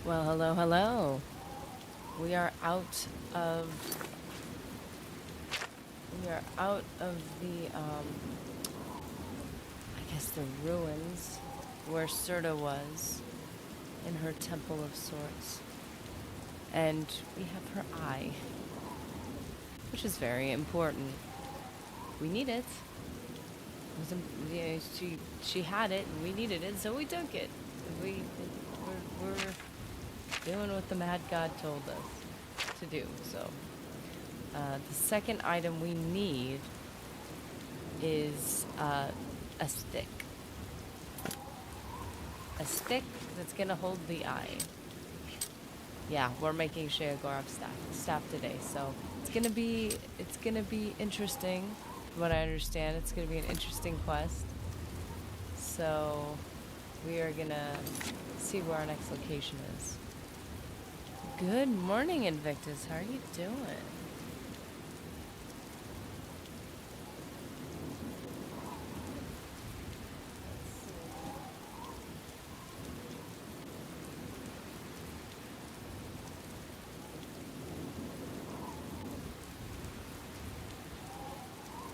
Well, hello, hello. We are out of the I guess the ruins where Serta was in her temple of sorts. And we have her eye, which is very important. We need it. She had it and we needed it, so we took it. We're doing what the Mad God told us to do. So the second item we need is a stick. A stick that's gonna hold the eye. Yeah, we're making Sheogorav staff today, so it's gonna be interesting. From what I understand, it's gonna be an interesting quest. So we are gonna see where our next location is. Good morning, Invictus. How are you doing?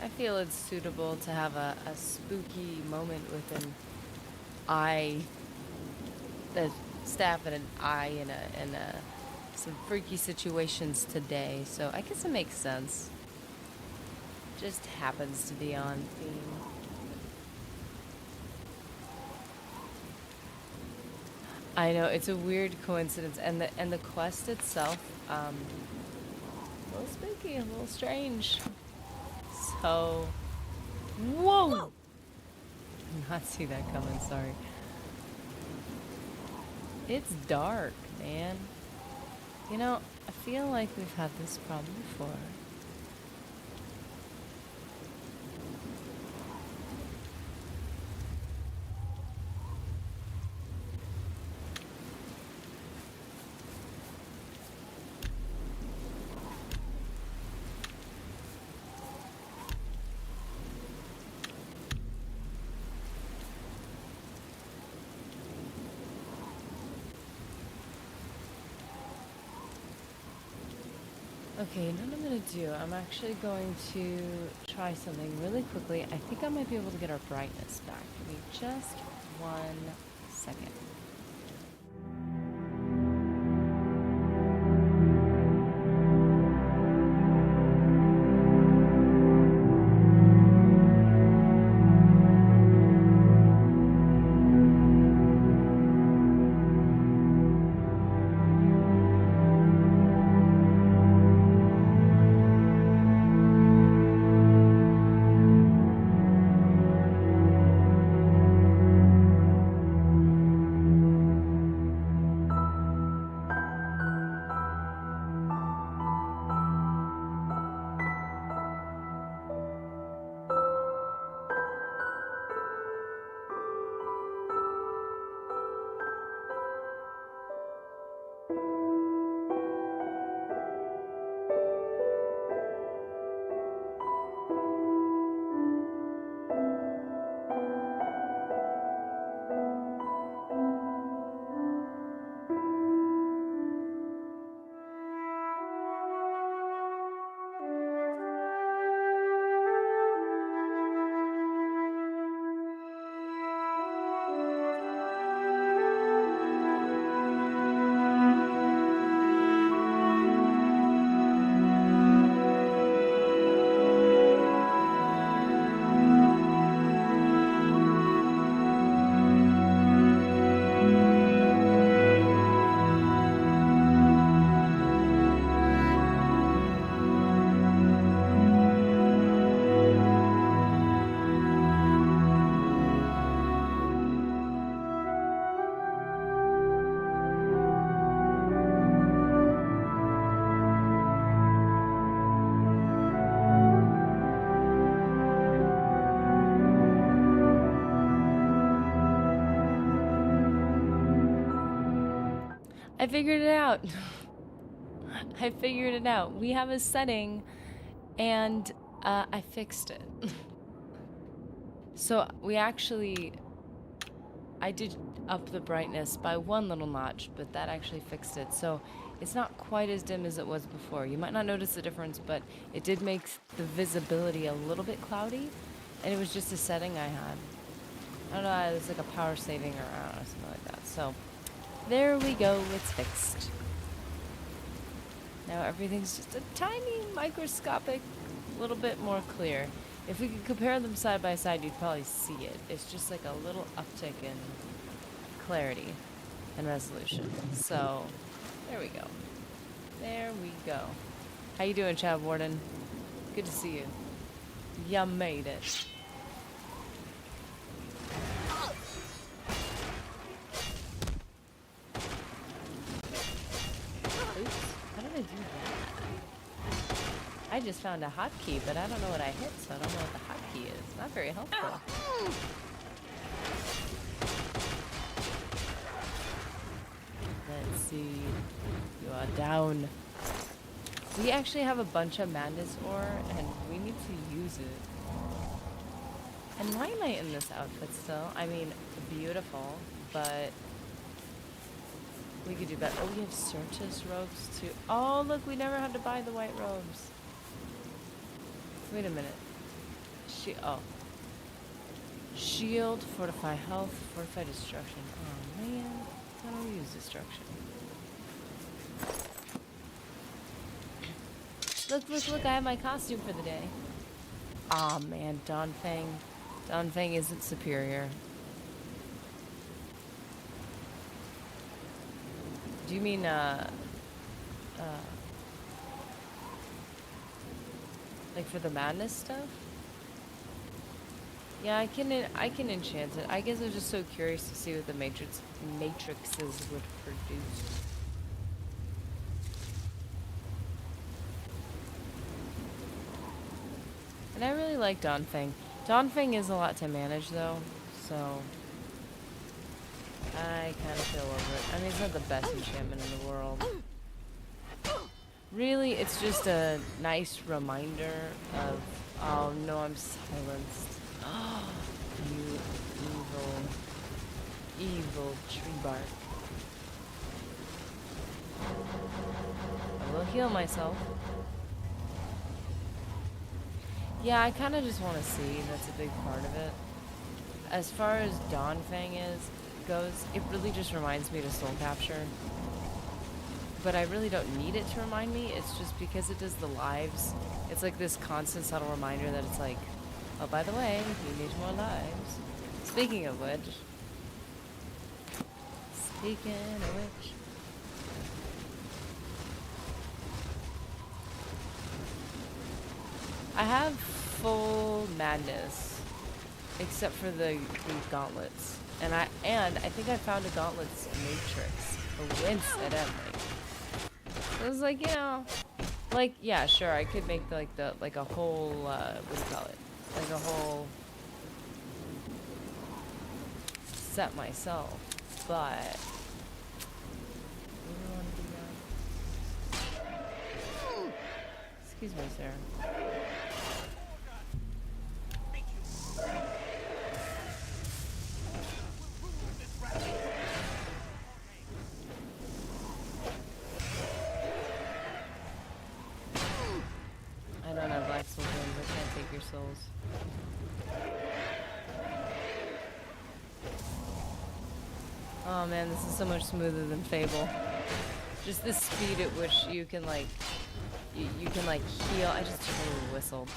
I feel it's suitable to have a spooky moment with an eye, a staff and an eye in some freaky situations today. So I guess it makes sense. Just happens to be on theme. I know it's a weird coincidence, and the quest itself, a little spooky, a little strange. So, whoa! Did not see that coming. Sorry. It's dark, man. You know, I feel like we've had this problem before. Okay, you know what I'm gonna do? I'm actually going to try something really quickly. I think I might be able to get our brightness back. Give me just 1 second. I figured it out. I figured it out. We have a setting, and I fixed it. So we actually, I did up the brightness by one little notch, but that actually fixed it. So it's not quite as dim as it was before. You might not notice the difference, but it did make the visibility a little bit cloudy, and it was just a setting I had. I don't know, it was like a power saving or I don't know, something like that. So there we go, it's fixed. Now everything's just a tiny microscopic little bit more clear. If we could compare them side by side, you'd probably see it. It's just like a little uptick in clarity and resolution. So there we go. There we go. How you doing, Chad Warden? Good to see you. You made it. Oops, how did I do that? I just found a hotkey, but I don't know what I hit, so I don't know what the hotkey is. Not very helpful. Let's see. You are down. We actually have a bunch of madness ore, and we need to use it. And why am I in this outfit still? I mean, beautiful, but we could do better. Oh, we have Certus robes too. Oh, look, we never had to buy the white robes. Wait a minute. Oh. Shield, fortify health, fortify destruction. Oh man, I don't use destruction. Look, look, look, I have my costume for the day. Aw, oh, man, Donfang. Donfang isn't superior. Do you mean, like for the madness stuff? Yeah, I can enchant it. I guess I was just so curious to see what the matrixes would produce. And I really like Donfang. Donfang is a lot to manage though, so I kind of feel over it. I mean, it's not the best enchantment in the world. Really, it's just a nice reminder of... Oh no, I'm silenced. You evil tree bark. I will heal myself. Yeah, I kind of just want to see. That's a big part of it. As far as Donfang goes, it really just reminds me to soul capture. But I really don't need it to remind me. It's just because it does the lives. It's like this constant subtle reminder that it's like, oh, by the way, you need more lives. Speaking of which. I have full madness, except for the gauntlets, and I think I found a gauntlets matrix coincidentally. It was like, you know, like yeah, sure, I could make like a whole what do you call it? Like a whole set myself, but. Excuse me, sir. I don't have black soul gems. I can't take your souls. Oh man, this is so much smoother than Fable. Just the speed at which you can like, you can like heal. I just totally whistled.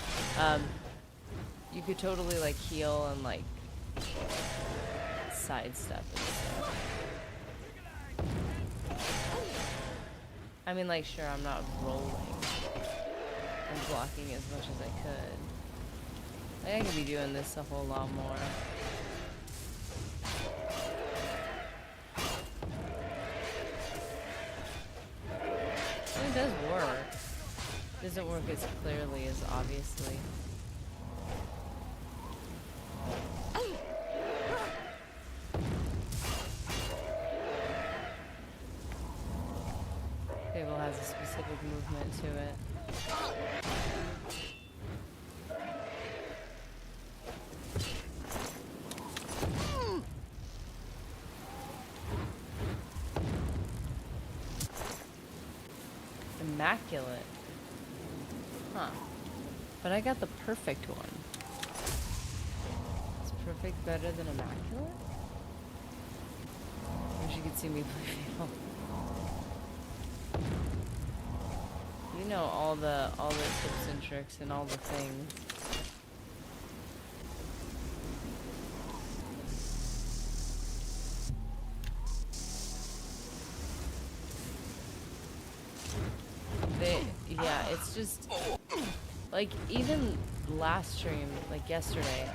You could totally like heal and like sidestep and stuff. I mean, like, sure, I'm not rolling and blocking as much as I could. Like, I could be doing this a whole lot more. It does work. It doesn't work as clearly as obviously. Fable has a specific movement to it. Immaculate. Huh. But I got the perfect one. Is perfect better than immaculate? Wish you could see me play Fatal. You know all the tips and tricks and all the things. Yeah, it's just like even last stream, like yesterday,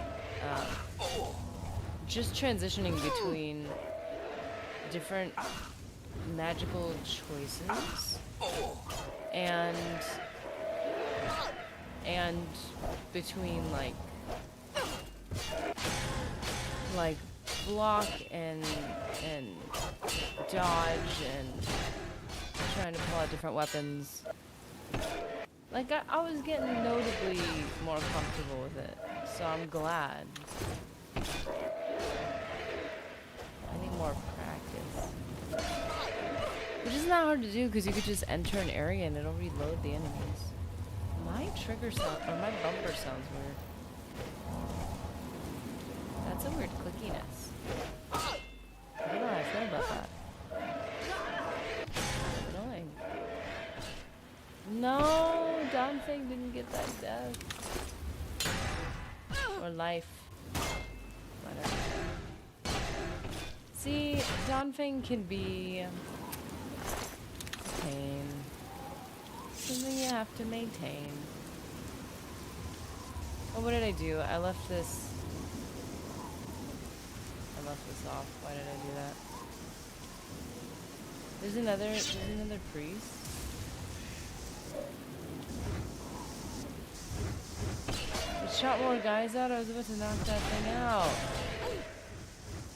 just transitioning between different magical choices and between like block and dodge and trying to pull out different weapons. Like I was getting notably more comfortable with it, so I'm glad. I need more practice. Which isn't that hard to do because you could just enter an area and it'll reload the enemies. My trigger sound, or my bumper sounds weird. That's a weird clickiness. I don't know how I feel about that. Annoying. No, Donfang didn't get that death. Or life. Whatever. See, Donfang can be pain. Something you have to maintain. Oh, what did I do? I left this off. Why did I do that? There's another priest. It shot more guys out. I was about to knock that thing out.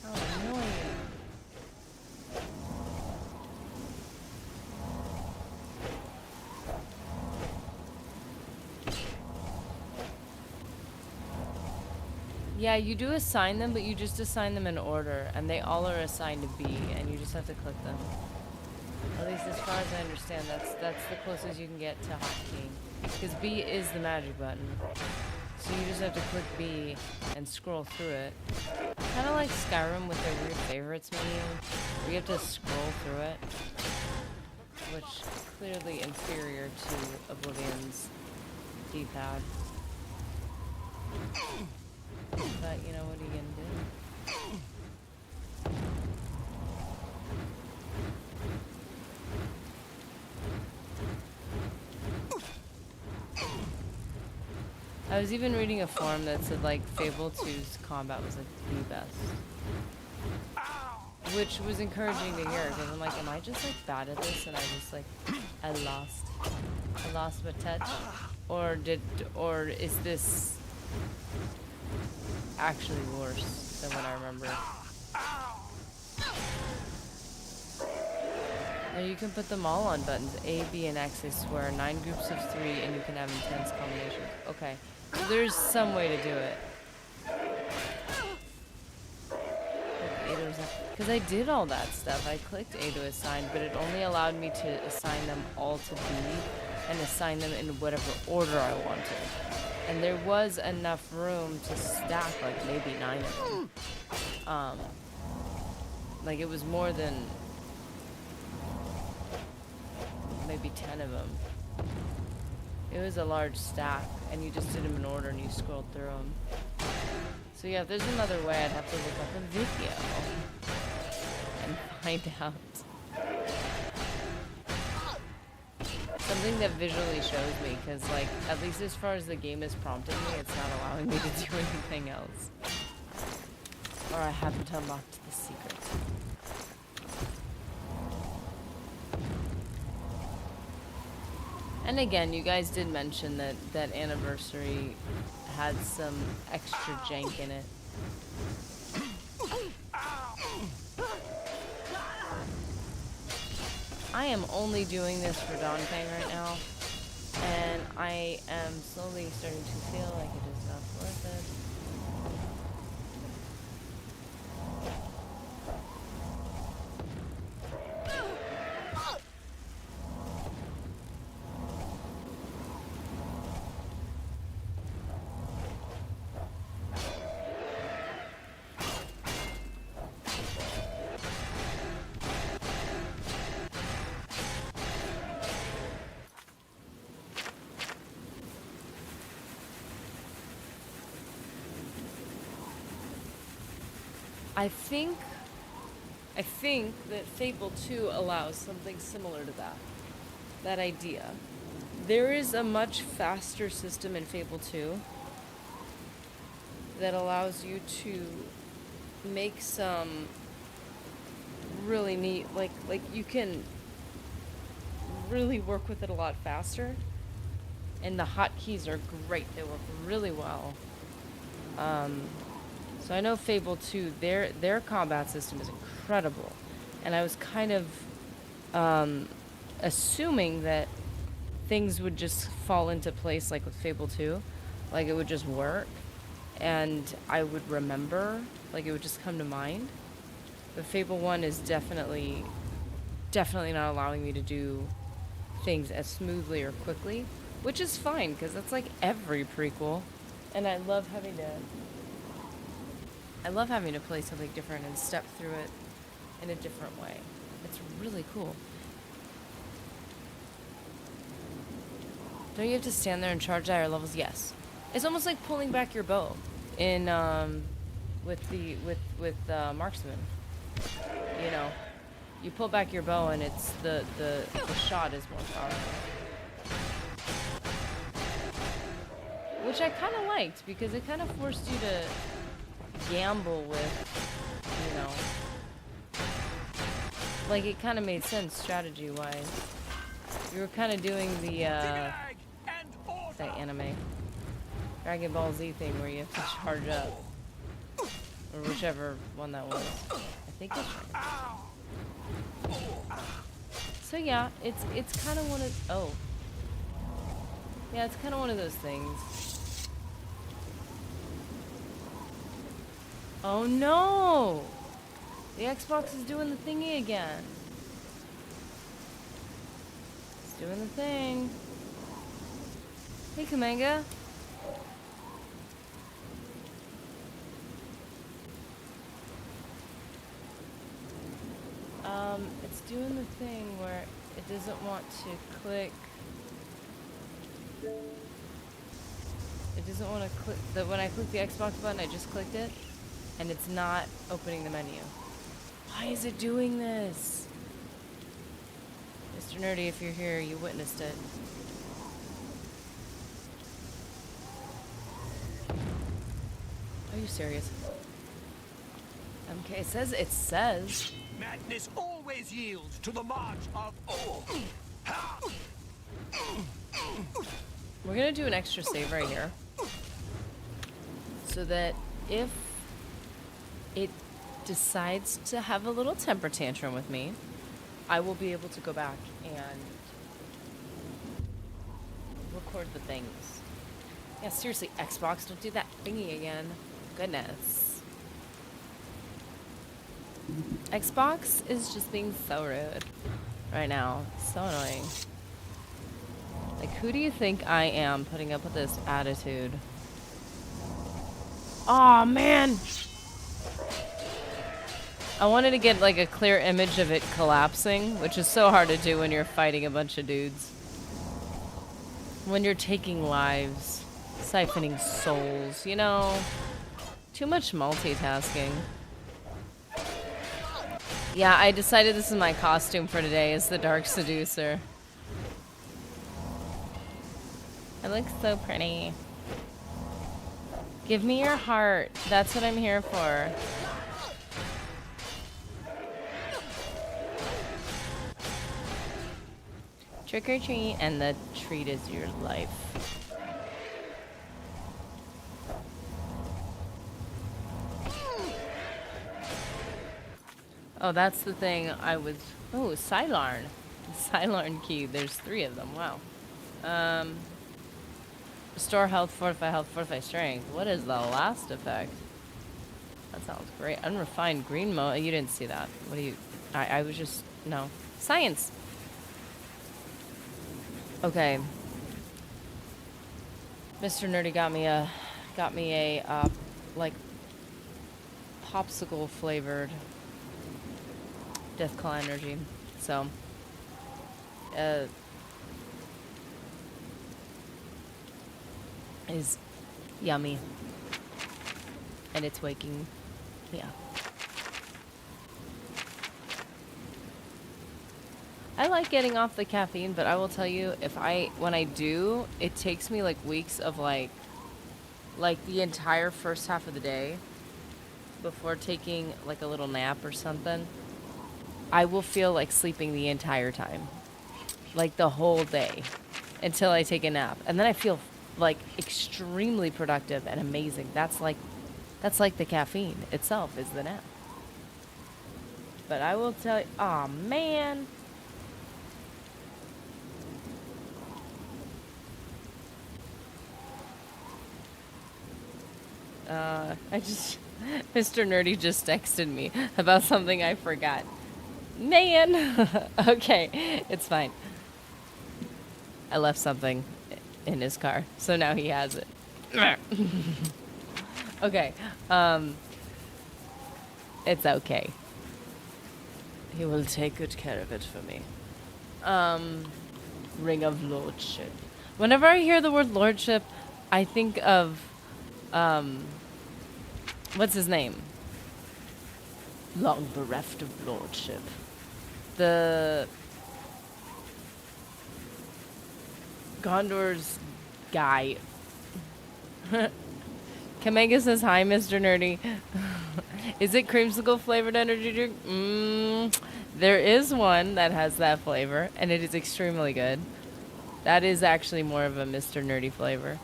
How annoying. Yeah, you do assign them, but you just assign them in order, and they all are assigned to B, and you just have to click them. At least as far as I understand, that's the closest you can get to hotkey. Because B is the magic button. So you just have to click B and scroll through it. Kind of like Skyrim with their weird favorites menu, where you have to scroll through it. Which clearly inferior to Oblivion's D-pad. But, you know, what are you gonna do? I was even reading a forum that said, like, Fable 2's combat was, like, the best. Which was encouraging to hear, because I'm like, am I just, like, bad at this? And I just, like, I lost my touch? Or is this actually worse than what I remember? Now you can put them all on buttons, A, B, and X, I swear. 9 groups of 3, and you can have intense combinations. Okay, so there's some way to do it. Because I did all that stuff. I clicked A to assign, but it only allowed me to assign them all to B, and assign them in whatever order I wanted. And there was enough room to stack, like, maybe 9 of them. Like, it was more than maybe 10 of them. It was a large stack, and you just did them in order, and you scrolled through them. So yeah, if there's another way, I'd have to look up a video and find out. Something that visually shows me, because, like, at least as far as the game is prompting me, it's not allowing me to do anything else. Or I haven't unlocked the secret. And again, you guys did mention that Anniversary had some extra jank in it. I am only doing this for Donfang right now, and I am slowly starting to feel like it is not worth it. I think I think that Fable 2 allows something similar to that. That idea. There is a much faster system in Fable 2 that allows you to make some really neat, like you can really work with it a lot faster, and the hotkeys are great. They work really well. um, so I know Fable 2, their combat system is incredible, and I was kind of um, assuming that things would just fall into place like with Fable 2, like it would just work and I would remember, like it would just come to mind. But Fable 1 is definitely not allowing me to do things as smoothly or quickly, which is fine because that's like every prequel. And I love having to play something different and step through it in a different way. It's really cool. Don't you have to stand there and charge higher levels? Yes. It's almost like pulling back your bow in with marksman. You know, you pull back your bow and it's the shot is more powerful. Which I kind of liked because it kind of forced you to gamble with, you know, like it kind of made sense strategy wise. You were kind of doing the that anime Dragon Ball Z thing where you have to charge up, or whichever one that was. I think it's right. So yeah, it's kind of one of yeah, it's kind of one of those things. Oh no! The Xbox is doing the thingy again. It's doing the thing. Hey, Kamanga. It's doing the thing where it doesn't want to click. It doesn't want to click. When I click the Xbox button, I just clicked it, and it's not opening the menu. Why is it doing this? Mr. Nerdy, if you're here, you witnessed it. Are you serious? Okay, it says. Madness always yields to the march of We're gonna do an extra save right here, so that if it decides to have a little temper tantrum with me, I will be able to go back and record the things. Yeah, seriously, Xbox, don't do that thingy again. Goodness. Xbox is just being so rude right now. So annoying. Like, who do you think I am putting up with this attitude? Aw, man! I wanted to get, like, a clear image of it collapsing, which is so hard to do when you're fighting a bunch of dudes. When you're taking lives, siphoning souls, you know? Too much multitasking. Yeah, I decided this is my costume for today, is the Dark Seducer. I look so pretty. Give me your heart. That's what I'm here for. Trick or treat, and the treat is your life. Oh, that's the thing I was... Oh, Sylarn. Sylarn key. There's 3 of them. Wow. Restore health, fortify strength. What is the last effect? That sounds great. Unrefined green mode. You didn't see that. What do you... I was just... No. Science! Okay. Mr. Nerdy got me a like, popsicle flavored Deathclaw energy. So, is yummy. And it's waking me up. I like getting off the caffeine, but I will tell you, when I do, it takes me like weeks of like the entire first half of the day before taking like a little nap or something. I will feel like sleeping the entire time, like the whole day until I take a nap. And then I feel like extremely productive and amazing. That's like the caffeine itself is the nap. But I will tell you, oh man. Mr. Nerdy just texted me about something I forgot. Man. Okay, it's fine. I left something in his car, so now he has it. Okay, it's okay. He will take good care of it for me. Ring of Lordship. Whenever I hear the word Lordship, I think of, what's his name? Long bereft of Lordship. The Gondor's guy. Kamega says, hi, Mr. Nerdy. Is it creamsicle flavored energy drink? There is one that has that flavor, and it is extremely good. That is actually more of a Mr. Nerdy flavor.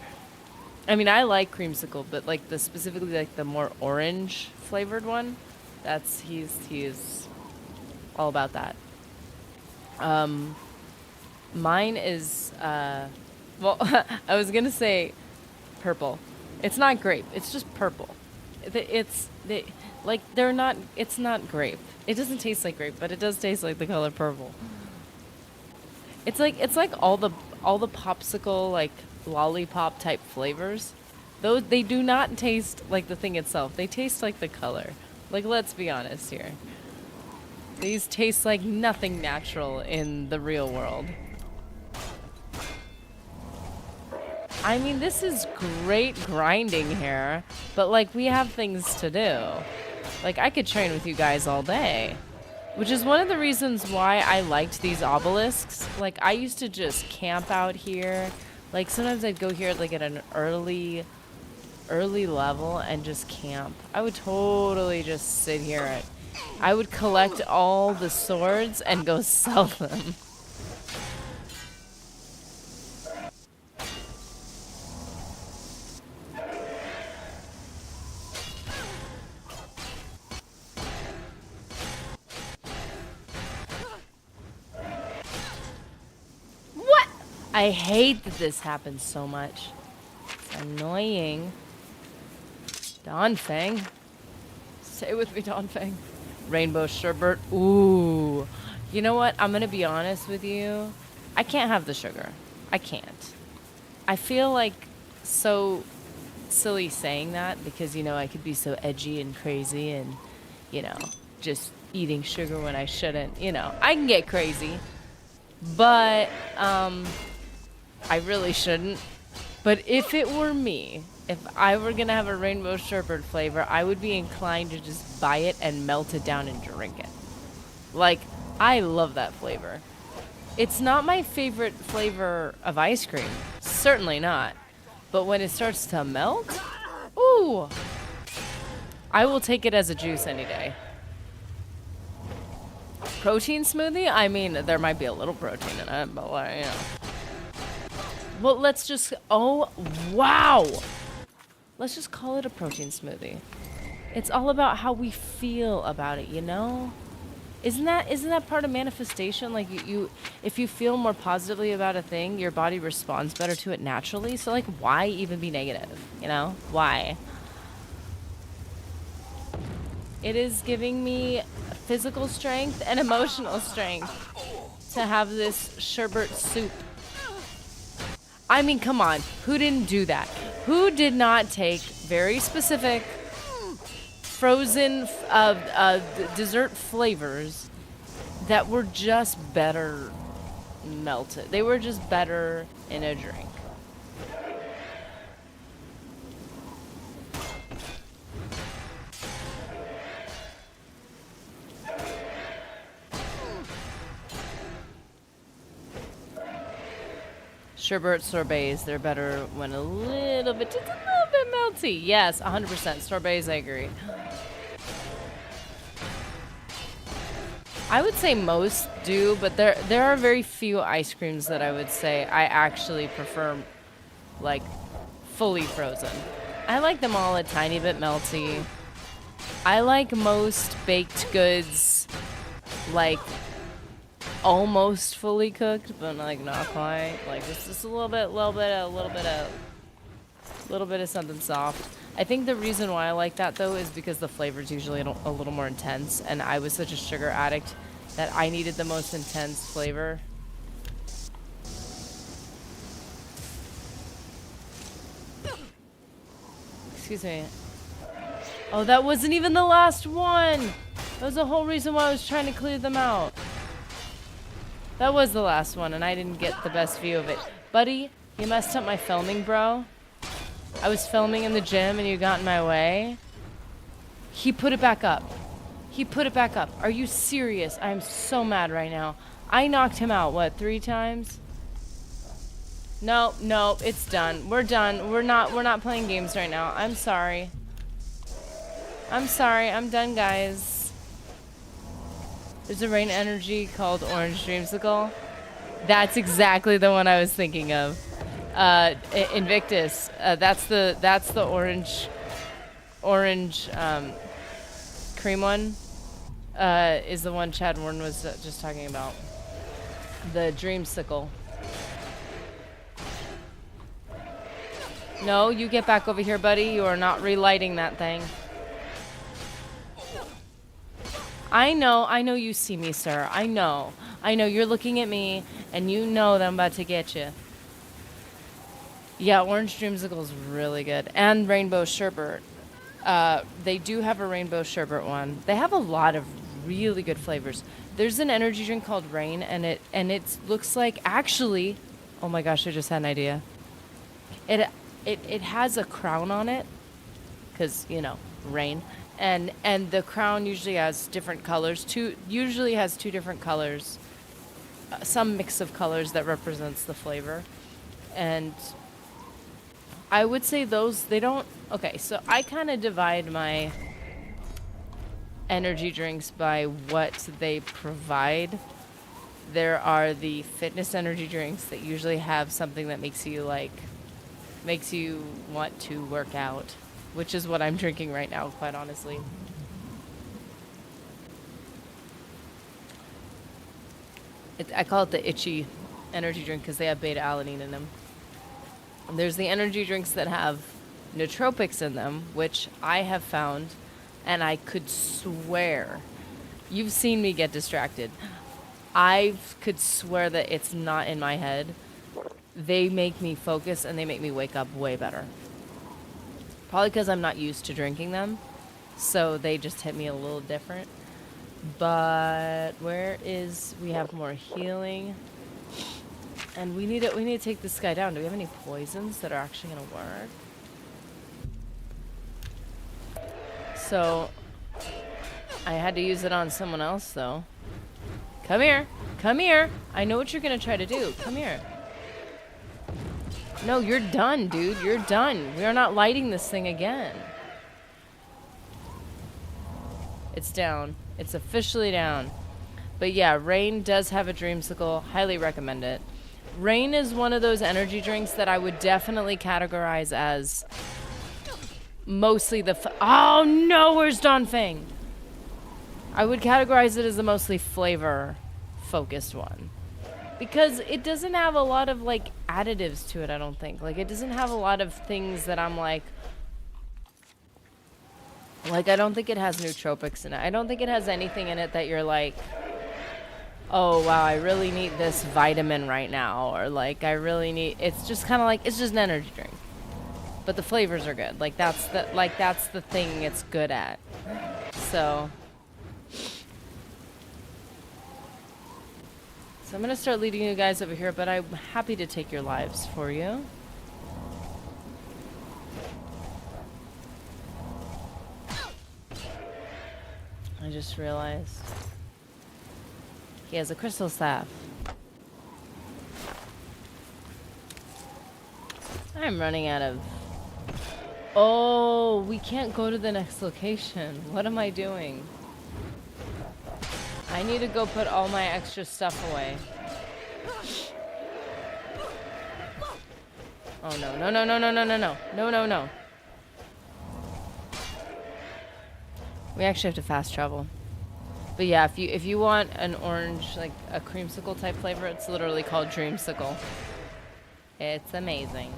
I mean, I like creamsicle, but like specifically like the more orange flavored one, he's all about that. Mine is well, I was gonna say purple. It's not grape. It's just purple. They're not. It's not grape. It doesn't taste like grape, but it does taste like the color purple. It's like all the popsicle like lollipop type flavors. Those they do not taste like the thing itself. They taste like the color. Like, let's be honest here. These taste like nothing natural in the real world. I mean, this is great grinding here, but like we have things to do. Like I could train with you guys all day, which is one of the reasons why I liked these obelisks. Like I used to just camp out here. Like sometimes I'd go here like at an early level and just camp. I would totally just sit here. I would collect all the swords and go sell them. What? I hate that this happens so much. It's annoying. Donfang. Stay with me, Donfang. Rainbow sherbet. Ooh. You know what? I'm going to be honest with you. I can't have the sugar. I can't. I feel like so silly saying that because, you know, I could be so edgy and crazy and, you know, just eating sugar when I shouldn't. You know, I can get crazy. But I really shouldn't. But if it were me, if I were going to have a rainbow sherbet flavor, I would be inclined to just buy it and melt it down and drink it. Like, I love that flavor. It's not my favorite flavor of ice cream. Certainly not. But when it starts to melt, ooh, I will take it as a juice any day. Protein smoothie? I mean, there might be a little protein in it, but like, you know. Well, let's just, oh, wow. Let's just call it a protein smoothie. It's all about how we feel about it, you know? Isn't that part of manifestation? Like you if you feel more positively about a thing, your body responds better to it naturally. So like why even be negative, you know? Why? It is giving me physical strength and emotional strength to have this sherbet soup. I mean, come on. Who didn't do that? Who did not take very specific frozen dessert flavors that were just better melted? They were just better in a drink. Sherbet sorbets, they're better when a little bit, just a little bit melty. Yes, 100%. Sorbets, I agree. I would say most do, but there are very few ice creams that I would say I actually prefer, like, fully frozen. I like them all a tiny bit melty. I like most baked goods, like, almost fully cooked, but like not quite. Like just a little bit of something soft. I think the reason why I like that though is because the flavor is usually a little more intense, and I was such a sugar addict that I needed the most intense flavor. Excuse me. Oh, that wasn't even the last one. That was the whole reason why I was trying to clear them out. That was the last one, and I didn't get the best view of it. Buddy, you messed up my filming, bro. I was filming in the gym, and you got in my way. He put it back up. He put it back up. Are you serious? I am so mad right now. I knocked him out, what, 3 times? No, no, it's done. We're done. We're not playing games right now. I'm sorry. I'm sorry. I'm done, guys. There's a rain energy called Orange Dreamsicle. That's exactly the one I was thinking of. Invictus. That's the orange cream one. Is the one Chad Warren was just talking about. The Dreamsicle. No, you get back over here, buddy. You are not relighting that thing. I know you see me, sir. I know you're looking at me, and you know that I'm about to get you. Yeah, Orange Dreamsicle is really good. And Rainbow Sherbet. They do have a Rainbow Sherbet one. They have a lot of really good flavors. There's an energy drink called Rain, and it looks like, actually, oh my gosh, I just had an idea. It has a crown on it, because, you know, rain. And the crown usually has different colors. Usually has 2 different colors. Some mix of colors that represents the flavor. And I would say those, they don't... Okay, so I kind of divide my energy drinks by what they provide. There are the fitness energy drinks that usually have something that makes you want to work out, which is what I'm drinking right now, quite honestly. I call it the itchy energy drink because they have beta-alanine in them. And there's the energy drinks that have nootropics in them, which I have found, and I could swear, you've seen me get distracted. I could swear that it's not in my head. They make me focus, and they make me wake up way better. Probably because I'm not used to drinking them, so they just hit me a little different. But we have more healing, and we need to take this guy down. Do we have any poisons that are actually gonna work? So I had to use it on someone else, though. Come here, come here. I know what you're gonna try to do. Come here. No, you're done, dude. You're done. We are not lighting this thing again. It's down. It's officially down. But yeah, Rain does have a Dreamsicle. Highly recommend it. Rain is one of those energy drinks that I would definitely categorize as mostly the... Oh no, where's Donfang? I would categorize it as the mostly flavor-focused one. Because it doesn't have a lot of, like, additives to it, I don't think. Like, it doesn't have a lot of things that I'm like, I don't think it has nootropics in it. I don't think it has anything in it that you're like, oh, wow, I really need this vitamin right now. Or, like, I really need... It's just kind of like, it's just an energy drink. But the flavors are good. Like, that's the thing it's good at. So... I'm going to start leading you guys over here, but I'm happy to take your lives for you. I just realized he has a crystal staff. I'm running out of... Oh, we can't go to the next location. What am I doing? I need to go put all my extra stuff away. Oh no, no, no, no, no, no, no, no. No, no, no. We actually have to fast travel. But yeah, if you want an orange, like a creamsicle type flavor, it's literally called Dreamsicle. It's amazing.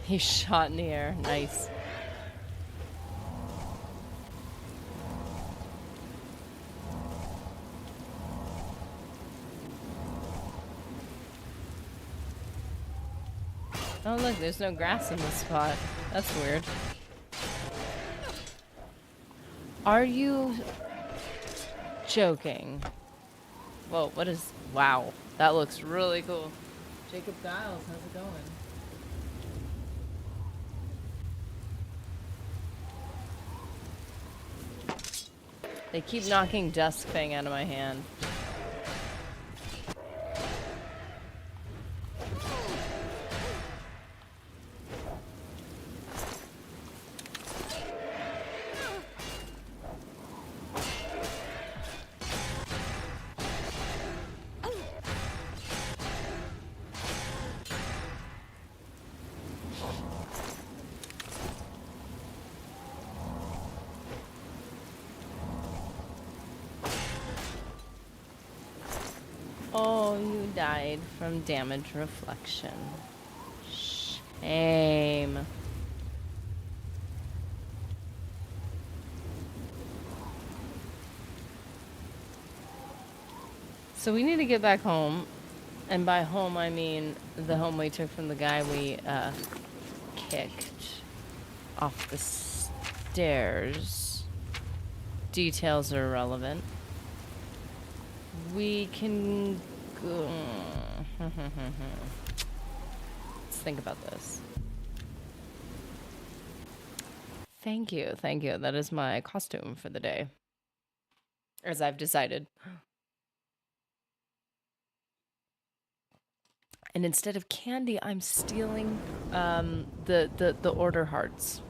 He shot in the air. Nice. Oh look, there's no grass in this spot. That's weird. Are you joking? Whoa, what is... Wow, that looks really cool. Jacob Giles, how's it going? They keep knocking Dusk Fang out of my hand. Oh, you died from damage reflection. Shame. So we need to get back home. And by home, I mean the home we took from the guy we kicked off the stairs. Details are irrelevant. We can go... Let's think about this. Thank you, thank you. That is my costume for the day. As I've decided. And instead of candy, I'm stealing the order hearts.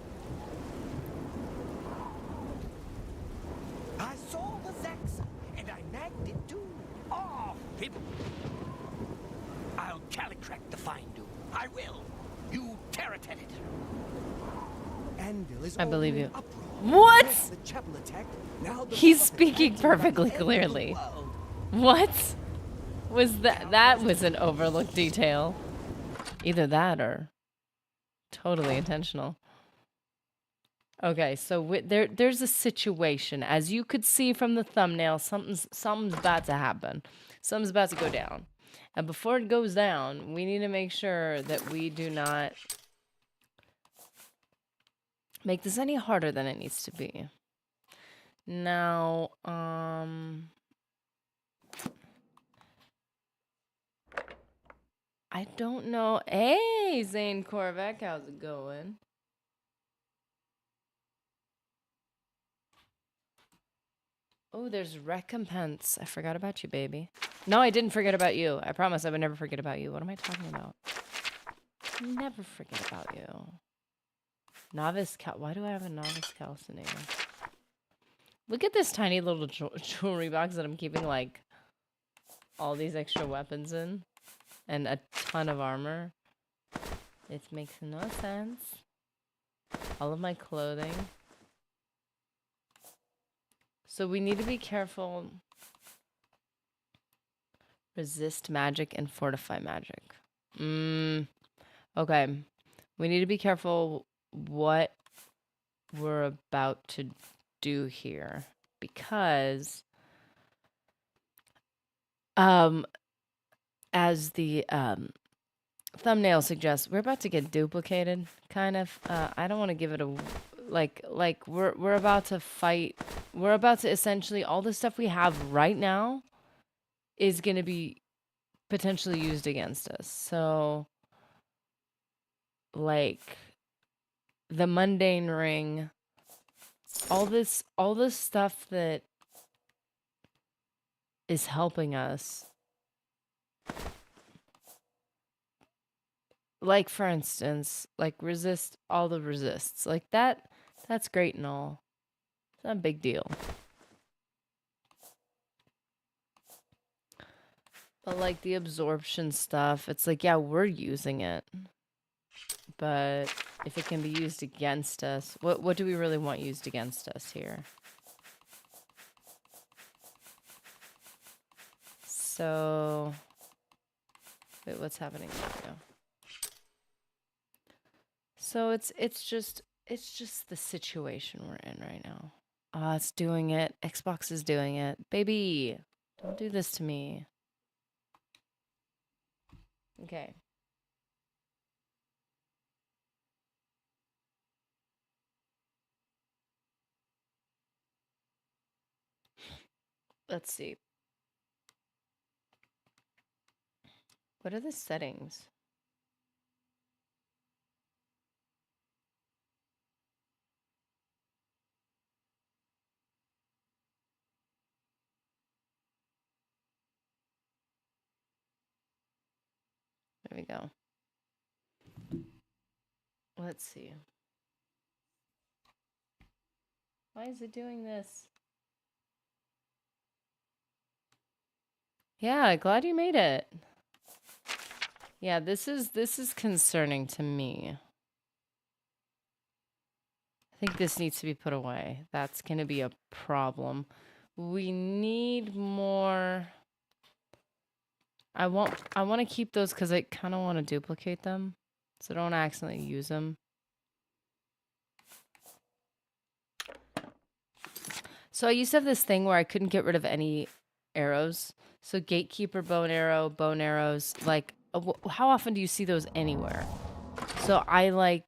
I saw the Zax, and I nagged it too. Off him! I'll calicrack the Findu. I will. You terrat it. Anvil is I believe already you. in uproar. What? Yes, the chapel attacked. Now the He's puppet speaking attacks at the perfectly end of the clearly. world. What? Was that... That was an overlooked detail. Either that or... Totally intentional. Okay, so there's a situation. As you could see from the thumbnail, something's about to happen. Something's about to go down. And before it goes down, we need to make sure that we do not make this any harder than it needs to be. Now, I don't know. Hey, Zane Korvac, how's it going? Oh, there's recompense. I forgot about you, baby. No, I didn't forget about you. I promise I would never forget about you. What am I talking about? Never forget about you. Novice Cal. Why do I have a novice calcinator? Look at this tiny little jewelry box that I'm keeping, like, all these extra weapons in. And a ton of armor. It makes no sense. All of my clothing. So we need to be careful. Resist magic and fortify magic. Okay. We need to be careful what we're about to do here. Because as the thumbnail suggests, we're about to get duplicated, kind of. I don't want to give it a... Like we're about to fight. We're about to essentially... All the stuff we have right now is going to be potentially used against us. So like the mundane ring, all this stuff that is helping us. Like for instance, like resist all the resists. Like that's great and all. It's not a big deal. But like the absorption stuff, it's like, yeah, we're using it. But if it can be used against us, what do we really want used against us here? So, wait, what's happening now? So it's just the situation we're in right now. Ah, it's doing it. Xbox is doing it. Baby, don't do this to me. Okay. Let's see. What are the settings? There we go. Let's see. Why is it doing this? Yeah, glad you made it. Yeah, this is concerning to me. I think this needs to be put away. That's going to be a problem. We need more. I want to keep those because I kind of want to duplicate them, so I don't accidentally use them. So I used to have this thing where I couldn't get rid of any arrows. So gatekeeper bow and arrows. Like, how often do you see those anywhere? So I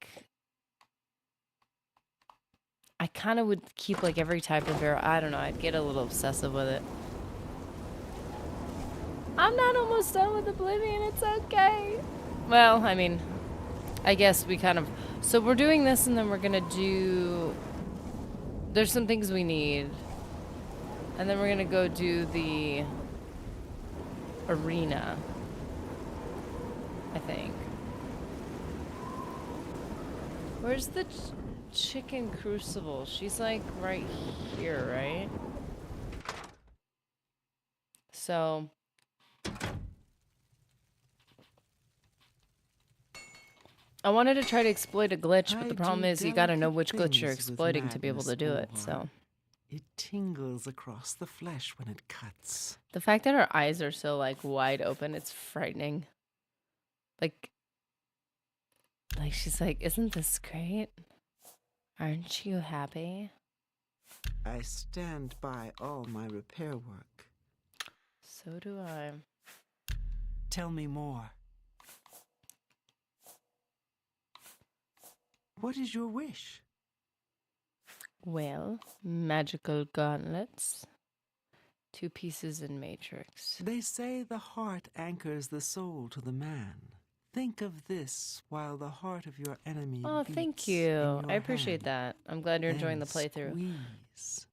kind of would keep like every type of arrow. I don't know. I'd get a little obsessive with it. I'm not almost done with Oblivion. It's okay. Well, I mean, I guess we kind of... So we're doing this and then we're going to do... There's some things we need. And then we're going to go do the arena. I think. Where's the chicken crucible? She's like right here, right? So... I wanted to try to exploit a glitch, but the problem is you gotta know which glitch you're exploiting to be able to do it, so... It tingles across the flesh when it cuts. The fact that her eyes are so, like, wide open, it's frightening. Like she's like, isn't this great? Aren't you happy? I stand by all my repair work. So do I. Tell me more. What is your wish? Well, magical gauntlets. 2 pieces in matrix. They say the heart anchors the soul to the man. Think of this while the heart of your enemy Oh, beats thank in you. your I appreciate hand. that. I'm glad you're enjoying the Then playthrough. Squeeze.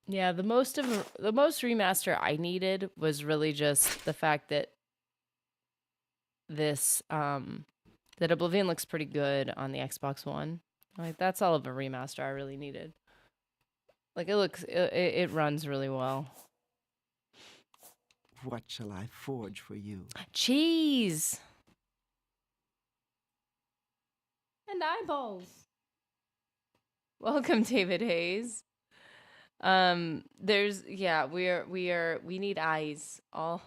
Yeah, the most remaster I needed was really just the fact that this that Oblivion looks pretty good on the Xbox One. Like that's all of a remaster I really needed. Like it runs really well. What shall I forge for you? Cheese and eyeballs. Welcome, David Hayes. We need eyes. All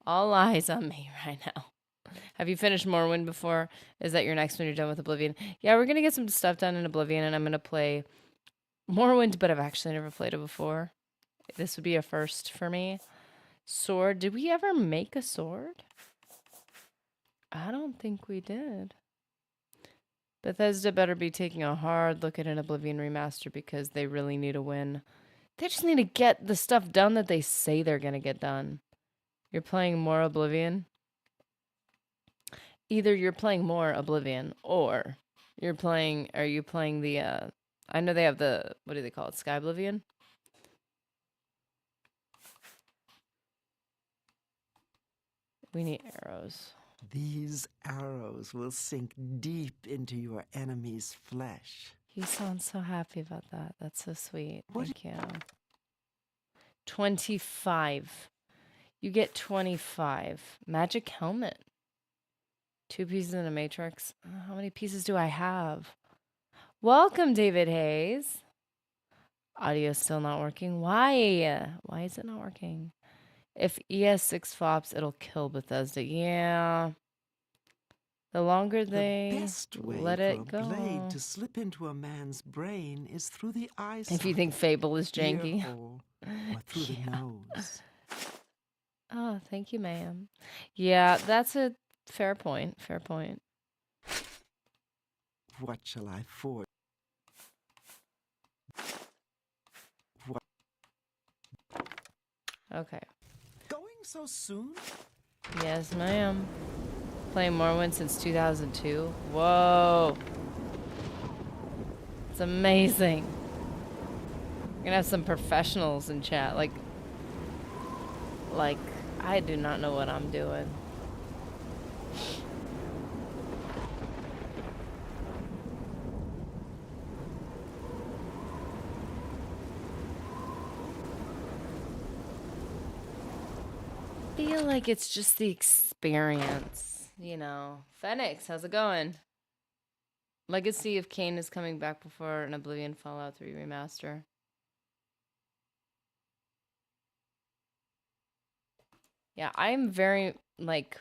eyes on me right now. Have you finished Morrowind before? Is that your next one you're done with Oblivion? Yeah, we're gonna get some stuff done in Oblivion, and I'm gonna play Morrowind, but I've actually never played it before. This would be a first for me. Sword. Did we ever make a sword? I don't think we did. Bethesda better be taking a hard look at an Oblivion remaster because they really need a win. They just need to get the stuff done that they say they're gonna get done. You're playing more Oblivion? either you're playing more Oblivion or are you playing the I know they have the, what do they call it? Sky Oblivion? We need arrows. These arrows will sink deep into your enemy's flesh. You sound so happy about that. That's so sweet. What Thank you. 25. You get 25. Magic helmet. 2 pieces in a matrix. How many pieces do I have? Welcome, David Hayes. Audio's still not working. Why? Why is it not working? If ES6 flops, it'll kill Bethesda. Yeah. The longer they The best way let for a it go. blade to slip into a man's brain is through the eye If you think socket, Fable is ear janky. hole, or through the nose. Oh, thank you, ma'am. Yeah, that's a fair point. Fair point. What shall I forge? What? Okay. Going so soon? Yes, ma'am. Playing Morrowind since 2002. Whoa. It's amazing. We're gonna have some professionals in chat. Like, I do not know what I'm doing. Feel like it's just the experience, you know. Phoenix, how's it going? Legacy of Kain is coming back before an Oblivion Fallout 3 remaster. Yeah, I'm very, like,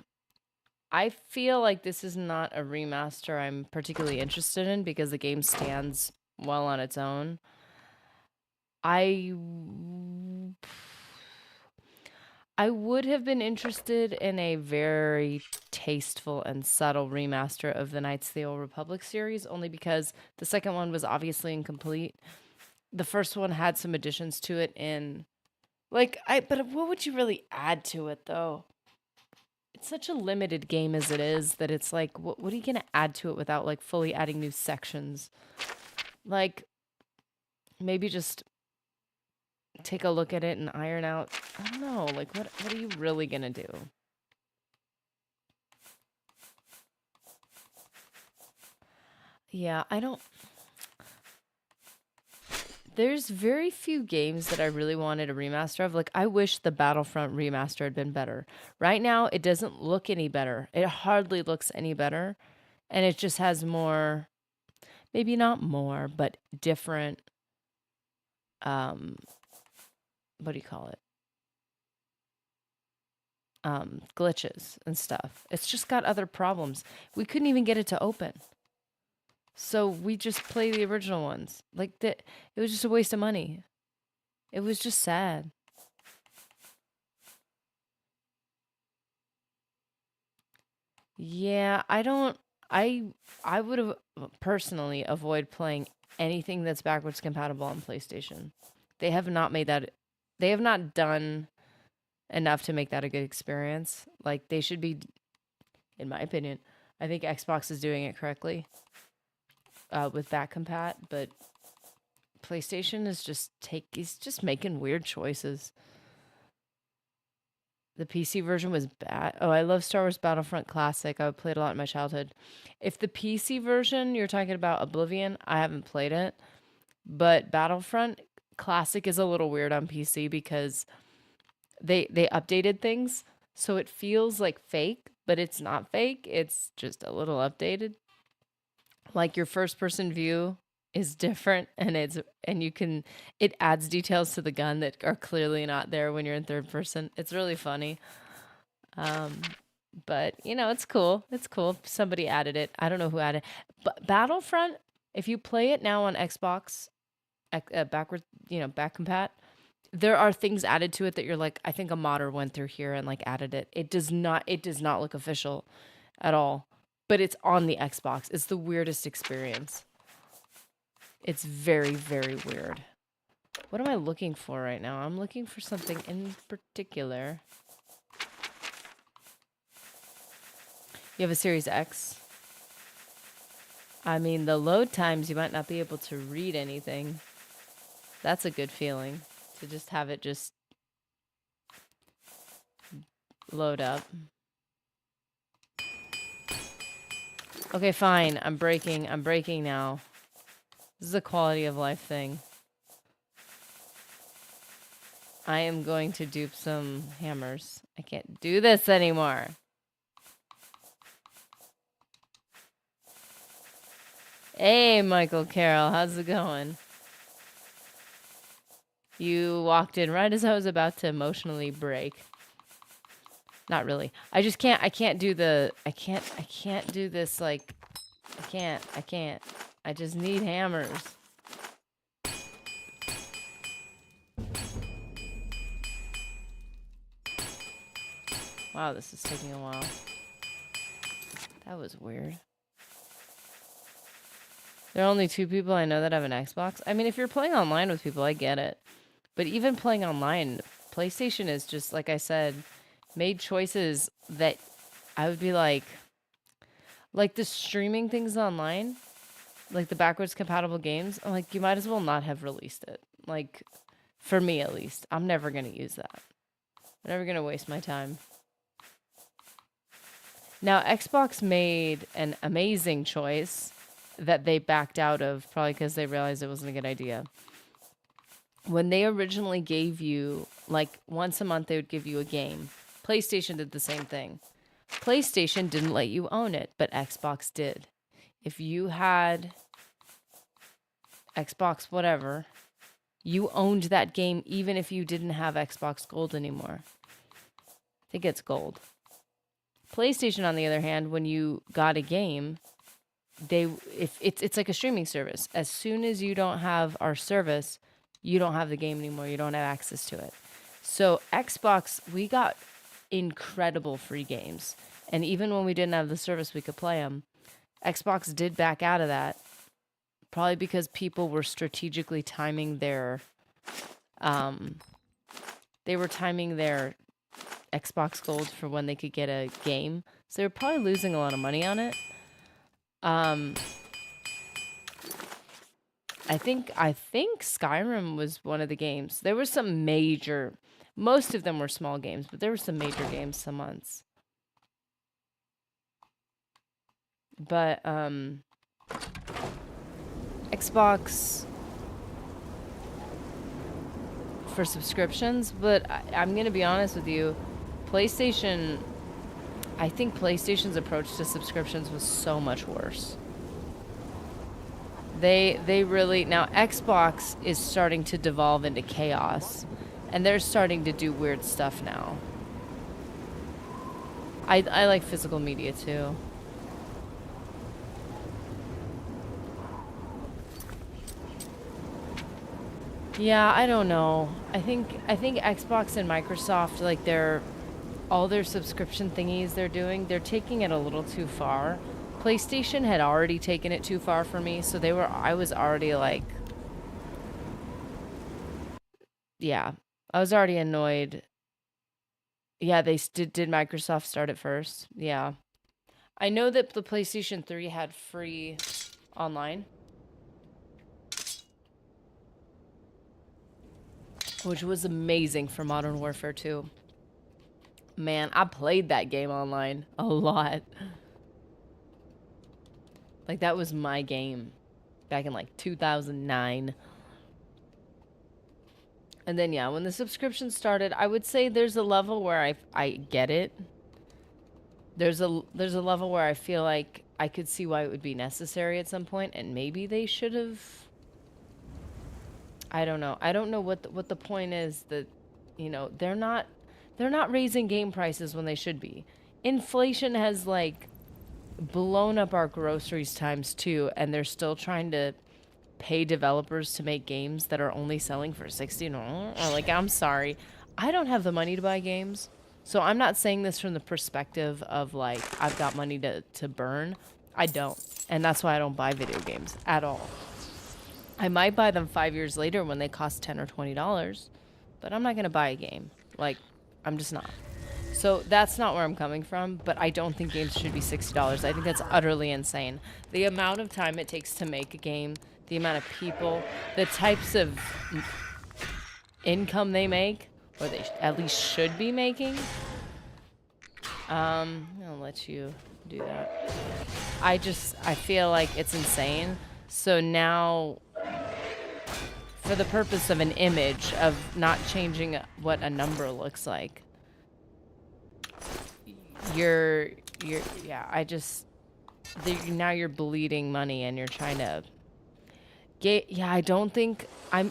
I feel like this is not a remaster I'm particularly interested in because the game stands well on its own. I would have been interested in a very tasteful and subtle remaster of the Knights of the Old Republic series, only because the second one was obviously incomplete. The first one had some additions to it but what would you really add to it, though? It's such a limited game as it is that it's like, what are you going to add to it without, like, fully adding new sections? Like, maybe just take a look at it and iron out, I don't know, like, what are you really going to do? Yeah, there's very few games that I really wanted a remaster of. Like, I wish the Battlefront remaster had been better. Right now, it doesn't look any better. It hardly looks any better. And it just has more, maybe not more, but different, what do you call it? Glitches and stuff. It's just got other problems. We couldn't even get it to open. So we just play the original ones. Like, it was just a waste of money. It was just sad. Yeah, I would have personally avoid playing anything that's backwards compatible on PlayStation. They have not done enough to make that a good experience. Like, they should be, in my opinion. I think Xbox is doing it correctly with back compat, but PlayStation is just making weird choices. The PC version was bad. Oh, I love Star Wars Battlefront Classic. I played a lot in my childhood. If the PC version, you're talking about Oblivion, I haven't played it. But Battlefront Classic is a little weird on PC because they updated things. So it feels like fake, but it's not fake. It's just a little updated. Like, your first person view is different, and it adds details to the gun that are clearly not there when you're in third person. It's really funny. But it's cool. It's cool. Somebody added it. I don't know who added it. But Battlefront, if you play it now on Xbox, backwards, back compat, there are things added to it that you're like, I think a modder went through here and like added it. It does not look official at all. But it's on the Xbox. It's the weirdest experience. It's very, very weird. What am I looking for right now? I'm looking for something in particular. You have a Series X? I mean, the load times, you might not be able to read anything. That's a good feeling, to just have it just load up. Okay, fine. I'm breaking now. This is a quality of life thing. I am going to dupe some hammers. I can't do this anymore. Hey, Michael Carroll, how's it going? You walked in right as I was about to emotionally break. Not really. I just can't, I can't do this, like, I can't. I just need hammers. Wow, this is taking a while. That was weird. There are only 2 people I know that have an Xbox. I mean, if you're playing online with people, I get it. But even playing online, PlayStation is just, like I said, made choices that I would be like the streaming things online, like the backwards compatible games, I'm like, you might as well not have released it. Like, for me at least. I'm never going to use that. I'm never going to waste my time. Now, Xbox made an amazing choice that they backed out of, probably because they realized it wasn't a good idea. When they originally gave you, like, once a month they would give you a game. PlayStation did the same thing. PlayStation didn't let you own it, but Xbox did. If you had Xbox whatever, you owned that game even if you didn't have Xbox Gold anymore. I think it's Gold. PlayStation, on the other hand, when you got a game, it's like a streaming service. As soon as you don't have our service, you don't have the game anymore. You don't have access to it. So Xbox, we got incredible free games. And even when we didn't have the service, we could play them. Xbox did back out of that. Probably because people were strategically timing their... they were timing their Xbox Gold for when they could get a game. So they were probably losing a lot of money on it. I think Skyrim was one of the games. There were some major, most of them were small games, but there were some major games some months. But Xbox for subscriptions, but I'm going to be honest with you, PlayStation, I think PlayStation's approach to subscriptions was so much worse. They really, now Xbox is starting to devolve into chaos, and they're starting to do weird stuff now. I like physical media too. Yeah, I don't know. I think Xbox and Microsoft, like all their subscription thingies they're doing, they're taking it a little too far. PlayStation had already taken it too far for me, so I was already like, yeah, I was already annoyed. Yeah, did Microsoft start it first? Yeah. I know that the PlayStation 3 had free online, which was amazing for Modern Warfare 2. Man, I played that game online a lot. Like, that was my game back in, like, 2009. And then, yeah, when the subscription started, I would say there's a level where I get it. There's a level where I feel like I could see why it would be necessary at some point, and maybe they should have... I don't know. I don't know what the point is that, you know, they're not raising game prices when they should be. Inflation has, like, blown up our groceries times 2, and they're still trying to pay developers to make games that are only selling for $60. Like, I'm sorry. I don't have the money to buy games. So I'm not saying this from the perspective of, like, I've got money to burn. I don't. And that's why I don't buy video games at all. I might buy them 5 years later when they cost $10 or $20, but I'm not going to buy a game. Like, I'm just not. So that's not where I'm coming from, but I don't think games should be $60. I think that's utterly insane. The amount of time it takes to make a game, the amount of people, the types of income they make, or they at least should be making. I'll let you do that. I feel like it's insane. So now, for the purpose of an image, of not changing what a number looks like, now you're bleeding money and you're trying to I don't think,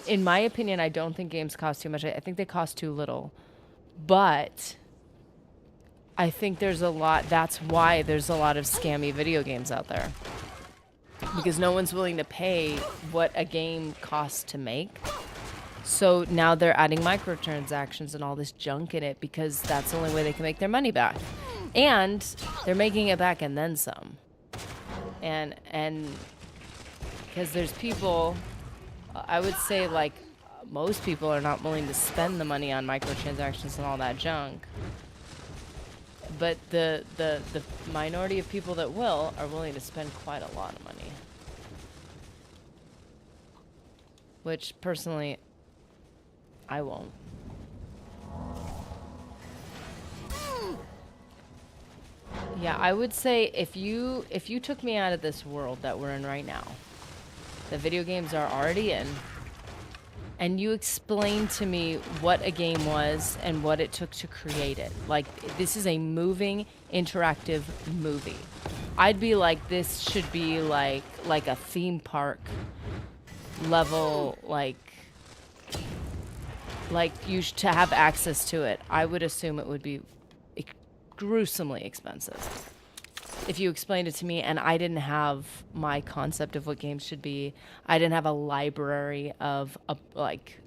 in my opinion, I don't think games cost too much. I think they cost too little. But I think that's why there's a lot of scammy video games out there. Because no one's willing to pay what a game costs to make. So now they're adding microtransactions and all this junk in it because that's the only way they can make their money back. And they're making it back and then some. And because there's people, I would say like most people are not willing to spend the money on microtransactions and all that junk. But the minority of people that are willing to spend quite a lot of money. Which personally, I won't. Yeah, I would say if you took me out of this world that we're in right now, the video games are already in, and you explained to me what a game was and what it took to create it. Like, this is a moving, interactive movie. I'd be like, this should be like a theme park level, like you to have access to it. I would assume it would be gruesomely expensive if you explained it to me and I didn't have my concept of what games should be. I didn't have a library of like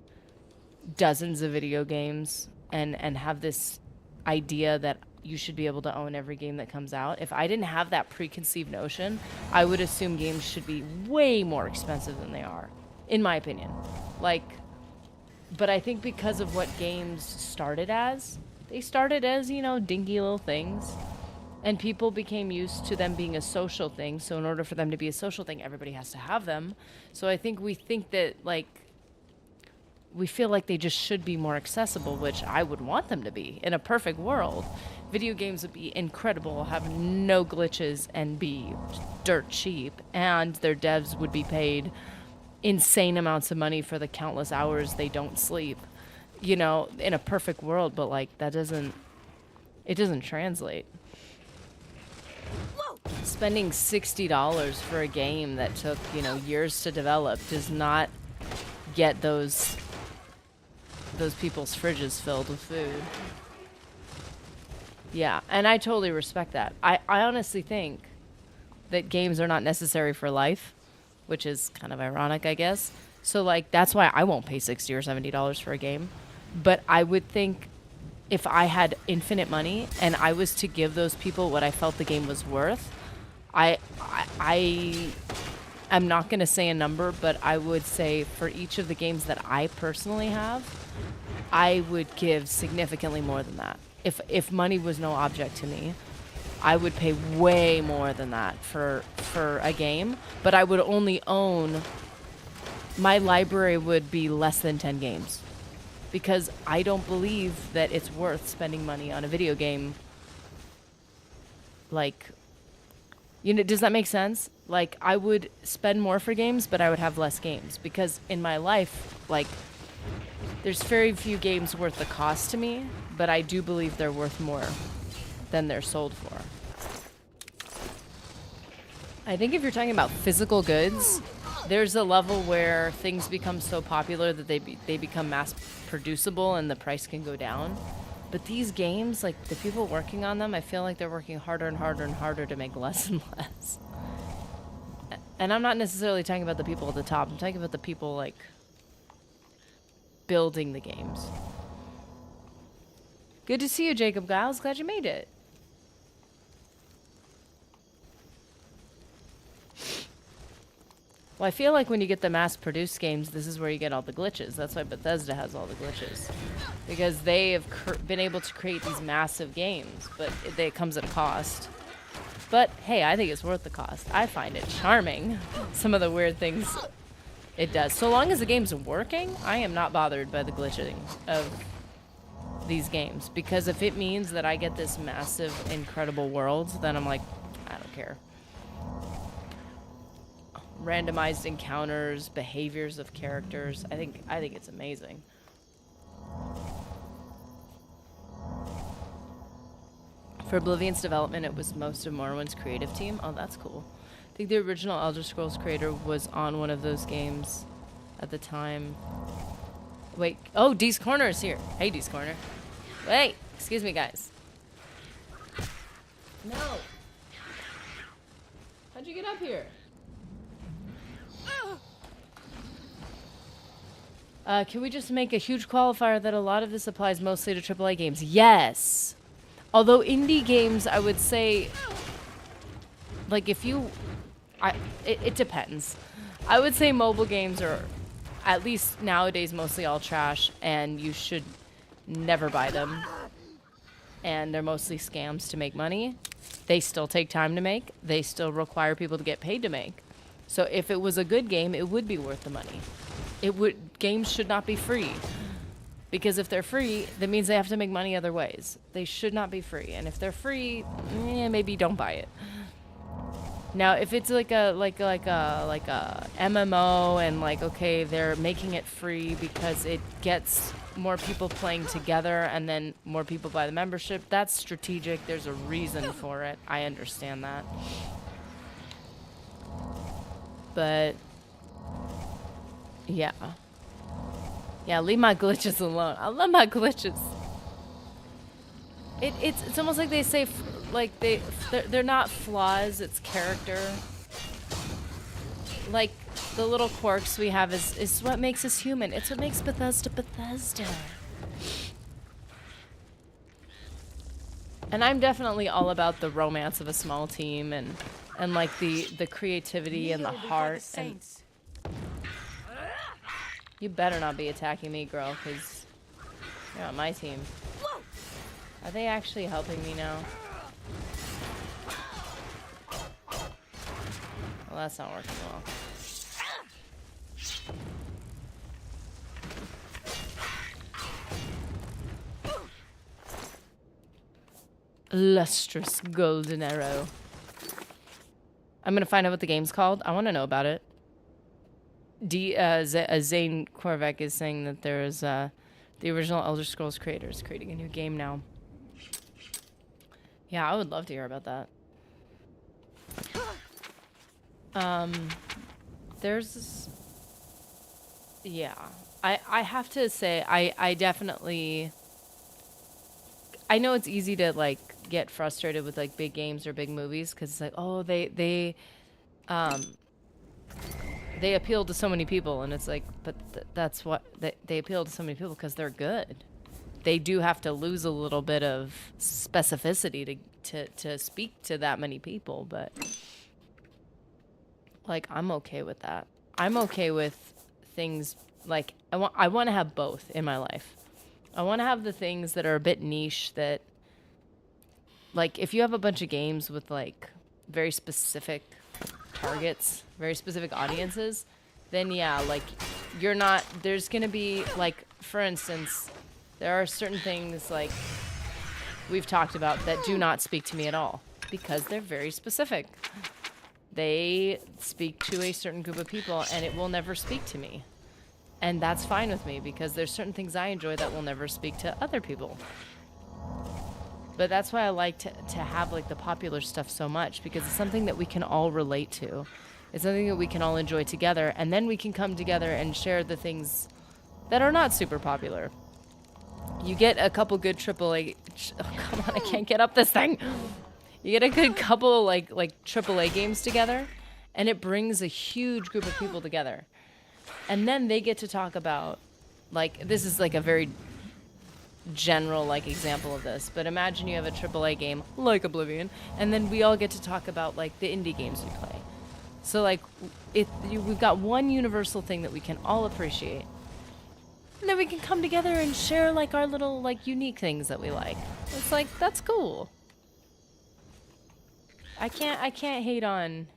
dozens of video games and have this idea that you should be able to own every game that comes out. If I didn't have that preconceived notion, I would assume games should be way more expensive than they are, in my opinion. But I think because of what games started as, they started as, dinky little things. And people became used to them being a social thing. So in order for them to be a social thing, everybody has to have them. So I think we think that, we feel like they just should be more accessible, which I would want them to be. In a perfect world, video games would be incredible, have no glitches, and be dirt cheap. And their devs would be paid insane amounts of money for the countless hours they don't sleep. In a perfect world, but it doesn't translate. Whoa. Spending $60 for a game that took, years to develop does not get those people's fridges filled with food. Yeah, and I totally respect that. I honestly think that games are not necessary for life, which is kind of ironic, I guess. So, that's why I won't pay $60 or $70 for a game. But I would think if I had infinite money and I was to give those people what I felt the game was worth, I am not going to say a number, but I would say for each of the games that I personally have, I would give significantly more than that. If money was no object to me, I would pay way more than that for a game, but I would only own, my library would be less than 10 games. Because I don't believe that it's worth spending money on a video game. Does that make sense? I would spend more for games, but I would have less games. Because in my life, there's very few games worth the cost to me, but I do believe they're worth more than they're sold for. I think if you're talking about physical goods, there's a level where things become so popular that they become mass producible and the price can go down. But these games, the people working on them, I feel like they're working harder and harder and harder to make less and less. And I'm not necessarily talking about the people at the top. I'm talking about the people building the games. Good to see you, Jacob Giles. Glad you made it. Well, I feel like when you get the mass-produced games, this is where you get all the glitches. That's why Bethesda has all the glitches. Because they have been able to create these massive games, but it comes at a cost. But, hey, I think it's worth the cost. I find it charming, some of the weird things it does. So long as the game's working, I am not bothered by the glitching of these games. Because if it means that I get this massive, incredible world, then I'm like, I don't care. Randomized encounters, behaviors of characters. I think it's amazing. For Oblivion's development, it was most of Morrowind's creative team. Oh, that's cool. I think the original Elder Scrolls creator was on one of those games at the time. Wait. Oh, Dee's Corner is here. Hey, Dee's Corner. Wait. Excuse me, guys. No. How'd you get up here? Can we just make a huge qualifier that a lot of this applies mostly to AAA games? Yes. Although indie games, I would say, like if you, it depends. I would say mobile games are, at least nowadays, mostly all trash, and you should never buy them. And they're mostly scams to make money. They still take time to make. They still require people to get paid to make. So if it was a good game, it would be worth the money. Games should not be free. Because if they're free, that means they have to make money other ways. They should not be free. And if they're free, maybe don't buy it. Now, if it's like a MMO and like, okay, they're making it free because it gets more people playing together and then more people buy the membership, that's strategic. There's a reason for it. I understand that. But yeah. Yeah, leave my glitches alone. I love my glitches. It's almost like they say, they're not flaws, it's character. Like, the little quirks we have is what makes us human. It's what makes Bethesda Bethesda. And I'm definitely all about the romance of a small team and like the creativity and the heart. And you better not be attacking me, girl, because you're on my team. Are they actually helping me now? Well, that's not working well. Lustrous golden arrow. I'm gonna find out what the game's called. I want to know about it. Zane Korvek is saying that there is the original Elder Scrolls creators creating a new game now. Yeah, I would love to hear about that. There's this, yeah. I have to say I definitely, I know it's easy to like get frustrated with like big games or big movies because it's like, oh, they appeal to so many people, and it's like, but that's what they appeal to so many people because they're good. They do have to lose a little bit of specificity to speak to that many people, but like I'm okay with that. I'm okay with things like I want to have both in my life. I want to have the things that are a bit niche that, like, if you have a bunch of games with like very specific targets, very specific audiences, then yeah, like you're not, there's gonna be like, for instance, there are certain things like we've talked about that do not speak to me at all because they're very specific. They speak to a certain group of people and it will never speak to me. And that's fine with me because there's certain things I enjoy that will never speak to other people. But that's why I like to have like the popular stuff so much, because it's something that we can all relate to. It's something that we can all enjoy together, and then we can come together and share the things that are not super popular. You get a couple good AAA, oh come on, I can't get up this thing. You get a good couple like AAA games together, and it brings a huge group of people together. And then they get to talk about, like, this is like a very general like example of this, but imagine you have a AAA game like Oblivion, and then we all get to talk about like the indie games we play. So like, we've got one universal thing that we can all appreciate, and then we can come together and share like our little like unique things that we like. It's like that's cool. I can't hate on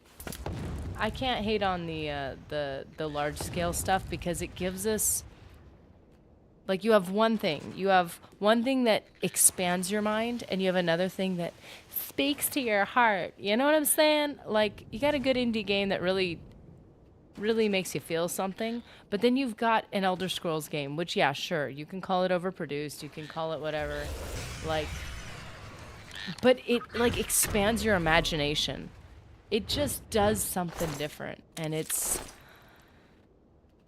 the large scale stuff because it gives us like you have one thing. You have one thing that expands your mind and you have another thing that speaks to your heart. You know what I'm saying? Like you got a good indie game that really makes you feel something, but then you've got an Elder Scrolls game, which yeah, sure, you can call it overproduced, you can call it whatever. Like but it like expands your imagination. It just does something different and it's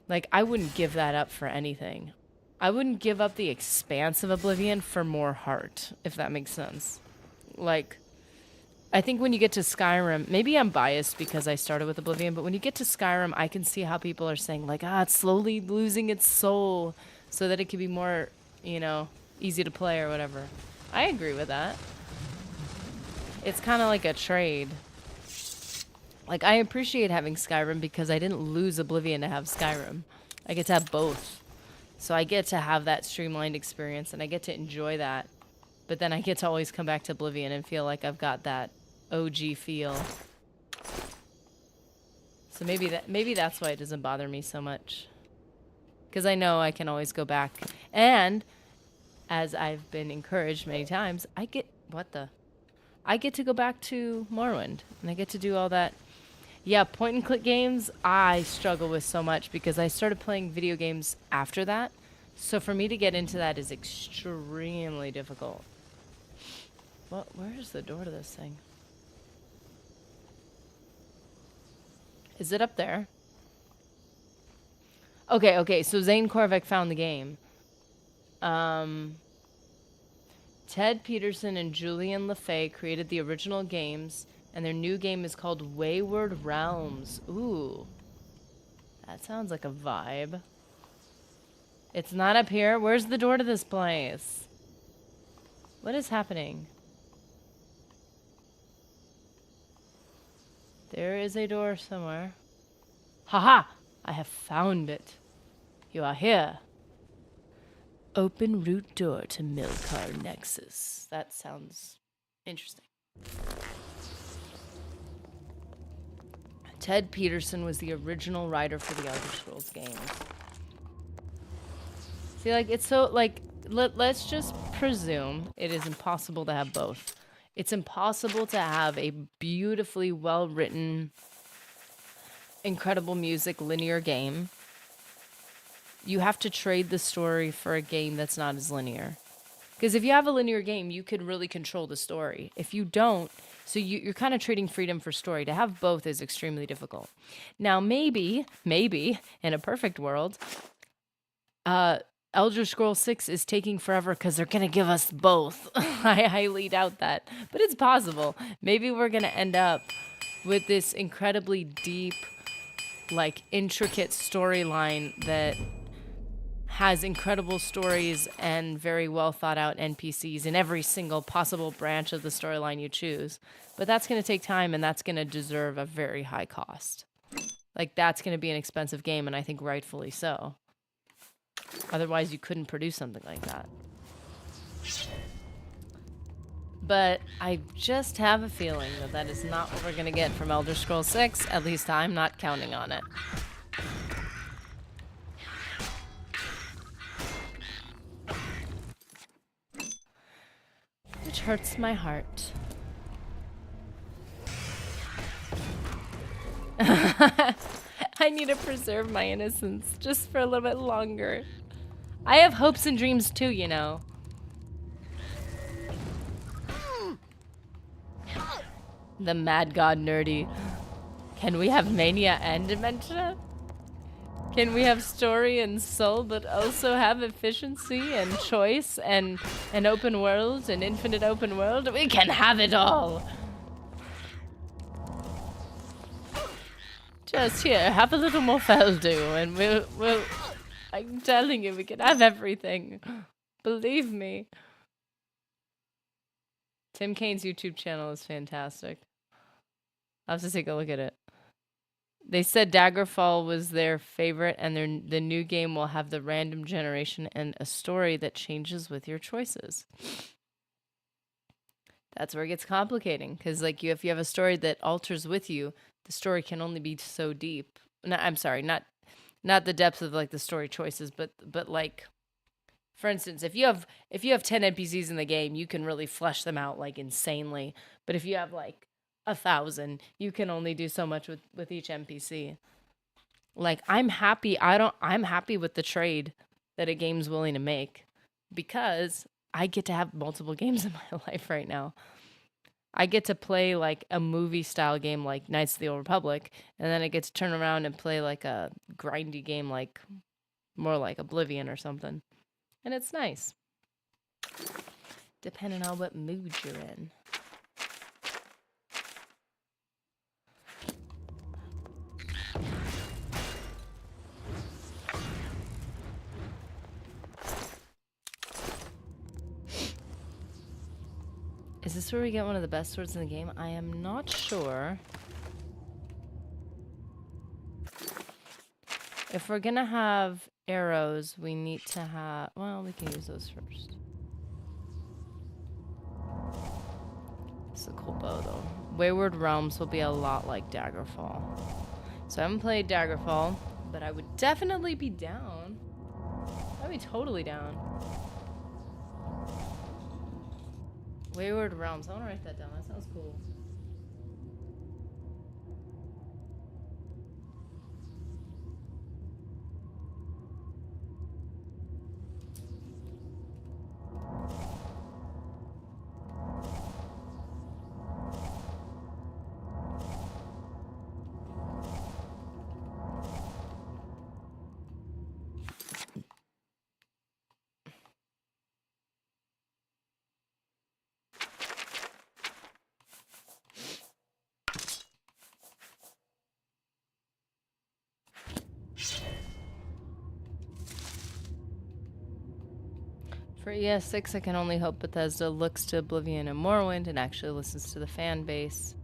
like I wouldn't give that up for anything. I wouldn't give up the expanse of Oblivion for more heart, if that makes sense. Like, I think when you get to Skyrim, maybe I'm biased because I started with Oblivion, but when you get to Skyrim, I can see how people are saying, like, it's slowly losing its soul so that it can be more, you know, easy to play or whatever. I agree with that. It's kind of like a trade. Like, I appreciate having Skyrim because I didn't lose Oblivion to have Skyrim. I get to have both. So I get to have that streamlined experience and I get to enjoy that. But then I get to always come back to Oblivion and feel like I've got that OG feel. So maybe that's why it doesn't bother me so much. Because I know I can always go back. And as I've been encouraged many times, I get to go back to Morrowind and I get to do all that. Yeah, point and click games I struggle with so much because I started playing video games after that. So for me to get into that is extremely difficult. Well, where's the door to this thing? Is it up there? Okay, so Zane Korvek found the game. Ted Peterson and Julian LaFay created the original games, and their new game is called Wayward Realms. Ooh. That sounds like a vibe. It's not up here. Where's the door to this place? What is happening? There is a door somewhere. Haha! I have found it. You are here. Open root door to Milcar Nexus. That sounds interesting. Ted Peterson was the original writer for the Elder Scrolls games. See, like, it's so, like, let's just presume it is impossible to have both. It's impossible to have a beautifully well-written, incredible music linear game. You have to trade the story for a game that's not as linear. Because if you have a linear game, you could really control the story. If you don't, so you're kind of trading freedom for story. To have both is extremely difficult. Now, maybe, in a perfect world, Elder Scrolls 6 is taking forever because they're going to give us both. I highly doubt that. But it's possible. Maybe we're going to end up with this incredibly deep, like, intricate storyline that has incredible stories and very well thought out NPCs in every single possible branch of the storyline you choose. But that's going to take time and that's going to deserve a very high cost. Like, that's going to be an expensive game, and I think rightfully so. Otherwise, you couldn't produce something like that. But I just have a feeling that that is not what we're going to get from Elder Scrolls 6. At least I'm not counting on it. Which hurts my heart. I need to preserve my innocence just for a little bit longer. I have hopes and dreams too, you know. The Mad God Nerdy. Can we have mania and dementia? Can we have story and soul, but also have efficiency and choice and an open world, an infinite open world? We can have it all! Just here, have a little more Feldu, and we'll... I'm telling you, we can have everything. Believe me. Tim Kane's YouTube channel is fantastic. I'll have to take a look at it. They said Daggerfall was their favorite, and the new game will have the random generation and a story that changes with your choices. That's where it gets complicating, because like if you have a story that alters with you, the story can only be so deep. No, I'm sorry, not the depth of like the story choices, but like, for instance, if you have 10 NPCs in the game, you can really flesh them out like insanely. But if you have like 1,000, you can only do so much with each NPC. Like I'm happy with the trade that a game's willing to make, because I get to have multiple games in my life right now. I get to play like a movie style game like Knights of the Old Republic, and then I get to turn around and play like a grindy game like more like Oblivion or something. And it's nice. Depending on what mood you're in. Is this where we get one of the best swords in the game? I am not sure. If we're gonna have arrows, we need to have... Well, we can use those first. It's a cool bow, though. Wayward Realms will be a lot like Daggerfall. So I haven't played Daggerfall, but I would definitely be down. I'd be totally down. Wayward Realms. I want to write that down. That sounds cool. For ES6, I can only hope Bethesda looks to Oblivion and Morrowind and actually listens to the fan base.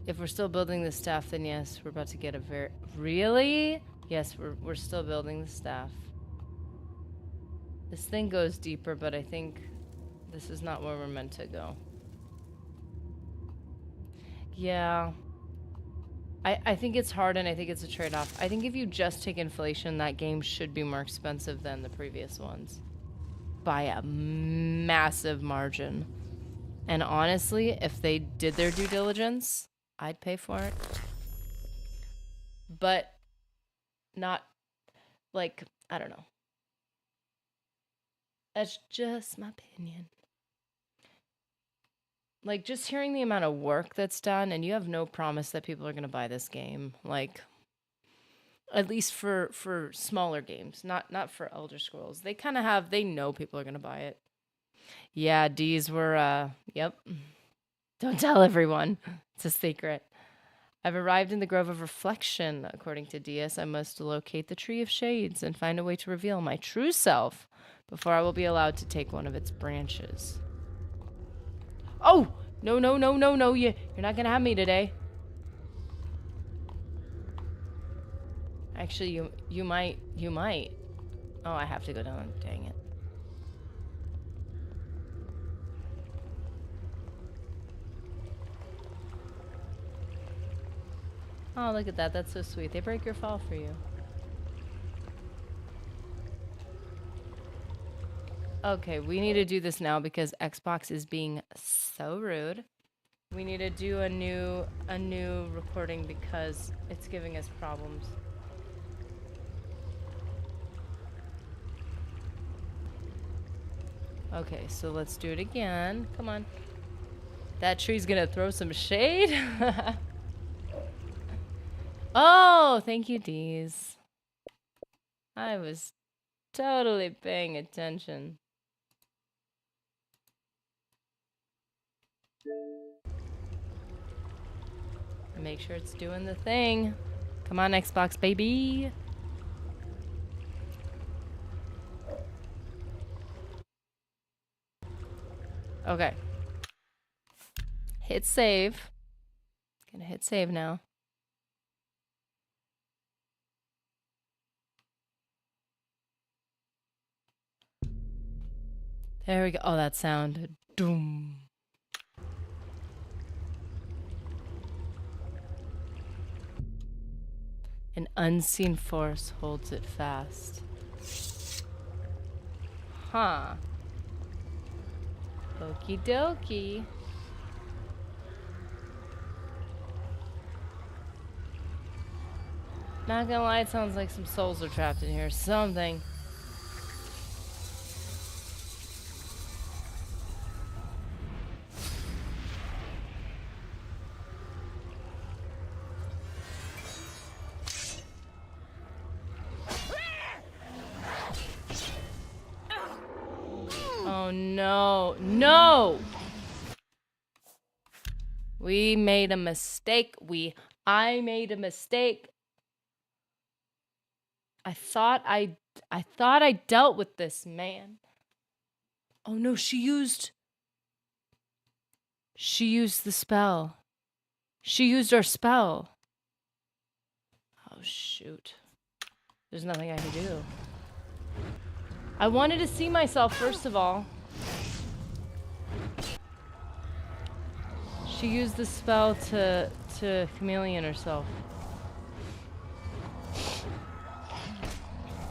If we're still building the staff, then yes, we're about to get a very... Really? Yes, we're still building the staff. This thing goes deeper, but I think this is not where we're meant to go. Yeah. I think it's hard, and I think it's a trade-off. I think if you just take inflation, that game should be more expensive than the previous ones. By a massive margin. And honestly, if they did their due diligence, I'd pay for it. But not, like, I don't know. That's just my opinion. Like, just hearing the amount of work that's done, and you have no promise that people are going to buy this game. Like, at least for smaller games, not for Elder Scrolls. They kind of have, they know people are going to buy it. Yeah, D's were, yep. Don't tell everyone. It's a secret. I've arrived in the Grove of Reflection. According to DS, I must locate the Tree of Shades and find a way to reveal my true self before I will be allowed to take one of its branches. Oh! No, no, no, no, no. You're not gonna have me today. Actually, you might. Oh, I have to go down. Dang it. Oh, look at that. That's so sweet. They break your fall for you. Okay, we need to do this now because Xbox is being so rude. We need to do a new recording because it's giving us problems. Okay, so let's do it again. Come on. That tree's gonna throw some shade. Oh, thank you, Deez. I was totally paying attention. Make sure it's doing the thing. Come on, Xbox, baby. Okay. Hit save. Gonna hit save now. There we go. Oh, that sound. Doom. An unseen force holds it fast. Huh. Okie dokie. Not gonna lie, it sounds like some souls are trapped in here. Something. Oh no. No! We made a mistake. I made a mistake. I thought I dealt with this, man. Oh no, she used the spell. She used our spell. Oh shoot. There's nothing I can do. I wanted to see myself first of all. She used the spell to chameleon herself.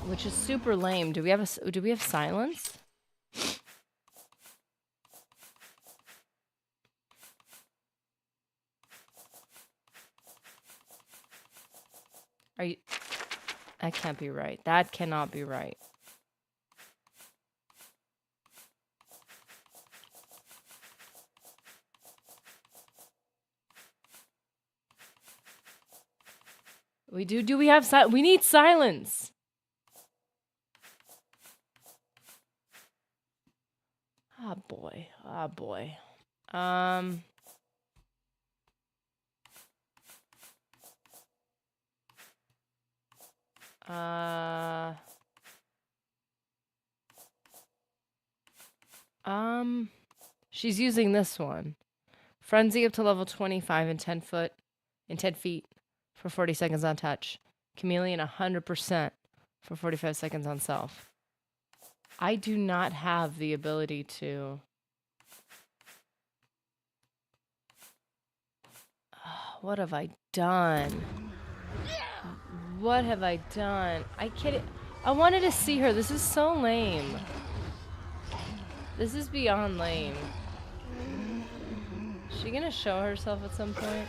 Which is super lame. Do we have silence? Are you... That can't be right. That cannot be right. Do we have silence? We need silence. Ah, boy. Ah, boy. She's using this one. Frenzy up to level 25 and 10 feet for 40 seconds on touch. Chameleon 100% for 45 seconds on self. I do not have the ability to... What have I done? What have I done? I wanted to see her. This is so lame. This is beyond lame. Is she gonna show herself at some point?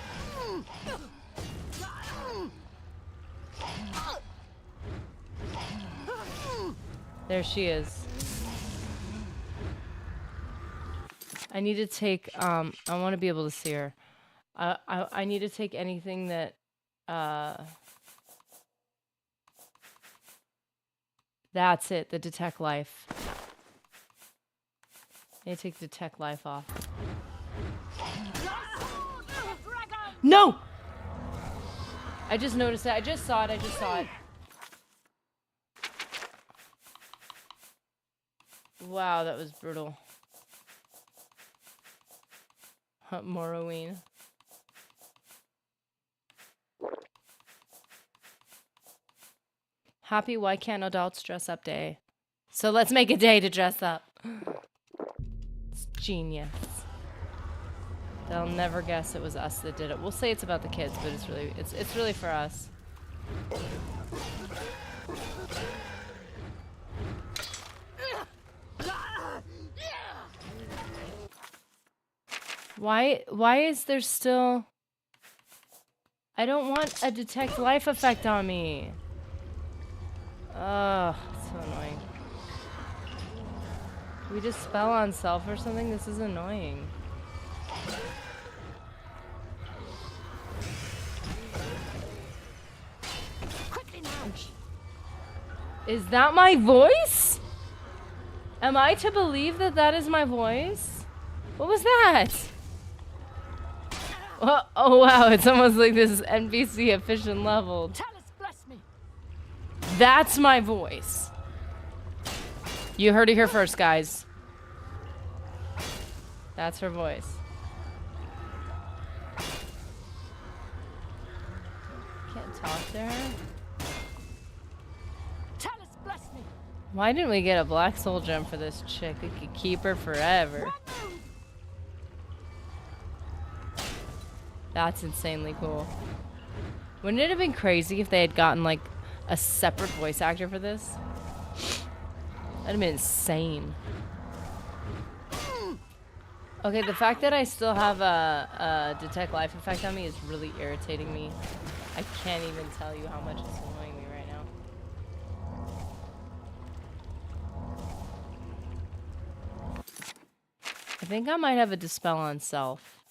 There she is. I need to take, I want to be able to see her. I need to take anything that, that's it, the detect life. I need to take detect life off. No! I just noticed it. I just saw it. Wow, that was brutal. Morrowind. Happy Why Can't Adults Dress Up Day. So let's make a day to dress up. It's genius. They'll never guess it was us that did it. We'll say it's about the kids, but it's really for us. Why is there still... I don't want a detect life effect on me. Ugh, so annoying. Can we just spell on self or something? This is annoying. Is that my voice? Am I to believe that that is my voice? What was that? Oh wow, it's almost like this is NPC efficient leveled. That's my voice. You heard it here first, guys. That's her voice. Can't talk to her. Why didn't we get a black soul gem for this chick? We could keep her forever. That's insanely cool. Wouldn't it have been crazy if they had gotten like a separate voice actor for this? That'd have been insane. Okay, the fact that I still have a detect life effect on me is really irritating me. I can't even tell you how much it's annoying me right now. I think I might have a dispel on self.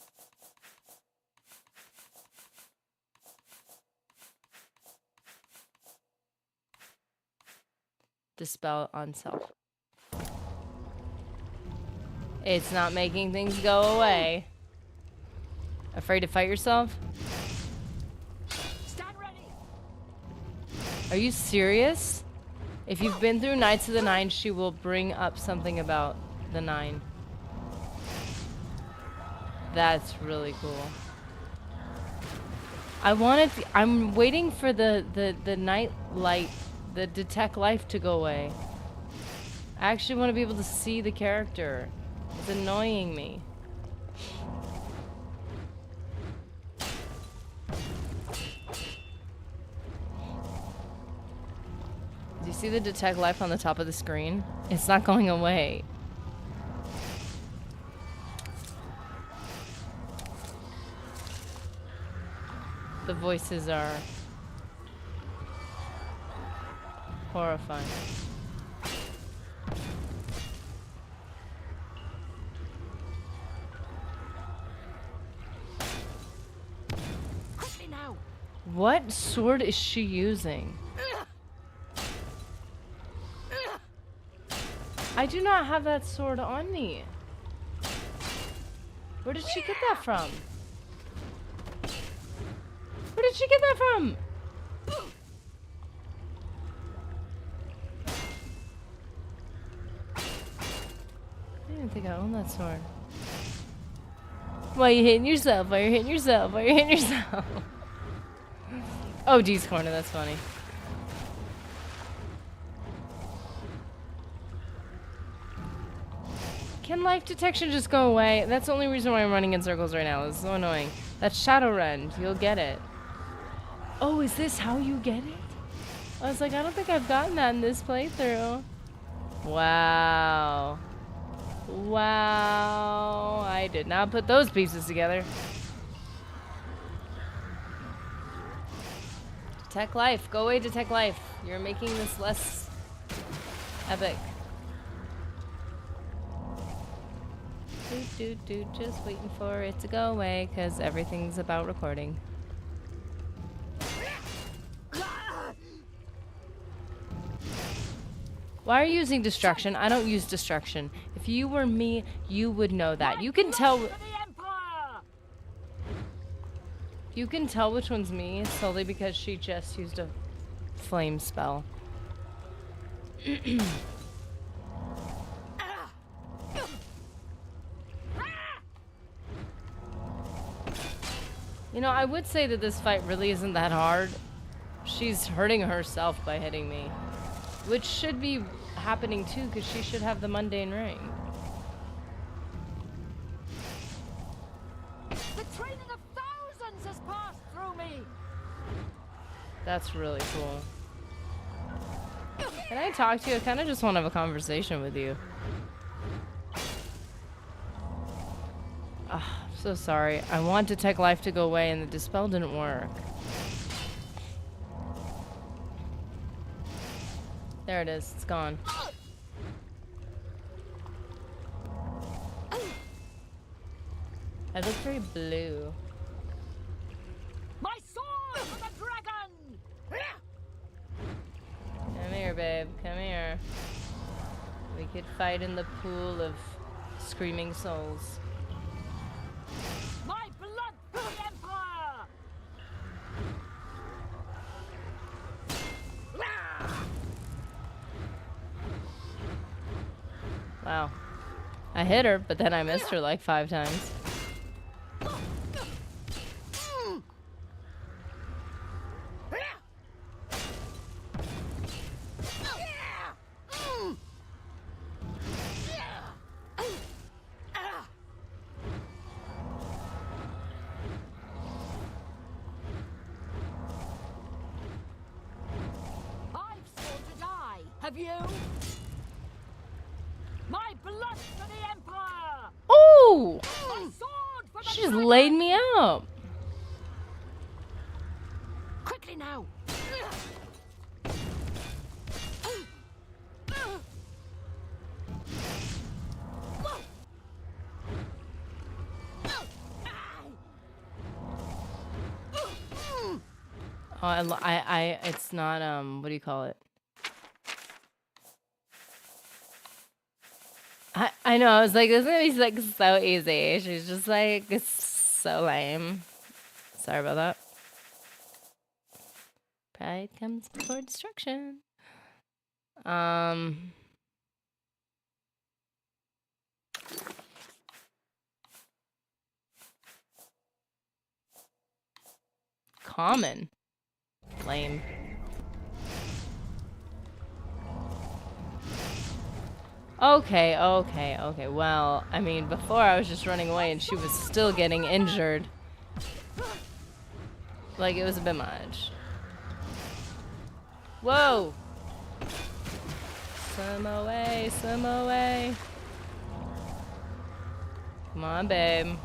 Dispel on self. It's not making things go away. Afraid to fight yourself? Stand ready. Are you serious? If you've been through Knights of the Nine, she will bring up something about the Nine. That's really cool. I'm waiting for the night light, the detect life to go away. I actually want to be able to see the character. It's annoying me. Do you see the detect life on the top of the screen? It's not going away. The voices are horrifying. Quickly now. What sword is she using? I do not have that sword on me. Where did she get that from? Where did she get that from? I didn't think I owned that sword. Why are you hitting yourself? Why are you hitting yourself? Why are you hitting yourself? Oh, D's corner, that's funny. Can life detection just go away? That's the only reason why I'm running in circles right now. It's so annoying. That's Shadowrend. You'll get it. Oh, is this how you get it? I was like, I don't think I've gotten that in this playthrough. Wow. Wow. I did not put those pieces together. Detect life. Go away, detect life. You're making this less epic. Just waiting for it to go away because everything's about recording. Why are you using destruction? I don't use destruction. If you were me, you would know that. You can tell. You can tell which one's me solely because she just used a flame spell. You know, I would say that this fight really isn't that hard. She's hurting herself by hitting me. Which should be happening too, because she should have the mundane ring. The training of thousands has passed through me. That's really cool. Can I talk to you? I kind of just want to have a conversation with you. Ah, I'm so sorry. I want Detect Life to go away and the Dispel didn't work. There it is. It's gone. I look very blue. My sword for the dragon! Come here, babe. Come here. We could fight in the pool of screaming souls. My blood for the Emperor! Wow. I hit her, but then I missed her like 5 times. have you? My blood for the Empire! Oh! My sword for the She just dragon! laid me out. Quickly now! Oh, it's not, what do you call it? I know, I was like, this is gonna be like so easy. She's just like, it's so lame. Sorry about that. Pride comes before destruction. Common. Lame. Okay. Well, I mean, before I was just running away and she was still getting injured. Like, it was a bit much. Whoa! Swim away, swim away. Come on, babe.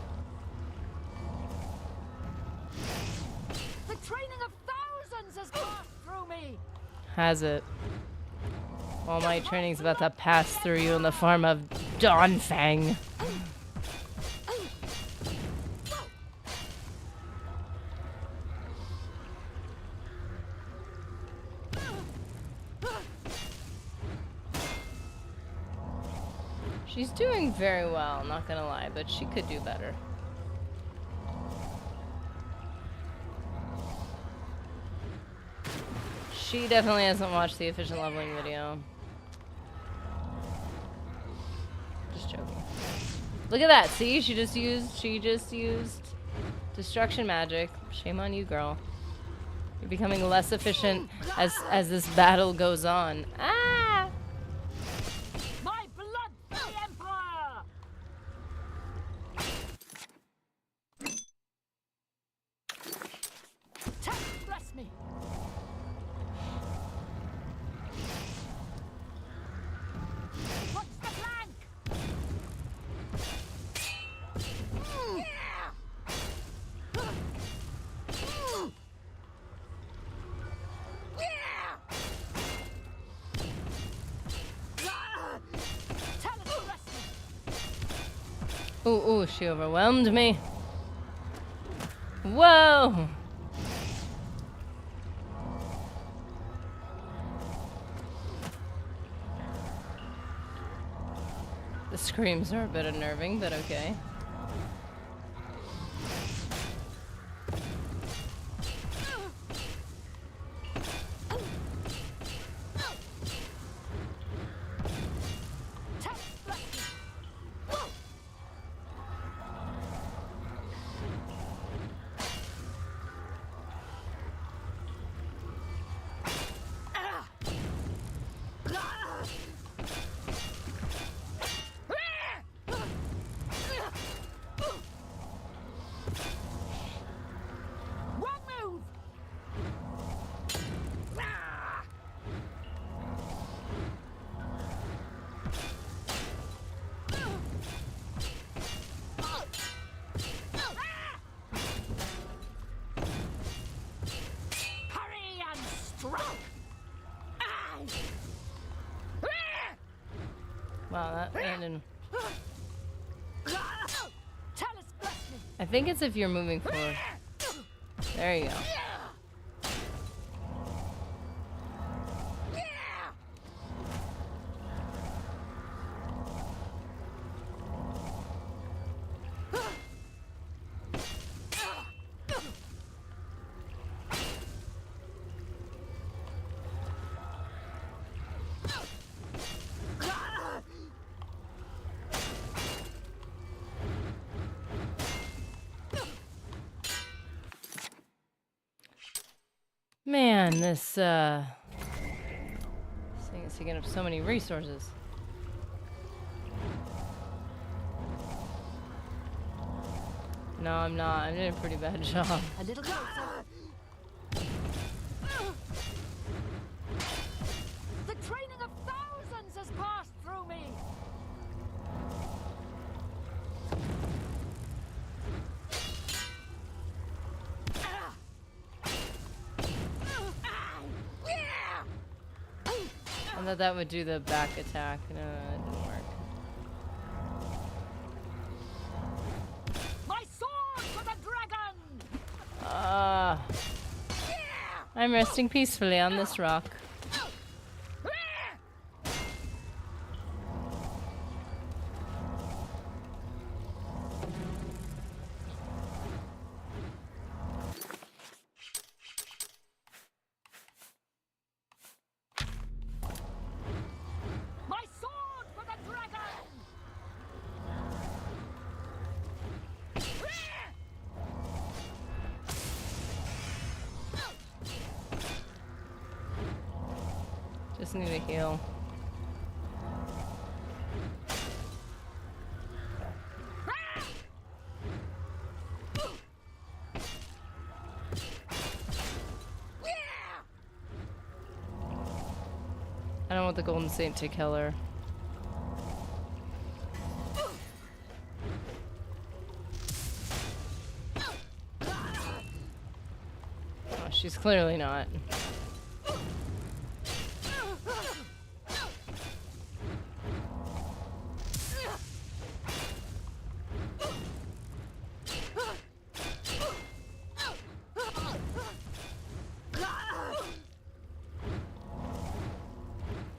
The training of thousands has passed through me! Has it? All my training's about to pass through you in the form of Dawnfang. She's doing very well, not gonna lie, but she could do better. She definitely hasn't watched the efficient leveling video. Just joking. Look at that, see? She just used destruction magic. Shame on you, girl. You're becoming less efficient as this battle goes on. Ah! My blood for the Empire! Bless me! Watch the flank! Ooh, she overwhelmed me. Whoa! The screams are a bit unnerving, but okay. Wow, that landed. I think it's if you're moving forward. There you go. Man, this thing is taking up so many resources. No, I'm not. I'm doing a pretty bad job. A little closer. The training of thought that would do the back attack. No, it didn't work. My sword for the dragon! I'm resting peacefully on this rock. My sword for the dragon! Just need a heal. I don't want the Golden Saint to kill her. Oh, she's clearly not.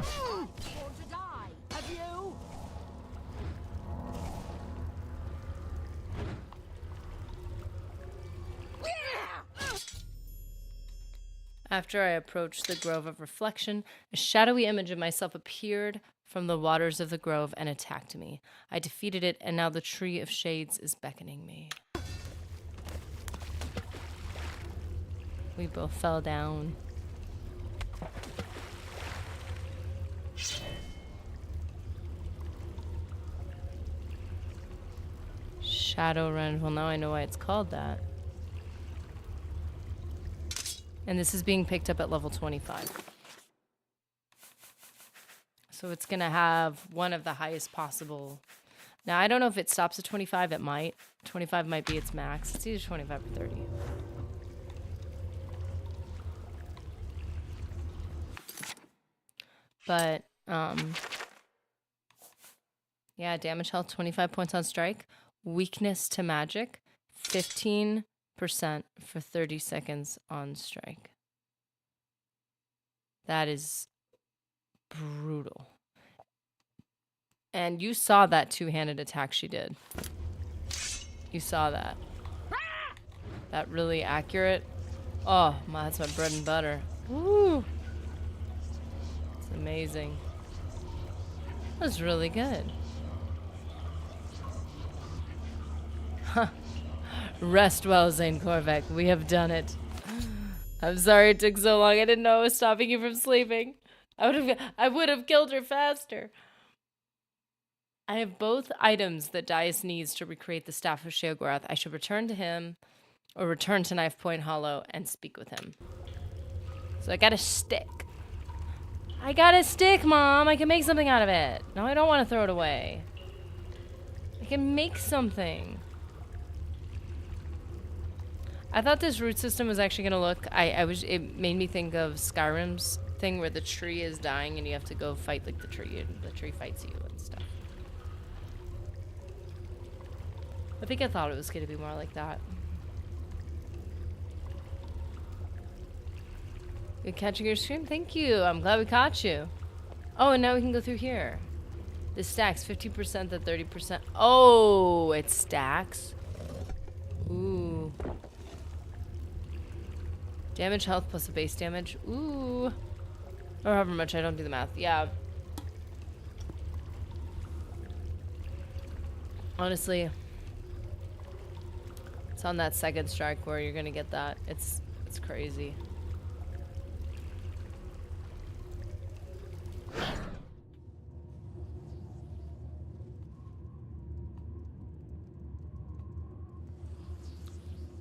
Born to die, have you? After I approached the Grove of Reflection, a shadowy image of myself appeared from the waters of the grove and attacked me. I defeated it, and now the Tree of Shades is beckoning me. We both fell down. Shadowrun. Well, now I know why it's called that. And this is being picked up at level 25. So it's going to have one of the highest possible. Now, I don't know if it stops at 25. It might. 25 might be its max. It's either 25 or 30. But, yeah, damage health, 25 points on strike. Weakness to magic, 15% for 30 seconds on strike. That is brutal. And you saw that two-handed attack she did. You saw that. That really accurate. Oh, that's my bread and butter. Woo! It's amazing. That was really good. Huh. Rest well, Zane Korvac. We have done it. I'm sorry it took so long. I didn't know I was stopping you from sleeping. I would have killed her faster. I have both items that Dias needs to recreate the Staff of Sheogorath. I should return to him, or return to Knife Point Hollow and speak with him. So I got a stick. I got a stick, Mom. I can make something out of it. No, I don't want to throw it away. I can make something. I thought this root system was actually gonna look. It made me think of Skyrim's thing where the tree is dying and you have to go fight like the tree, and the tree fights you and stuff. I think I thought it was gonna be more like that. Good catching your stream. Thank you. I'm glad we caught you. Oh, and now we can go through here. This stacks 50% to 30%. Oh, it stacks. Ooh. Damage, health, plus a base damage. Ooh. Or however much, I don't do the math. Yeah. Honestly, it's on that second strike where you're gonna get that. It's crazy.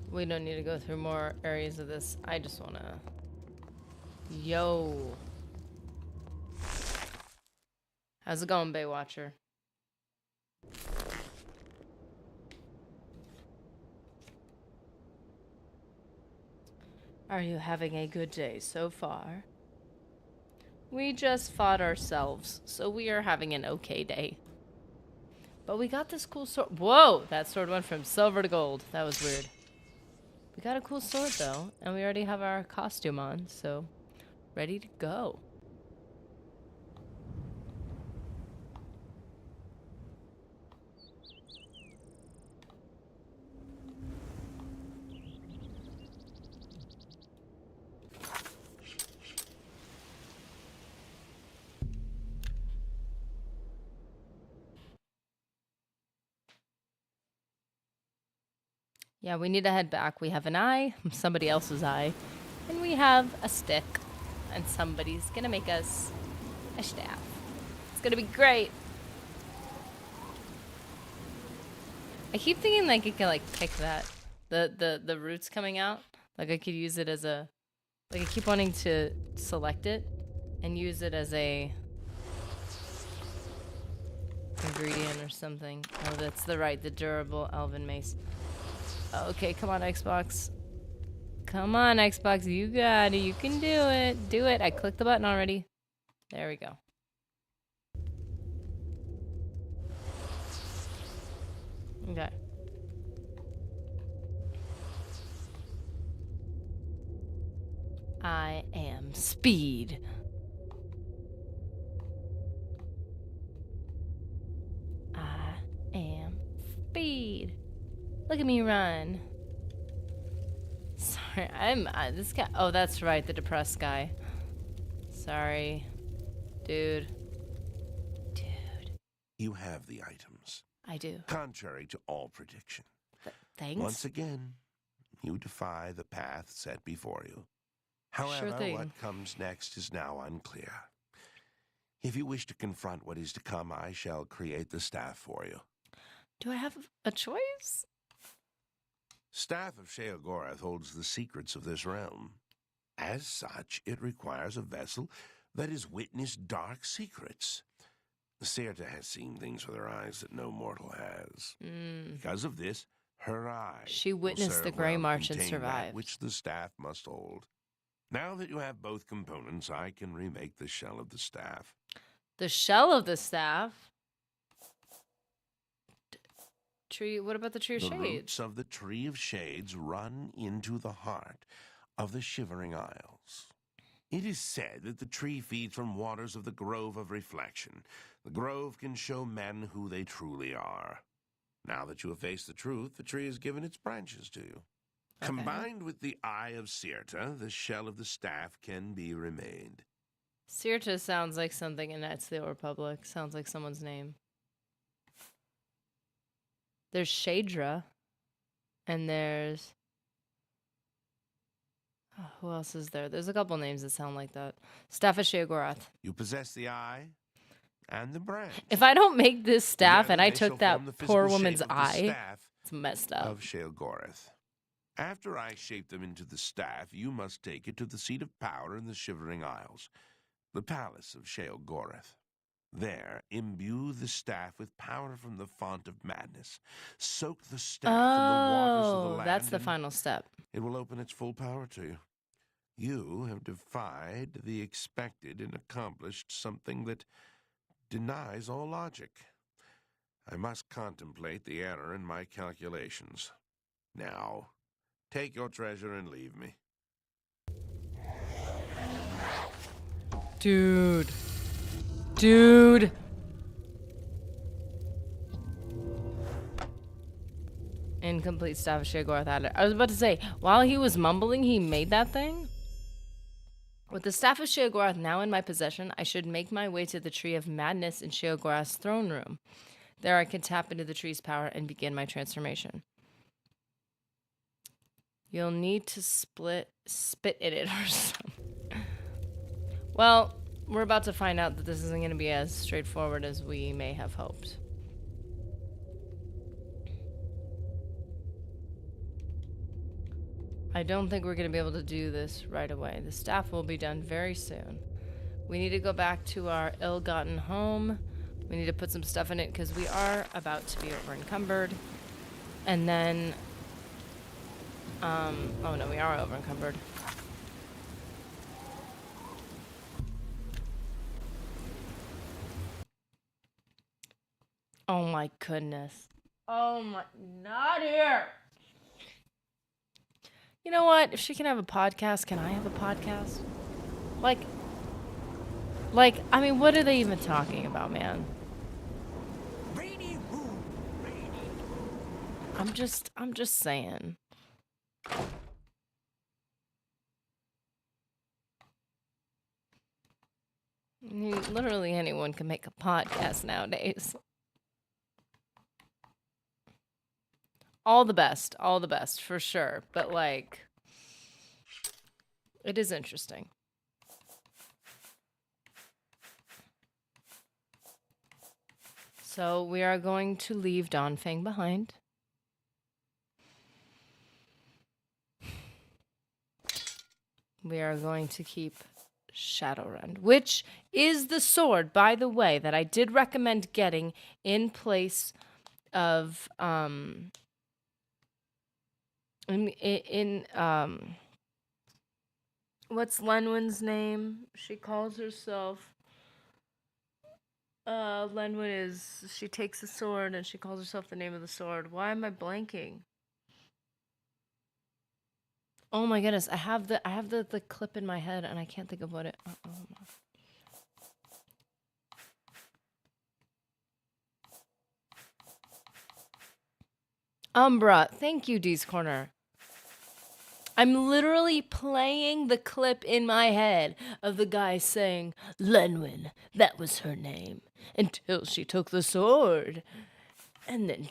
We don't need to go through more areas of this. I just wanna... Yo. How's it going, Baywatcher? Are you having a good day so far? We just fought ourselves, so we are having an okay day. But we got this cool sword. Whoa! That sword went from silver to gold. That was weird. We got a cool sword, though, and we already have our costume on, so ready to go. Yeah, we need to head back. We have an eye, somebody else's eye, and we have a stick. And somebody's gonna make us a staff. It's gonna be great. I keep thinking like I can like pick that. The roots coming out. Like I could use it as a like I keep wanting to select it and use it as a ingredient or something. Oh, that's the durable elven mace. Okay, come on, Xbox. Come on, Xbox. You got it. You can do it. Do it. I clicked the button already. There we go. Okay. I am speed. I am speed. Look at me run. Sorry, this guy. Oh, that's right, the depressed guy. Sorry, dude. You have the items. I do. Contrary to all prediction. Thanks. Once again, you defy the path set before you. However, Sure thing. what comes next is now unclear. If you wish to confront what is to come, I shall create the staff for you. Do I have a choice? Staff of Sheogorath holds the secrets of this realm. As such, it requires a vessel that has witnessed dark secrets. Sirta has seen things with her eyes that no mortal has. Because of this, her eye She will witnessed serve the Grey well to March and contain that survived. which the staff must hold. Now that you have both components, I can remake the shell of the staff. The shell of the staff? Tree. What about the tree of The shades? roots of the Tree of Shades run into the heart of the Shivering Isles. It is said that the tree feeds from waters of the Grove of Reflection. The grove can show men who they truly are. Now that you have faced the truth, the tree has given its branches to you. Okay. Combined with the Eye of Sirta, the shell of the staff can be remade. Sirta sounds like something in Knights of the Old Republic. Sounds like someone's name. There's Shadra. And there's... Oh, who else is there? There's a couple names that sound like that. Staff of Sheogorath. You possess the eye and the branch. If I don't make this staff Together and I they shall took that form the poor physical woman's shape of the eye, staff it's messed up. of Sheogorath. After I shape them into the staff, you must take it to the seat of power in the Shivering Isles, the palace of Sheogorath. There, imbue the staff with power from the font of madness. Soak the staff in the waters of the land. That's the and final step. it will open its full power to you. You have defied the expected and accomplished something that denies all logic. I must contemplate the error in my calculations. Now, take your treasure and leave me. Dude. Dude. Incomplete staff of Sheogorath added. I was about to say, while he was mumbling, he made that thing. With the staff of Sheogorath now in my possession, I should make my way to the Tree of Madness in Sheogorath's throne room. There I can tap into the tree's power and begin my transformation. You'll need to spit in it or something. Well, we're about to find out that this isn't going to be as straightforward as we may have hoped. I don't think we're going to be able to do this right away. The staff will be done very soon. We need to go back to our ill-gotten home. We need to put some stuff in it because we are about to be over-encumbered. And then... oh no, we are over-encumbered. Oh my goodness. Oh my, not here. You know what? If she can have a podcast, can I have a podcast? Like, I mean, what are they even talking about, man? Rainy room, rainy. I'm just saying. I mean, literally anyone can make a podcast nowadays. All the best, for sure. But, like, it is interesting. So, we are going to leave Donfang behind. We are going to keep Shadowrun, which is the sword, by the way, that I did recommend getting in place of what's Lenwyn's name? She calls herself Lenwyn is, she takes the sword and she calls herself the name of the sword. Why am I blanking? Oh my goodness, I have the clip in my head and I can't think of what it. Umbra, thank you, Dee's Corner. I'm literally playing the clip in my head of the guy saying, Lenwyn, that was her name, until she took the sword. And then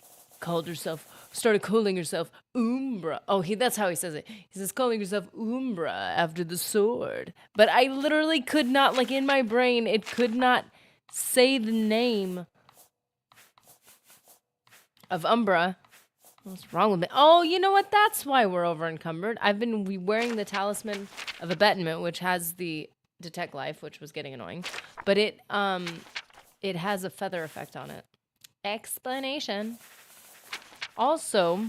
started calling herself Umbra. Oh, that's how he says it. He says calling herself Umbra after the sword. But I literally could not, like in my brain, it could not say the name of Umbra. What's wrong with me? Oh, you know what? That's why we're over encumbered. I've been wearing the Talisman of Abetment, which has the Detect Life, which was getting annoying. But it has a feather effect on it. Explanation. Also,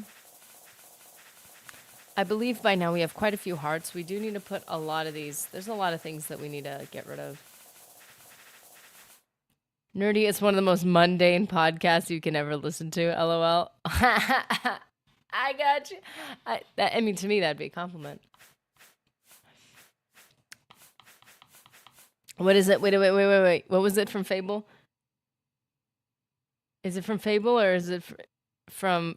I believe by now we have quite a few hearts. We do need to put a lot of these. There's a lot of things that we need to get rid of. Nerdy is one of the most mundane podcasts you can ever listen to. LOL. I got you. I mean, to me, that'd be a compliment. What is it? Wait. What was it from Fable? Is it from Fable or is it from?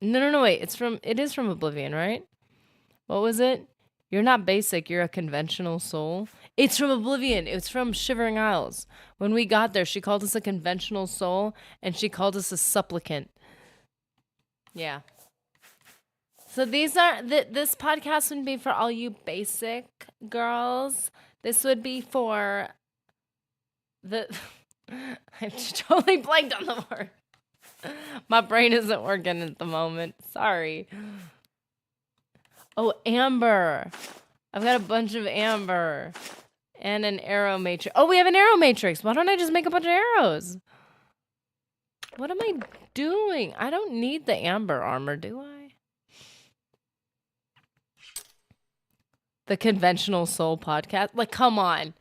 No. Wait. It is from Oblivion, right? What was it? You're not basic. You're a conventional soul. It's from Oblivion. It's from Shivering Isles. When we got there, she called us a conventional soul, and she called us a supplicant. Yeah. So these are this podcast wouldn't be for all you basic girls. This would be for the. I totally blanked on the word. My brain isn't working at the moment. Sorry. Oh, amber. I've got a bunch of amber. And an arrow matrix. Oh, we have an arrow matrix. Why don't I just make a bunch of arrows? What am I doing? I don't need the amber armor, do I? The conventional soul podcast. Like, come on.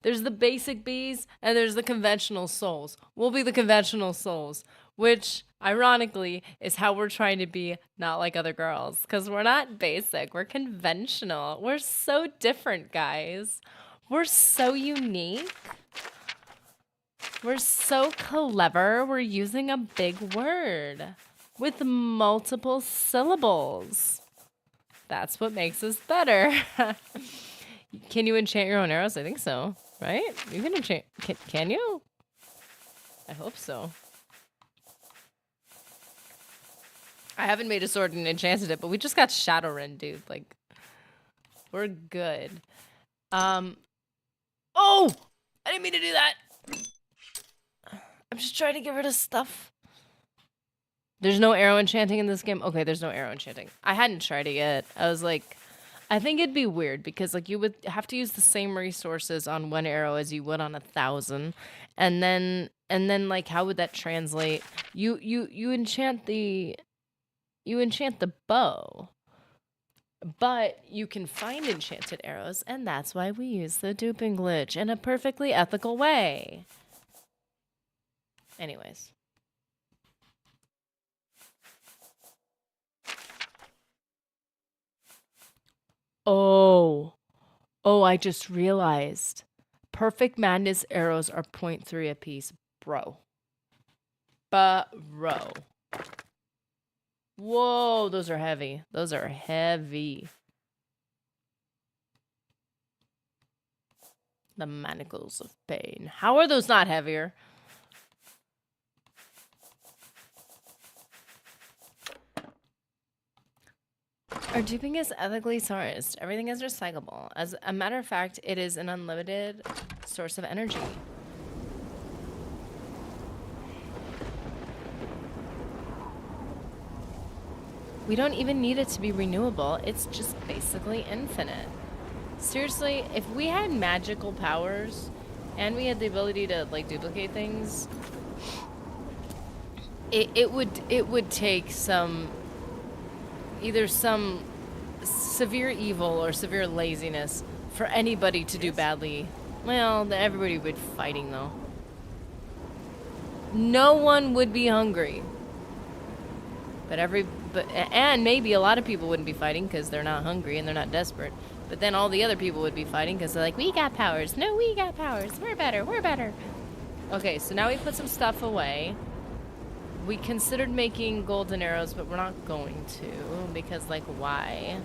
There's the basic bees and there's the conventional souls. We'll be the conventional souls, which ironically is how we're trying to be not like other girls. Because we're not basic. We're conventional. We're so different, guys. We're so unique. We're so clever. We're using a big word with multiple syllables. That's what makes us better. Can you enchant your own arrows? I think so, right? You can enchant. Can you? I hope so. I haven't made a sword and enchanted it, but we just got Shadowrun, dude. Like, we're good. Oh! I didn't mean to do that. I'm just trying to get rid of stuff. There's no arrow enchanting in this game? Okay, there's no arrow enchanting. I hadn't tried it yet. I was like, I think it'd be weird because like you would have to use the same resources on one arrow as you would on 1,000. And then like how would that translate? You enchant the bow. But you can find enchanted arrows, and that's why we use the duping glitch in a perfectly ethical way. Anyways. Oh. Oh, I just realized. Perfect Madness arrows are 0.3 apiece. Bro. Bro. Whoa, those are heavy. Those are heavy. The manacles of pain. How are those not heavier? Our duping is ethically sourced. Everything is recyclable. As a matter of fact, it is an unlimited source of energy. We don't even need it to be renewable. It's just basically infinite. Seriously, if we had magical powers and we had the ability to like duplicate things, it would take either some severe evil or severe laziness for anybody to do badly. Well, everybody would be fighting though. No one would be hungry. And maybe a lot of people wouldn't be fighting because they're not hungry and they're not desperate. But then all the other people would be fighting because they're like, we got powers. No, we got powers. We're better. We're better. Okay, so now we put some stuff away. We considered making golden arrows, but we're not going to because, like, why?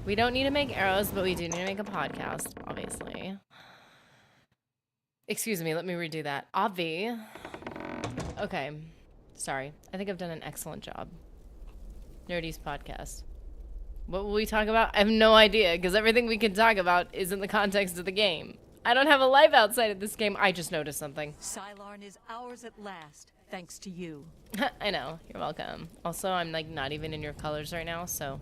We don't need to make arrows, but we do need to make a podcast, obviously. Excuse me, let me redo that. Obvi. Okay. Sorry. I think I've done an excellent job. Nerdy's podcast. What will we talk about? I have no idea, because everything we can talk about is in the context of the game. I don't have a life outside of this game. I just noticed something. Cylorn is ours at last, thanks to you. I know. You're welcome. Also, I'm, like, not even in your colors right now, so...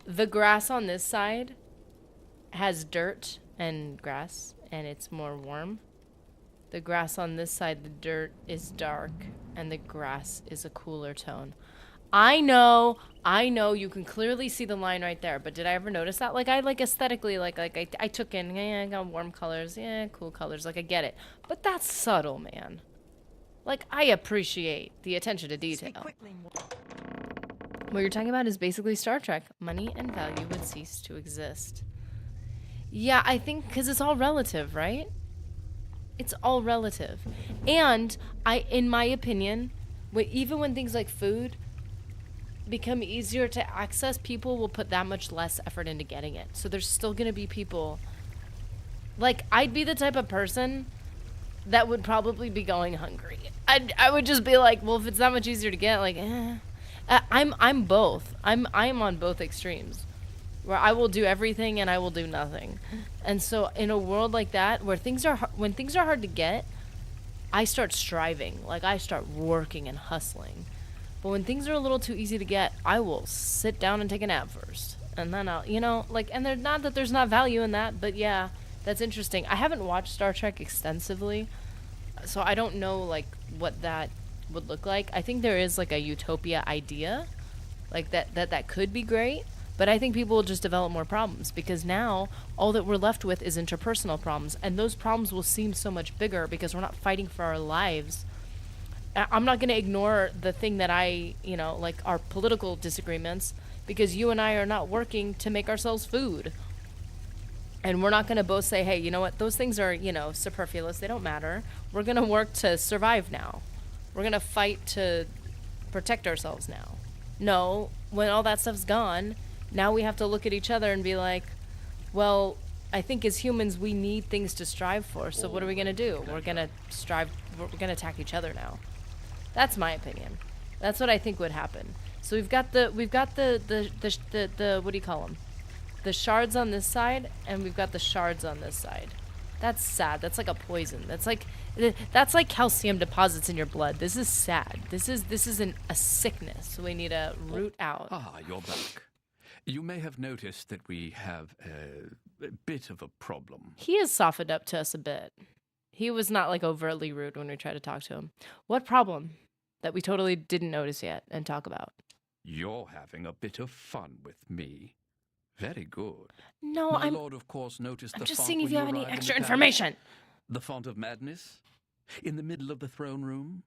The grass on this side has dirt and grass, and it's more warm. The grass on this side, the dirt is dark, and the grass is a cooler tone. I know, you can clearly see the line right there, but did I ever notice that? Like, I, like, aesthetically, I took in, yeah, I got warm colors, yeah, cool colors, like, I get it. But that's subtle, man. Like, I appreciate the attention to detail. What you're talking about is basically Star Trek. Money and value would cease to exist. Yeah, I think, because it's all relative, right? It's all relative. And in my opinion, even when things like food become easier to access, people will put that much less effort into getting it. So there's still going to be people. Like, I'd be the type of person that would probably be going hungry. I would just be like, well, if it's that much easier to get, like, I'm both. I'm on both extremes, where I will do everything and I will do nothing. And so in a world like that, where when things are hard to get, I start striving. Like, I start working and hustling. But when things are a little too easy to get, I will sit down and take a nap first. And then I'll, and they're not that there's not value in that, but yeah, that's interesting. I haven't watched Star Trek extensively, so I don't know, like, what that would look like. I think there is, like, a utopia idea, like, that could be great. But I think people will just develop more problems, because now all that we're left with is interpersonal problems. And those problems will seem so much bigger because we're not fighting for our lives. I'm not going to ignore the thing that like our political disagreements, because you and I are not working to make ourselves food. And we're not going to both say, hey, you know what, those things are, superfluous. They don't matter. We're going to work to survive now. We're going to fight to protect ourselves now. No, when all that stuff's gone, now we have to look at each other and be like, well, I think as humans we need things to strive for. So what are we going to do? We're going to we're going to attack each other now. That's my opinion. That's what I think would happen. So we've got the what do you call them? The shards on this side, and we've got the shards on this side. That's sad. That's like a poison. That's like calcium deposits in your blood. This is sad. This is a sickness we need to root out. Ah, you're back. You may have noticed that we have a bit of a problem. He has softened up to us a bit. He was not, like, overtly rude when we tried to talk to him. What problem that we totally didn't notice yet and talk about? You're having a bit of fun with me. Very good. No, My lord, of course, noticed I'm the just font seeing if when you have arrived any in the extra palace. information. The font of madness? In the middle of the throne room,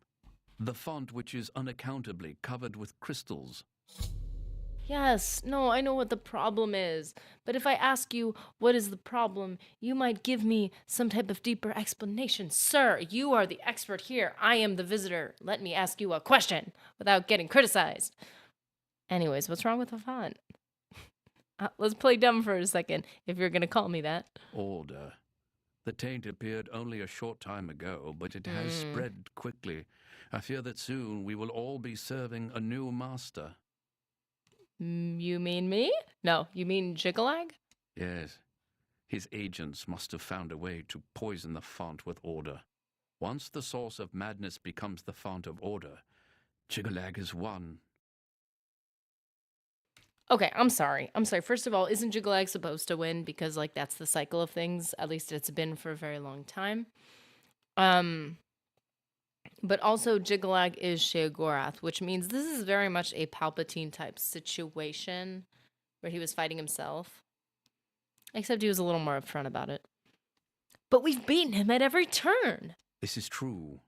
the font which is unaccountably covered with crystals. Yes, no, I know what the problem is. But if I ask you what is the problem, you might give me some type of deeper explanation. Sir, you are the expert here. I am the visitor. Let me ask you a question without getting criticized. Anyways, what's wrong with the font? Let's play dumb for a second, if you're going to call me that. Order. The taint appeared only a short time ago, but it has spread quickly. I fear that soon we will all be serving a new master. You mean me? No, you mean Jigalag? Yes. His agents must have found a way to poison the font with order. Once the source of madness becomes the font of order, Jigalag is won. Okay, I'm sorry. First of all, isn't Jigalag supposed to win? Because, like, that's the cycle of things. At least it's been for a very long time. But also Jigalag is Sheogorath, which means this is very much a Palpatine type situation where he was fighting himself. Except he was a little more upfront about it. But we've beaten him at every turn. This is true.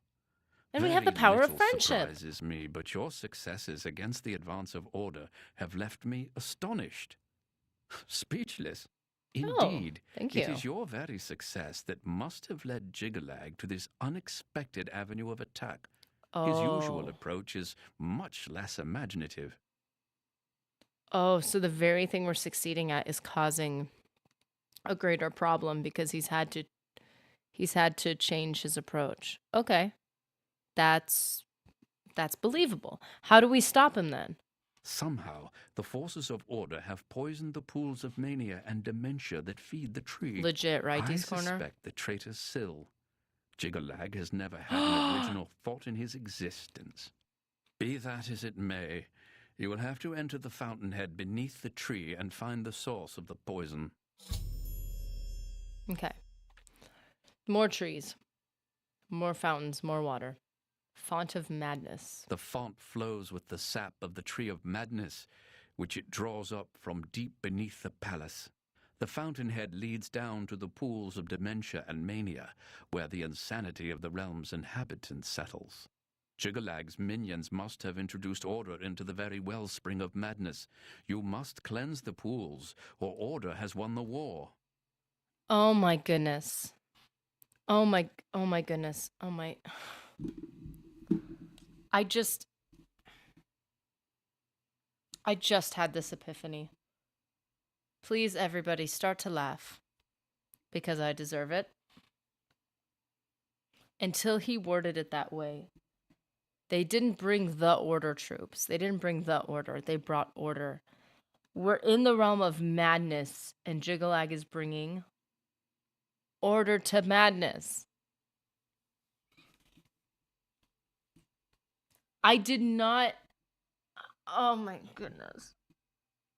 And we have the power of Very friendship. little surprises me, but your successes against the advance of order have left me astonished, speechless. Indeed, thank it you. is your very success that must have led Jigalag to this unexpected avenue of attack. His usual approach is much less imaginative. Oh, so the very thing we're succeeding at is causing a greater problem because he's had to change his approach. Okay. That's believable. How do we stop him then? Somehow, the forces of order have poisoned the pools of mania and dementia that feed the tree. Legit, right, I D's Corner? suspect the traitor Syl. Jigalag has never had an original thought in his existence. Be that as it may, you will have to enter the fountainhead beneath the tree and find the source of the poison. Okay. More trees. More fountains, more water. Font of Madness. The font flows with the sap of the tree of madness, which it draws up from deep beneath the palace. The fountainhead leads down to the pools of dementia and mania, where the insanity of the realm's inhabitants settles. Jigalag's minions must have introduced order into the very wellspring of madness. You must cleanse the pools, or order has won the war. Oh my goodness. Oh my goodness. Oh my. I just had this epiphany. Please, everybody, start to laugh. Because I deserve it. Until he worded it that way. They didn't bring the order troops. They didn't bring the order. They brought order. We're in the realm of madness, and Jigalag is bringing order to madness. I did not. Oh my goodness.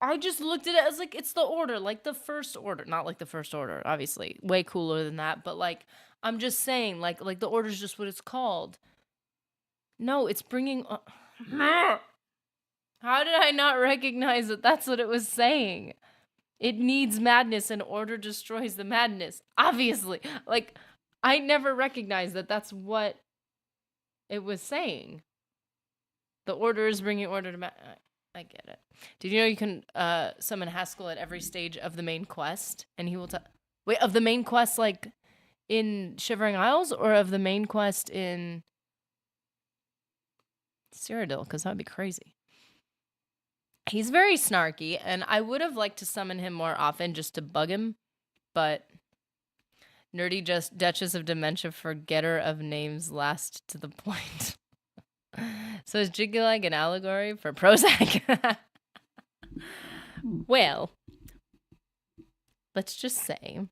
I just looked at it as like it's the order, like the first order. Not like the first order, obviously. Way cooler than that. But like, I'm just saying, like the order's just what it's called. No, it's bringing. How did I not recognize that that's what it was saying? It needs madness and order destroys the madness. Obviously. Like, I never recognized that that's what it was saying. The order is bringing order to I get it. Did you know you can summon Haskell at every stage of the main quest? And he will wait, of the main quest, like, in Shivering Isles? Or of the main quest in Cyrodiil? Because that would be crazy. He's very snarky, and I would have liked to summon him more often just to bug him. But nerdy Duchess of Dementia, forgetter of names, last to the point. So is Jigalag an allegory for Prozac? Well, let's just say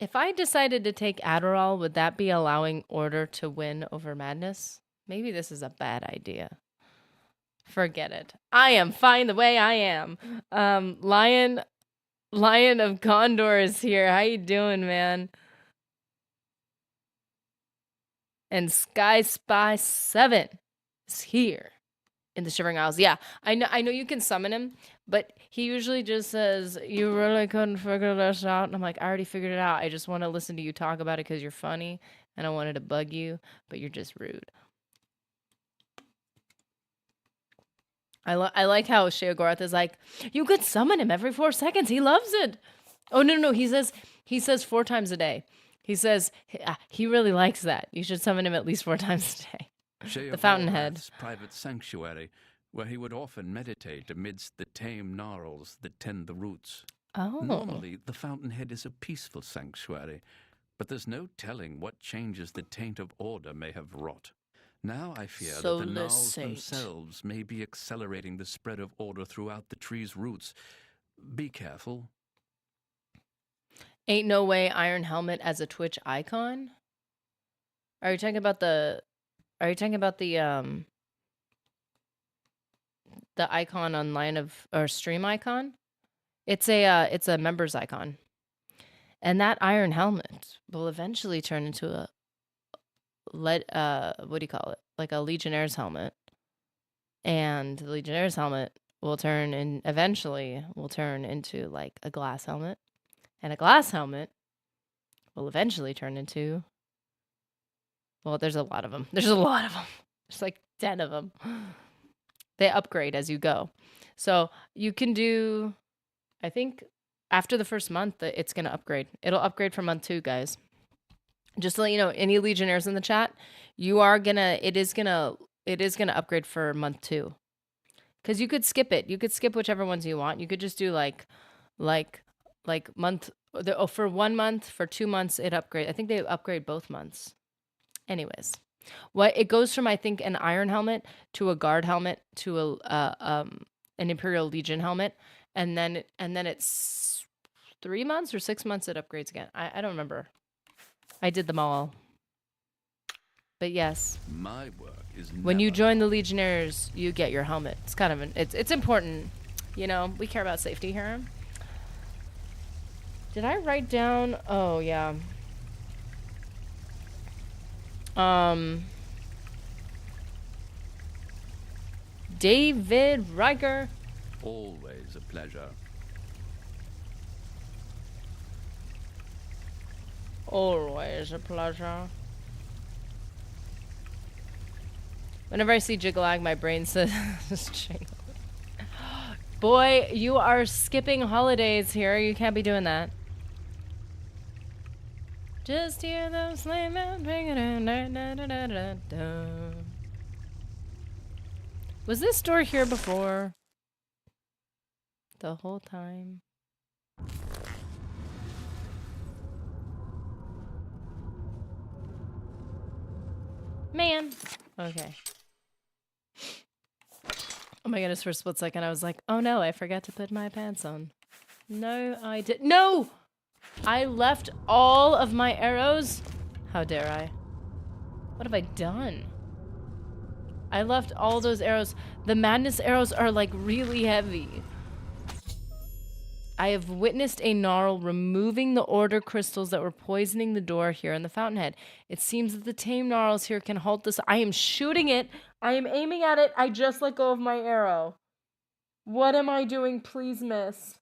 if I decided to take Adderall, would that be allowing order to win over madness? Maybe this is a bad idea. Forget it. I am fine the way I am. Lion of Gondor is here. How you doing, man? And Sky Spy 7 is here in the Shivering Isles. Yeah, I know you can summon him, But he usually just says, "You really couldn't figure this out." And I'm like, "I already figured it out. I just want to listen to you talk about it because you're funny and I wanted to bug you, but you're just rude." I like how Sheogorath is like, "You could summon him every 4 seconds. He loves it." Oh, no. He says 4 times a day. He says he really likes that. You should summon him at least 4 times a day. The Fountainhead. Sheogorath's private sanctuary, where he would often meditate amidst the tame gnarls that tend the roots. Oh. Normally, the Fountainhead is a peaceful sanctuary, but there's no telling what changes the taint of order may have wrought. Now I fear that the Soulless gnarls saint. themselves may be accelerating the spread of order throughout the tree's roots. Be careful. Ain't no way Iron Helmet as a Twitch icon? Are you talking about the icon online of or stream icon? It's a members icon. And that Iron Helmet will eventually turn into a what do you call it? Like a Legionnaire's helmet. And the Legionnaire's helmet eventually will turn into like a glass helmet. And a glass helmet will eventually turn into, well, there's a lot of them. There's like 10 of them. They upgrade as you go. So you can do, I think after the first month, it's going to upgrade. It'll upgrade for month 2, guys. Just to let you know, any Legionnaires in the chat, it is gonna upgrade for month 2. Because you could skip it. You could skip whichever ones you want. You could just do like month, for 1 month, for 2 months, it upgrade. I think they upgrade both months. Anyways, it goes from, I think, an Iron Helmet to a Guard Helmet to an Imperial Legion Helmet, and then it's 3 months or 6 months it upgrades again. I don't remember. I did them all. But yes, My work is when you never join the Legionnaires, you get your helmet. It's kind of it's important. You know, we care about safety here. Did I write down? Oh yeah. David Riker. always a pleasure. Always a pleasure. Whenever I see Jiggalag, my brain says, "Boy, you are skipping holidays here. You can't be doing that." Just hear those sleigh bells ringing. Was this door here before? The whole time? Man. Okay. Oh my goodness, for a split second I was like, oh no, I forgot to put my pants on. No, I did. No! I left all of my arrows. How dare I? What have I done? I left all those arrows. The madness arrows are like really heavy. I have witnessed a gnarl removing the order crystals that were poisoning the door here in the Fountainhead. It seems that the tame gnarls here can halt this. I am shooting it. I am aiming at it. I just let go of my arrow. What am I doing? Please miss.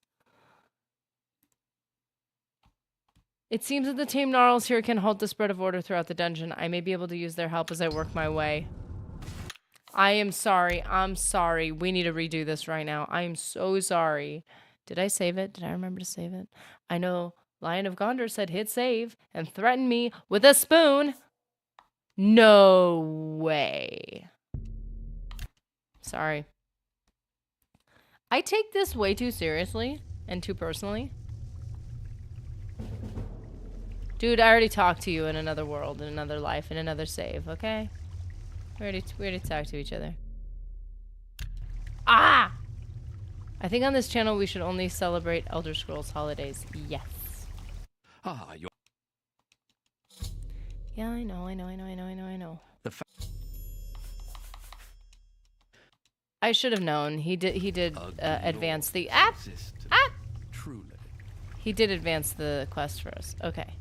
It seems that the tame gnarls here can halt the spread of order throughout the dungeon. I may be able to use their help as I work my way. I am sorry. I'm sorry. We need to redo this right now. I am so sorry. Did I save it? Did I remember to save it? I know Lion of Gondor said hit save and threatened me with a spoon. No way. Sorry. I take this way too seriously and too personally. Dude, I already talked to you in another world, in another life, in another save, okay? We already talked to each other. Ah! I think on this channel we should only celebrate Elder Scrolls holidays. Yes. Ah, you're Yeah, I know. I should have known. He did advance the truly. He did advance the quest for us. Okay.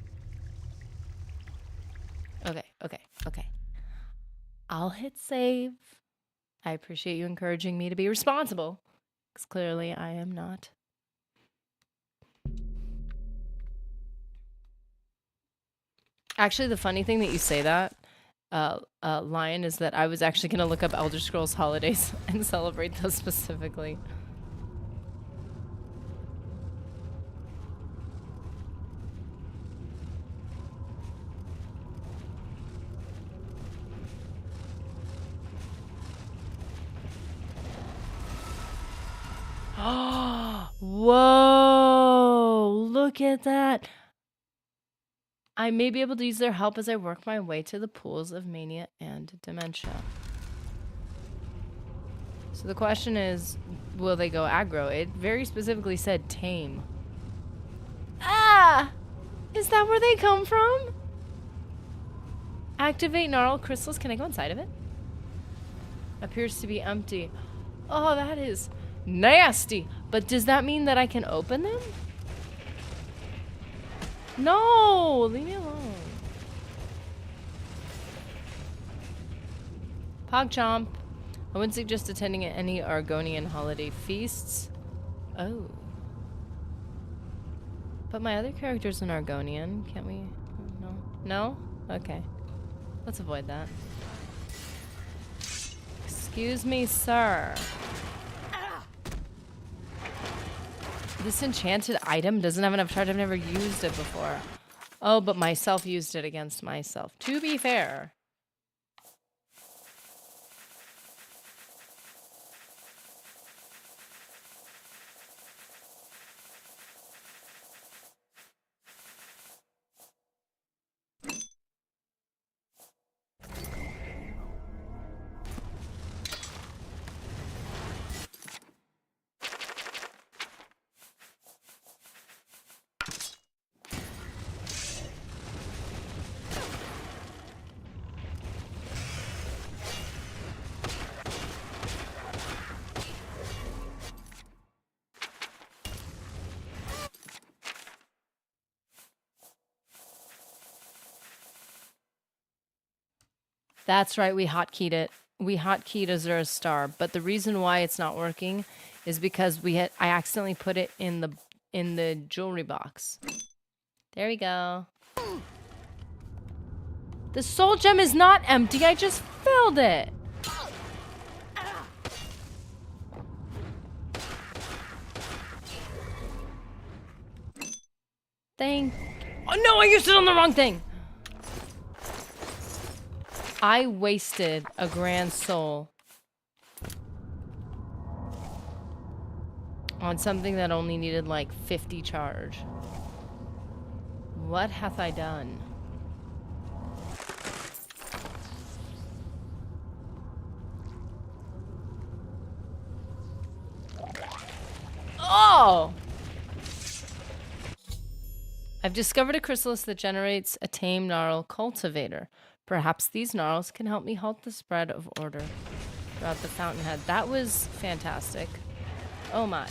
Okay. I'll hit save. I appreciate you encouraging me to be responsible Because clearly I am not. Actually, the funny thing that you say that, Lion, is that I was actually going to look up Elder Scrolls holidays and celebrate those specifically. Whoa! Look at that. I may be able to use their help as I work my way to the pools of mania and dementia. So the question is, will they go aggro? It very specifically said tame. Ah! Is that where they come from? Activate gnarl crystals. Can I go inside of it? Appears to be empty. Oh, that is nasty. But does that mean that I can open them? No! Leave me alone. PogChomp. I wouldn't suggest attending any Argonian holiday feasts. Oh. But my other character's an Argonian. Can't we? No? No? Okay. Let's avoid that. Excuse me, sir. This enchanted item doesn't have enough charge. I've never used it before. Oh, but myself used it against myself. To be fair. That's right, we hotkeyed it. We hotkeyed Azura's Star, but the reason why it's not working is because I accidentally put it in the jewelry box. There we go. The soul gem is not empty. I just filled it. Oh no, I used it on the wrong thing. I wasted a grand soul on something that only needed like 50 charge. What hath I done? Oh! I've discovered a chrysalis that generates a tame gnarl cultivator. Perhaps these gnarls can help me halt the spread of order throughout the fountainhead. That was fantastic. Oh my.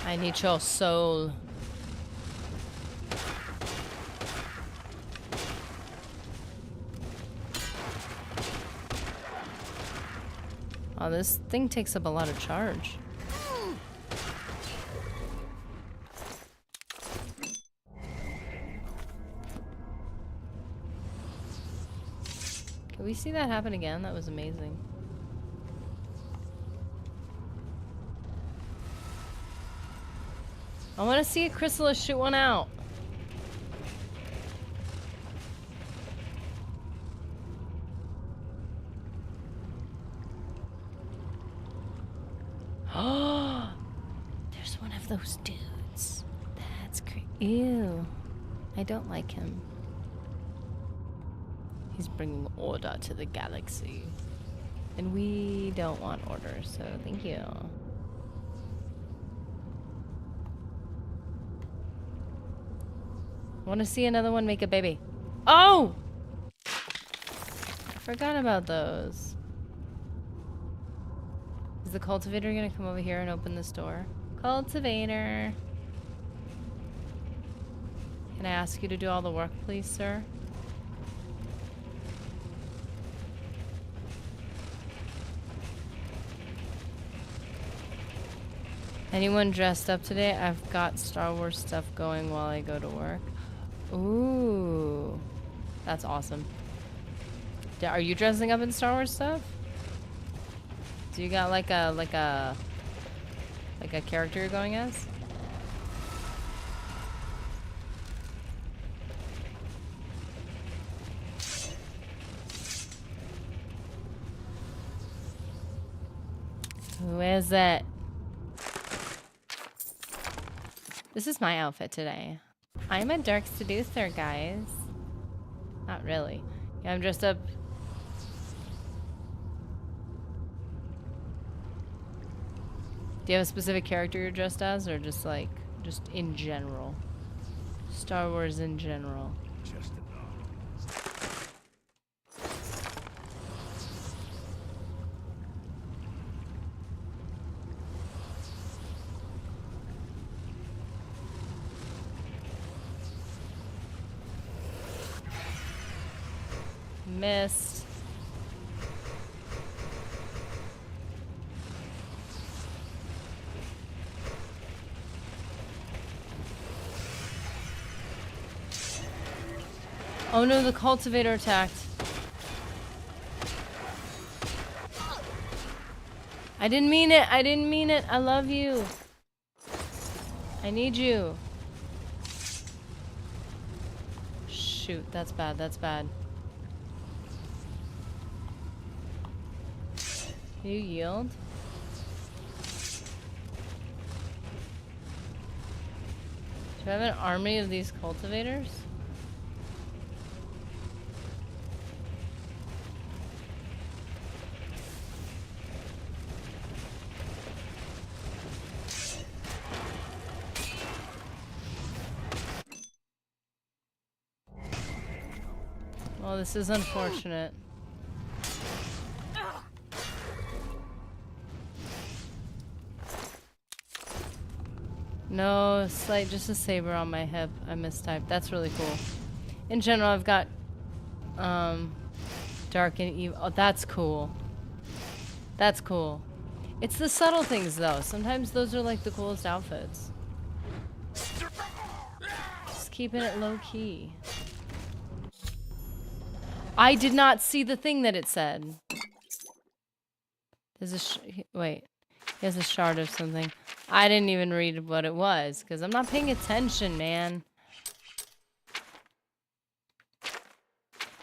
I need your soul. Oh, this thing takes up a lot of charge. Can we see that happen again? That was amazing. I want to see a chrysalis shoot one out. Oh, there's one of those dudes. That's crazy. Ew. I don't like him. He's bringing order to the galaxy. And we don't want order, so thank you. Want to see another one make a baby. Oh! I forgot about those. Is the cultivator gonna come over here and open this door? Cultivator. Can I ask you to do all the work, please, sir? Anyone dressed up today? I've got Star Wars stuff going while I go to work. Ooh. That's awesome. Are you dressing up in Star Wars stuff? Do you got like a character you're going as? Who is it? This is my outfit today. I'm a dark seducer, guys. Not really. Yeah, I'm dressed up. Do you have a specific character you're dressed as, or just like, just in general? Star Wars in general. Just enough. Missed. Oh no, the cultivator attacked. I didn't mean it. I didn't mean it. I love you. I need you. Shoot, that's bad. That's bad. You yield? Do I have an army of these cultivators? Well, this is unfortunate. No, slight, just a saber on my hip. I mistyped. That's really cool. In general, I've got dark and evil. Oh, that's cool. That's cool. It's the subtle things, though. Sometimes those are like the coolest outfits. Just keeping it low key. I did not see the thing that it said. There's a wait. He has a shard of something. I didn't even read what it was, because I'm not paying attention, man.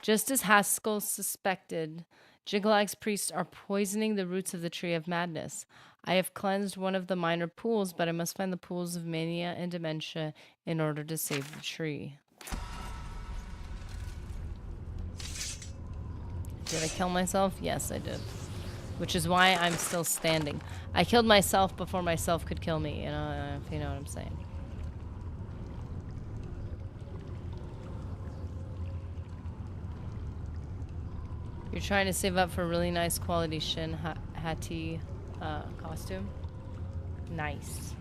Just as Haskell suspected, Jigalag's priests are poisoning the roots of the Tree of Madness. I have cleansed one of the minor pools, but I must find the pools of mania and dementia in order to save the tree. Did I kill myself? Yes, I did. Which is why I'm still standing. I killed myself before myself could kill me, you know, if you know what I'm saying. You're trying to save up for a really nice quality Shin Hati costume? Nice.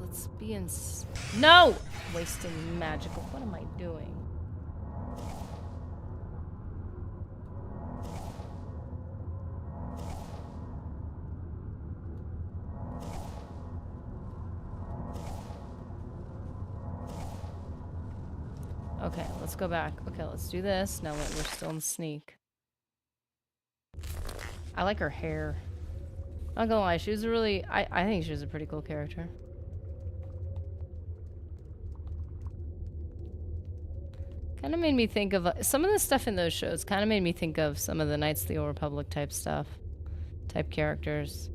Let's be in... No! Wasting magical... What am I doing? Okay, let's go back. Okay, let's do this. Now we're still in sneak. I like her hair. Not gonna lie, she was a really... I think she was a pretty cool character. Kind of made me think of... some of the stuff in those shows kind of made me think of some of the Knights of the Old Republic type stuff. Type characters.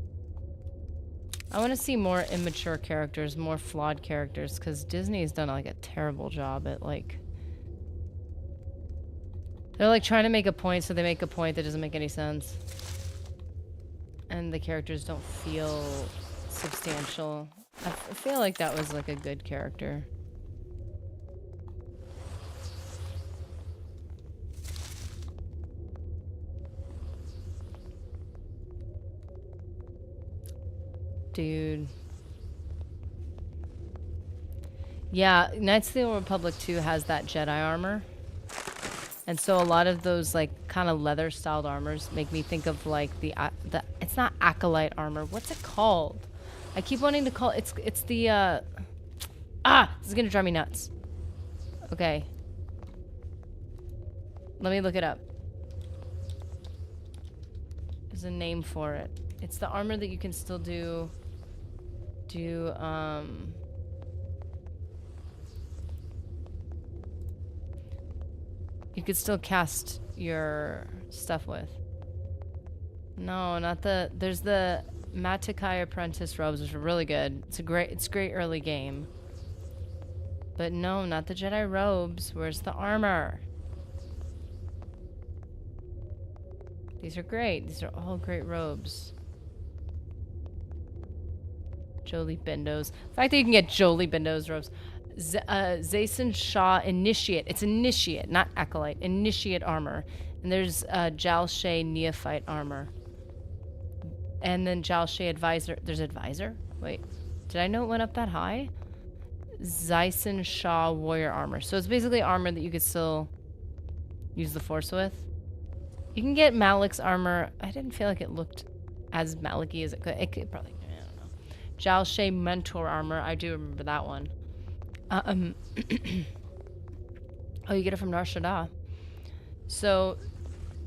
I want to see more immature characters, more flawed characters, because Disney's done like a terrible job at like... They're like trying to make a point, so they make a point that doesn't make any sense. And the characters don't feel substantial. I feel like that was like a good character. Dude. Yeah, Knights of the Old Republic 2 has that Jedi armor. And so a lot of those like kind of leather styled armors make me think of like the it's not acolyte armor. What's it called? I keep wanting to call it's the this is going to drive me nuts. Okay. Let me look it up. There's a name for it. It's the armor that you can still do you could still cast your stuff with. No, not the... There's the Matakai Apprentice robes, which are really good. It's great early game. But no, not the Jedi robes. Where's the armor? These are great. These are all great robes. Jolie Bendo's. The fact that you can get Jolie Bendo's robes. Zason Shah Initiate. It's Initiate, not Acolyte. Initiate armor. And there's Jal Shay Neophyte armor. And then Jal Shay Advisor. There's Advisor? Wait. Did I know it went up that high? Zason Shah Warrior armor. So it's basically armor that you could still use the Force with. You can get Malik's armor. I didn't feel like it looked as Malik-y as it could. It could probably... I don't know. Jal Shay Mentor armor. I do remember that one. Oh, you get it from Nar Shaddaa. So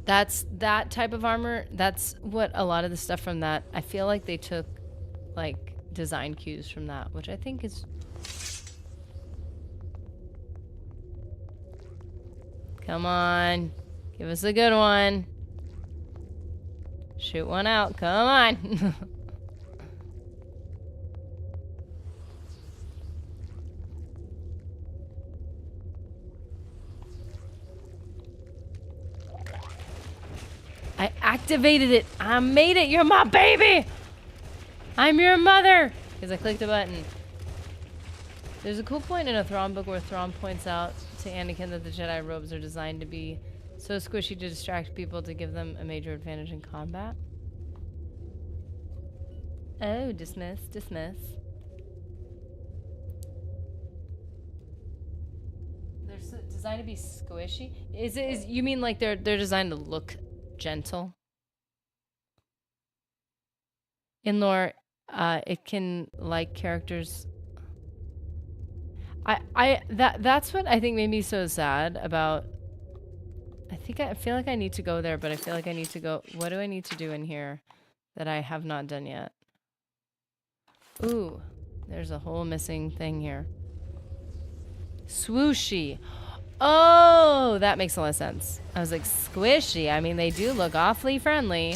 that's that type of armor. That's what a lot of the stuff from that. I feel like they took like design cues from that, which I think is. Come on, give us a good one. Shoot one out. Come on. I activated it. I made it. You're my baby. I'm your mother. Because I clicked a button. There's a cool point in a Thrawn book where Thrawn points out to Anakin that the Jedi robes are designed to be so squishy to distract people to give them a major advantage in combat. Oh, dismiss, dismiss. They're designed to be squishy? You mean like they're designed to look gentle? In lore, it can like characters. That's what I think made me so sad about. I feel like I need to go there, but I feel like I need to go. What do I need to do in here that I have not done yet? Ooh, there's a whole missing thing here. Swooshy. Oh, that makes a lot of sense. I was like, squishy. I mean, they do look awfully friendly.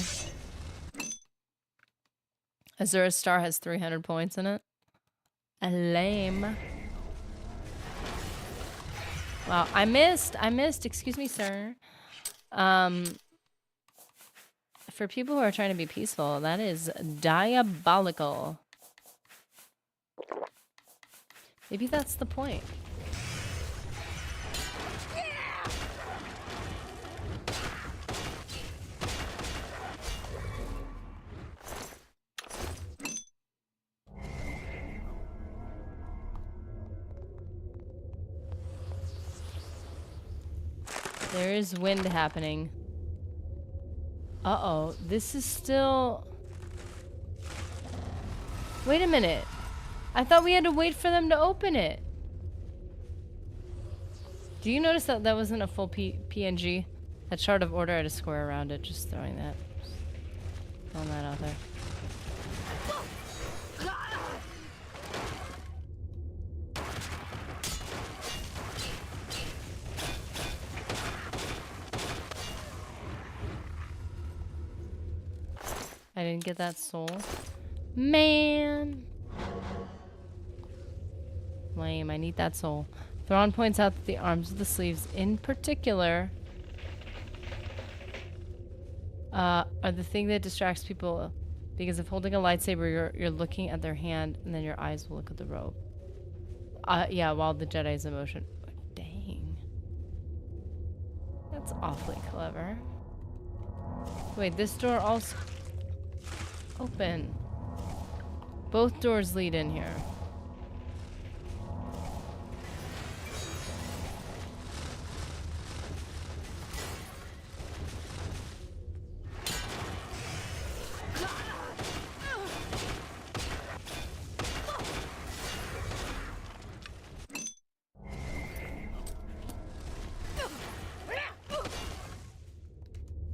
Azura's Star has 300 points in it. Lame. Wow, I missed. Excuse me, sir. For people who are trying to be peaceful, that is diabolical. Maybe that's the point. There is wind happening. Uh-oh. This is still... Wait a minute. I thought we had to wait for them to open it. Do you notice that that wasn't a full PNG? That chart of order had a square around it. Just throwing that out there. I didn't get that soul. Man. Lame. I need that soul. Thrawn points out that the arms of the sleeves, in particular, are the thing that distracts people. Because if holding a lightsaber, you're looking at their hand, and then your eyes will look at the robe. Yeah, while the Jedi's in motion. Dang. That's awfully clever. Wait, this door also... Open. Both doors lead in here.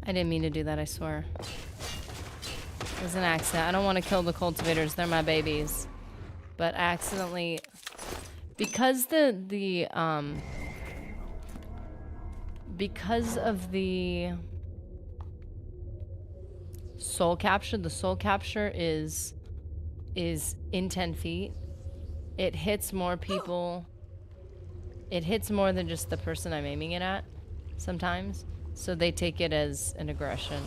I didn't mean to do that, I swear. It was an accident. I don't want to kill the cultivators. They're my babies. But I accidentally... Because because of the soul capture, the soul capture is in 10 feet. It hits more people. It hits more than just the person I'm aiming it at sometimes. So they take it as an aggression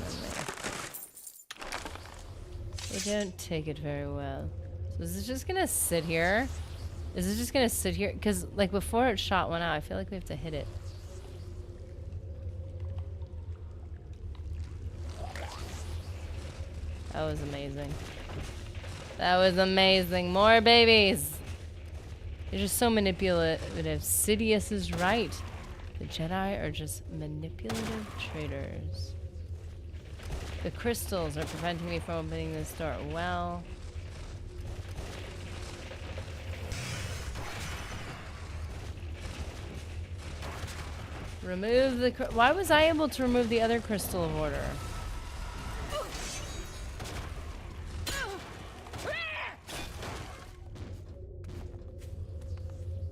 and they don't take it very well. So is it just gonna sit here? Is it just gonna sit here? Because like before it shot one out, I feel like we have to hit it. That was amazing. That was amazing. More babies. They're just so manipulative. Sidious is right. The Jedi are just manipulative traitors. The crystals are preventing me from opening this door. Well... Remove the... Why was I able to remove the other crystal of order?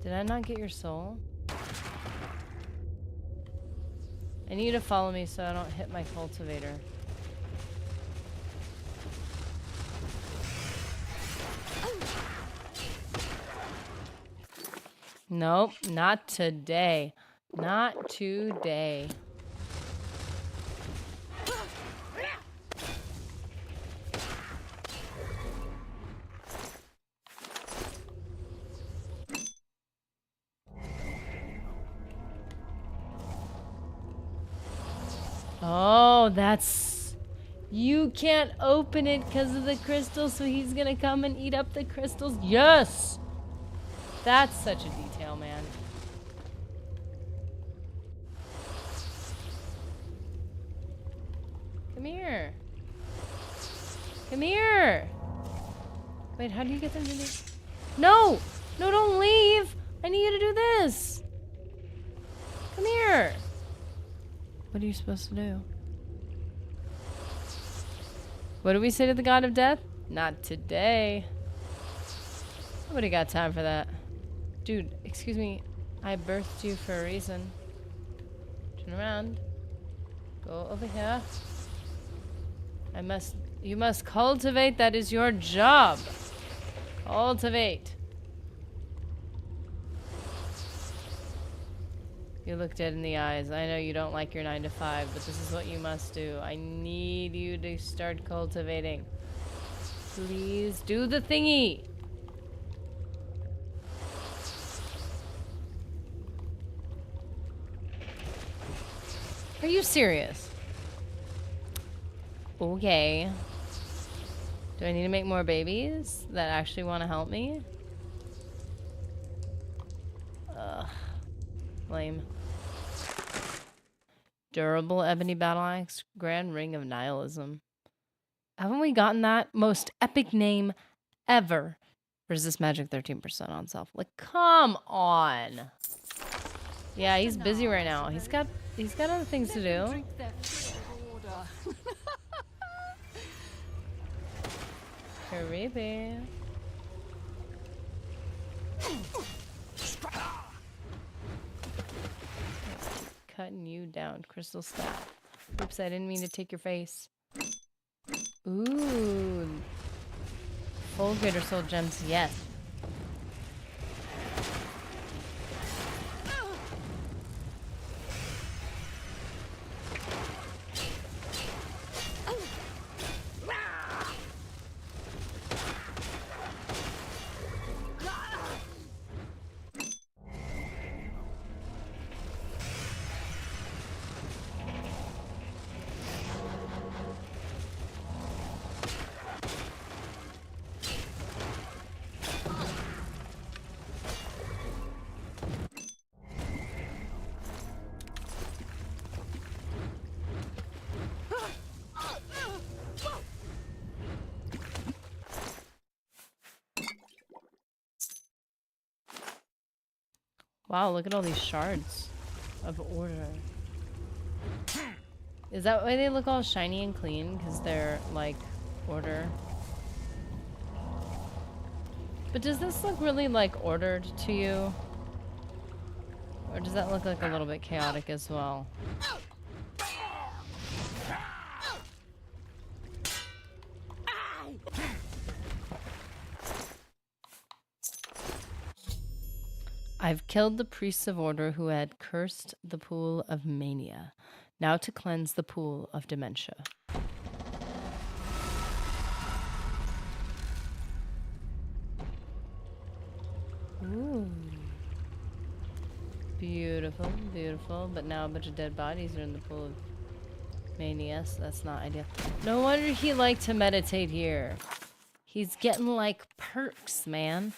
Did I not get your soul? I need you to follow me so I don't hit my cultivator. Nope, not today. Not today. Oh, that's... You can't open it because of the crystals, so he's gonna come and eat up the crystals. Yes! That's such a detail, man. Come here. Come here. Wait, how do you get them to do... No! No, don't leave! I need you to do this! Come here! What are you supposed to do? What do we say to the god of death? Not today. Nobody got time for that. Dude, excuse me. I birthed you for a reason. Turn around. Go over here. You must cultivate. That is your job. Cultivate. You look dead in the eyes. I know you don't like your 9 to 5, but this is what you must do. I need you to start cultivating. Please do the thingy. Are you serious? Okay. Do I need to make more babies that actually want to help me? Ugh. Lame. Durable ebony battle axe. Grand ring of nihilism. Haven't we gotten that? Most epic name ever. Resist magic 13% on self. Like, come on. Yeah, he's busy right now. He's got other things to do. Creepy. Cutting you down, crystal staff. Oops, I didn't mean to take your face. Ooh. Full greater soul gems, yes. Wow, look at all these shards of order. Is that why they look all shiny and clean? Because they're, like, order. But does this look really, like, ordered to you? Or does that look like a little bit chaotic as well? I've killed the priests of order who had cursed the pool of mania. Now to cleanse the pool of dementia. Ooh. Beautiful, beautiful. But now a bunch of dead bodies are in the pool of mania, so that's not ideal. No wonder he liked to meditate here. He's getting like perks, man.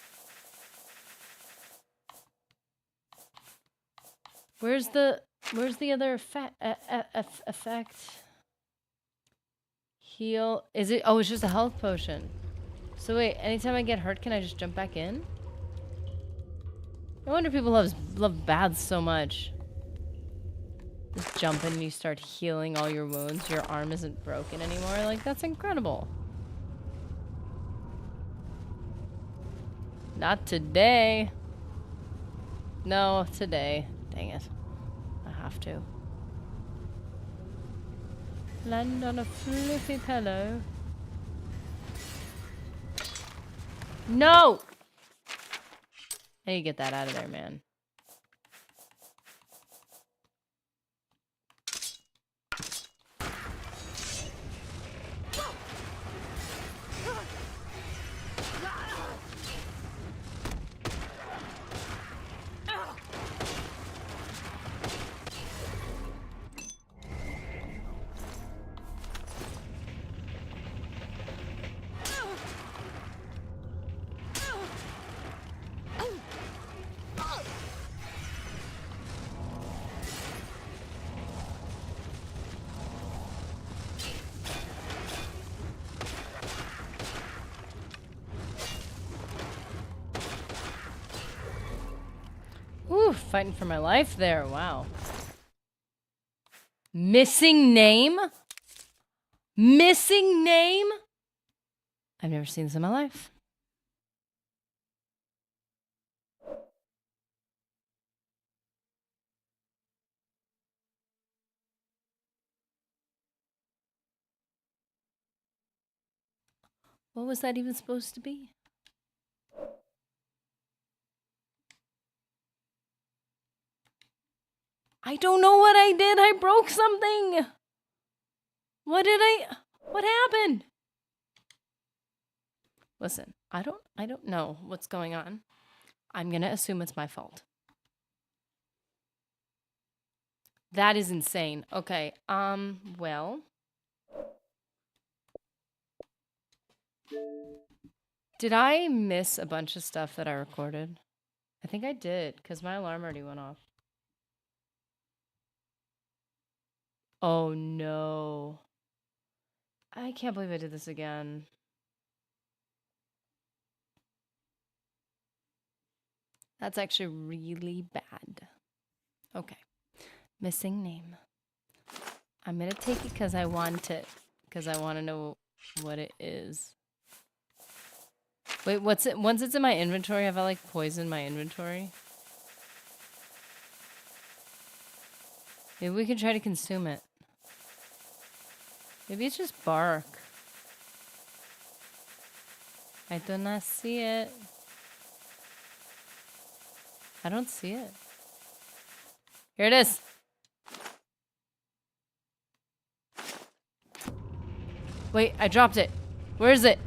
Where's the other effect? Heal. Is it? Oh, it's just a health potion. So wait, anytime I get hurt, can I just jump back in? No wonder people love baths so much. Just jump in and you start healing all your wounds. Your arm isn't broken anymore. Like, that's incredible. Not today. No, today. Dang it. I have to. Land on a fluffy pillow. No! I need to get that out of there, man. Ooh, fighting for my life there. Wow. Missing name? Missing name? I've never seen this in my life. What was that even supposed to be? I don't know what I did. I broke something. What happened? Listen, I don't know what's going on. I'm going to assume it's my fault. That is insane. Okay, well. Did I miss a bunch of stuff that I recorded? I think I did, because my alarm already went off. Oh no. I can't believe I did this again. That's actually really bad. Okay. Missing name. I'm gonna take it because I want it. Because I want to know what it is. Wait, what's it? Once it's in my inventory, have I like poisoned my inventory? Maybe we can try to consume it. Maybe it's just bark. I do not see it. I don't see it. Here it is. Wait, I dropped it. Where is it?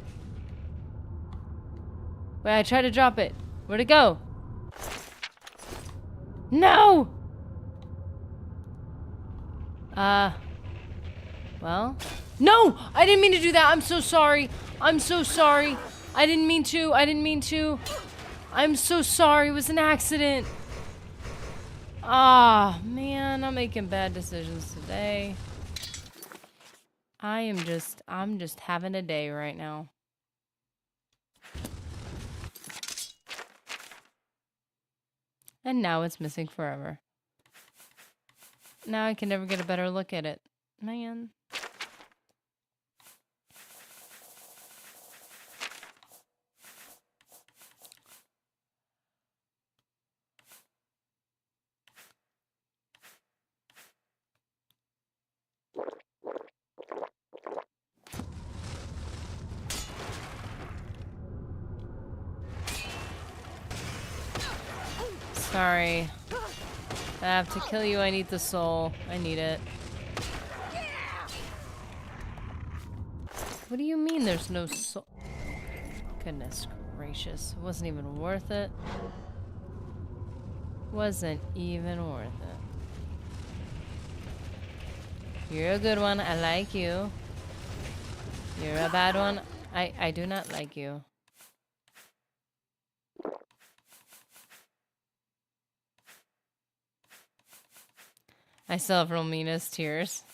Wait, I tried to drop it. Where'd it go? No! Well. No! I didn't mean to do that. I'm so sorry. I'm so sorry. I didn't mean to. I didn't mean to. I'm so sorry. It was an accident. Ah, man. I'm making bad decisions today. I'm just having a day right now. And now it's missing forever. Now I can never get a better look at it. Man. Sorry. I have to kill you. I need the soul. I need it. What do you mean there's no soul? Goodness gracious. It wasn't even worth it. Wasn't even worth it. You're a good one. I like you. You're a bad one. I do not like you. I still have Romina's tears.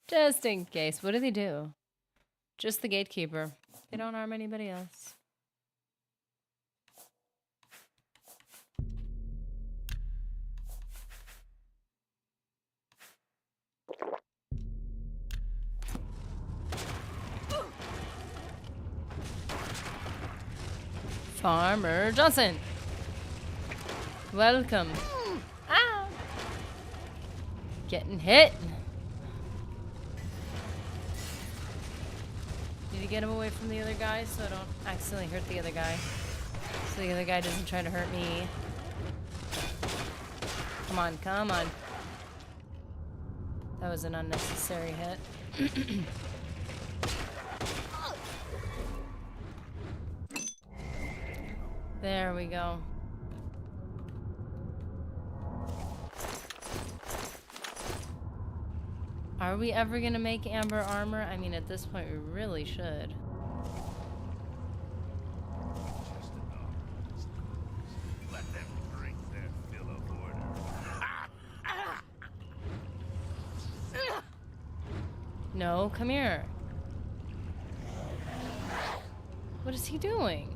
Just in case. What do they do? Just the gatekeeper. They don't harm anybody else. Farmer Johnson. Welcome. Ah! Getting hit. Need to get him away from the other guy so I don't accidentally hurt the other guy. So the other guy doesn't try to hurt me. Come on, come on. That was an unnecessary hit. There we go. Are we ever gonna make amber armor? I mean, at this point, we really should. Let them drink their fill of order. No, come here. What is he doing?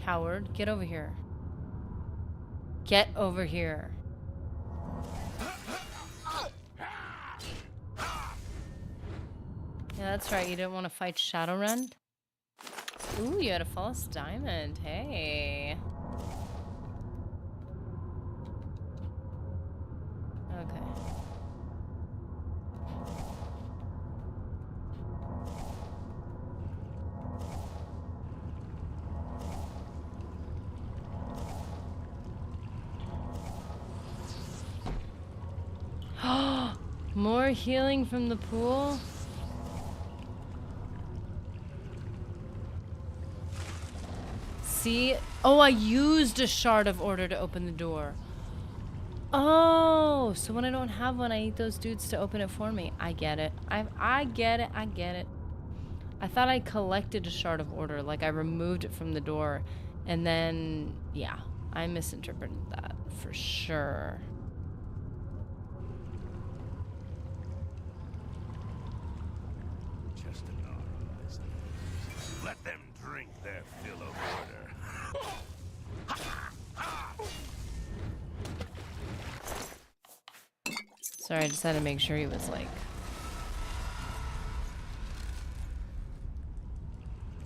Coward, get over here. Get over here. Yeah, that's right. You didn't want to fight Shadowrun? Ooh, you had a false diamond. Hey. Okay. More healing from the pool? See? Oh, I used a shard of order to open the door. Oh, so when I don't have one, I need those dudes to open it for me. I get it. I get it. I get it. I thought I collected a shard of order, like I removed it from the door. And then, yeah, I misinterpreted that for sure. Let them drink their fill of order. Sorry, I just had to make sure he was like...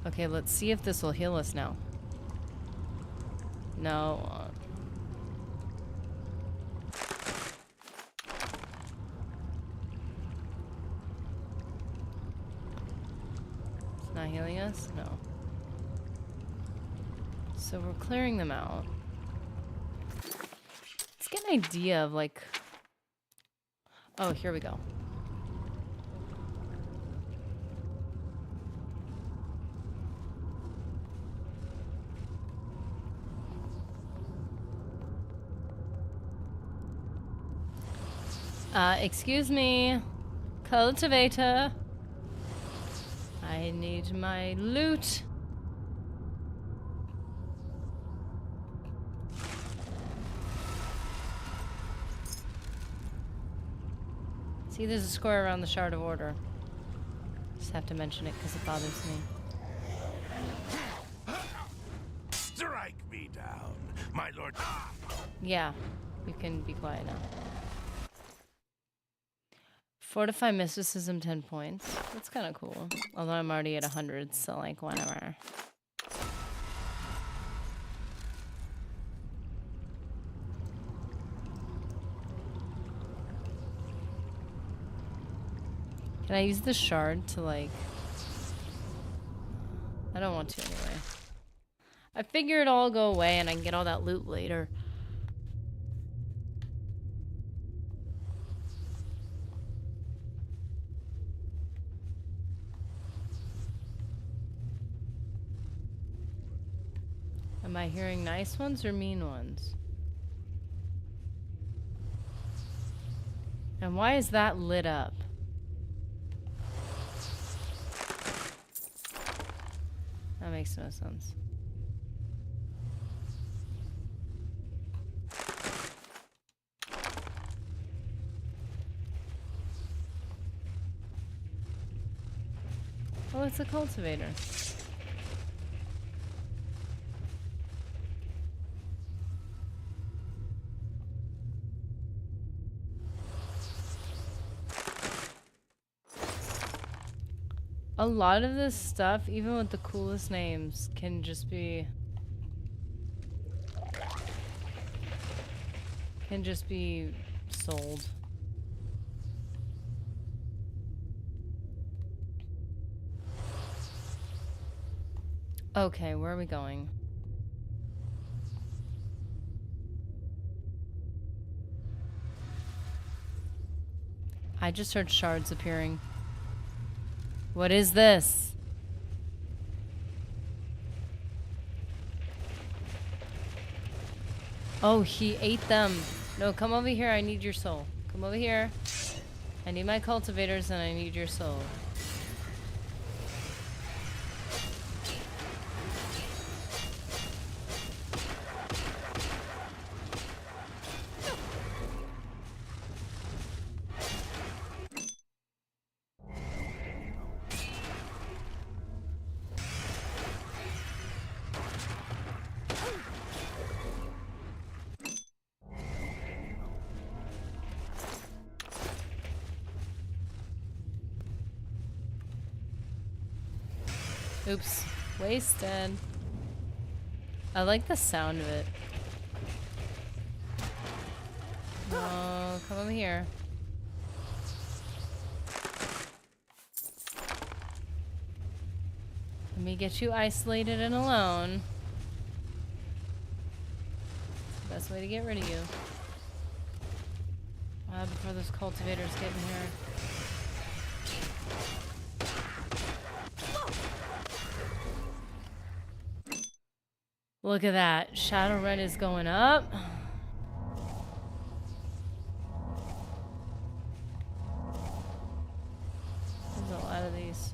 Okay, let's see if this will heal us now. No. It's not healing us? No. So we're clearing them out. Let's get an idea of like... Oh, here we go. Excuse me, cultivator. I need my loot. See, there's a square around the shard of order. So just have to mention it because it bothers me. Strike me down, my lord. Yeah, you can be quiet now. Fortify mysticism 10 points. That's kind of cool. Although I'm already at 100, so like whatever. Can I use the shard to like... I don't want to anyway. I figure it'll all go away and I can get all that loot later. Am I hearing nice ones or mean ones? And why is that lit up? That makes no sense. Oh, it's a cultivator. A lot of this stuff, even with the coolest names, can just be sold. Okay, where are we going? I just heard shards appearing. What is this? Oh, he ate them. No, come over here. I need your soul. Come over here. I need my cultivators and I need your soul. Oops. Wasted. I like the sound of it. Oh, come over here. Let me get you isolated and alone. It's the best way to get rid of you. Before those cultivators get in here. Look at that. Shadow rent is going up. There's a lot of these.